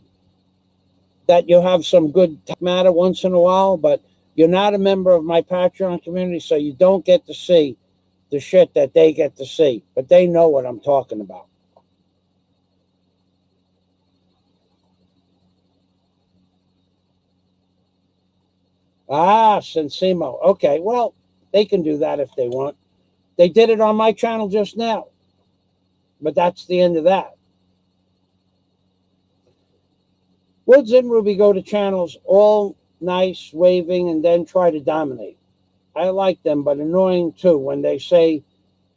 that you have some good matter once in a while, but you're not a member of my Patreon community, so you don't get to see the shit that they get to see. But they know what I'm talking about. Sensimo. Okay, well, they can do that if they want. They did it on my channel just now. But that's the end of that. Woods and Ruby go to channels all nice, waving, and then try to dominate. I like them, but annoying too when they say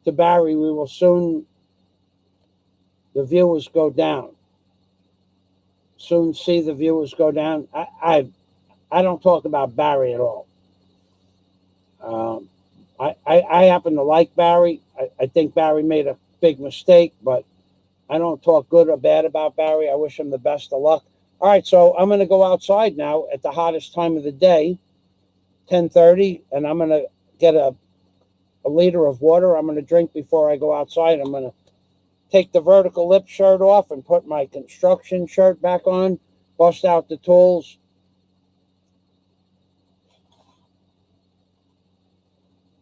to Barry, we will soon, the viewers go down. Soon see the viewers go down. I don't talk about Barry at all. I happen to like Barry. I think Barry made a big mistake, but I don't talk good or bad about Barry. I wish him the best of luck. All right, so I'm going to go outside now at the hottest time of the day, 10:30, and I'm going to get a liter of water. I'm going to drink before I go outside. I'm going to take the vertical lip shirt off and put my construction shirt back on, bust out the tools.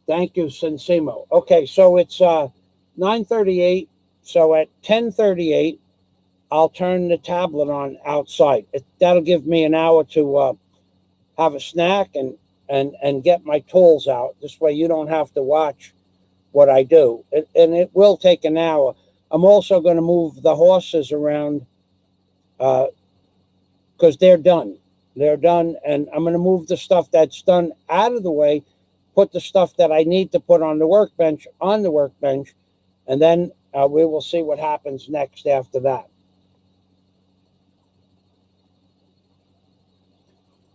Thank you, Sensimo. Okay, so it's 9:38. So at 10:38, I'll turn the tablet on outside. That'll give me an hour to have a snack and get my tools out. This way you don't have to watch what I do. And it will take an hour. I'm also going to move the horses around because they're done. They're done, and I'm going to move the stuff that's done out of the way, put the stuff that I need to put on the workbench, and then we will see what happens next after that.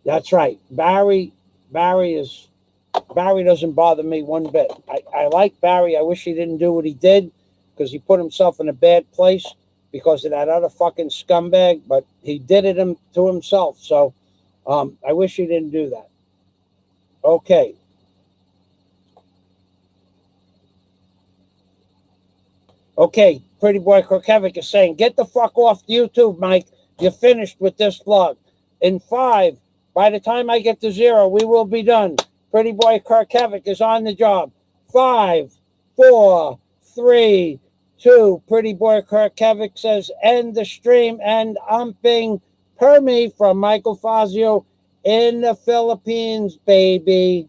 That's right. Barry is Barry doesn't bother me one bit. I like Barry. I wish he didn't do what he did because he put himself in a bad place because of that other fucking scumbag, but he did it to himself. So I wish he didn't do that. Okay. Okay, Pretty Boy Korkevic is saying, get the fuck off YouTube, Mike. You're finished with this vlog. In 5, by the time I get to 0, we will be done. Pretty Boy Korkevic is on the job. 5, 4, 3, 2. Pretty Boy Korkevic says, end the stream, and umping per me from Michael Fazio in the Philippines, baby.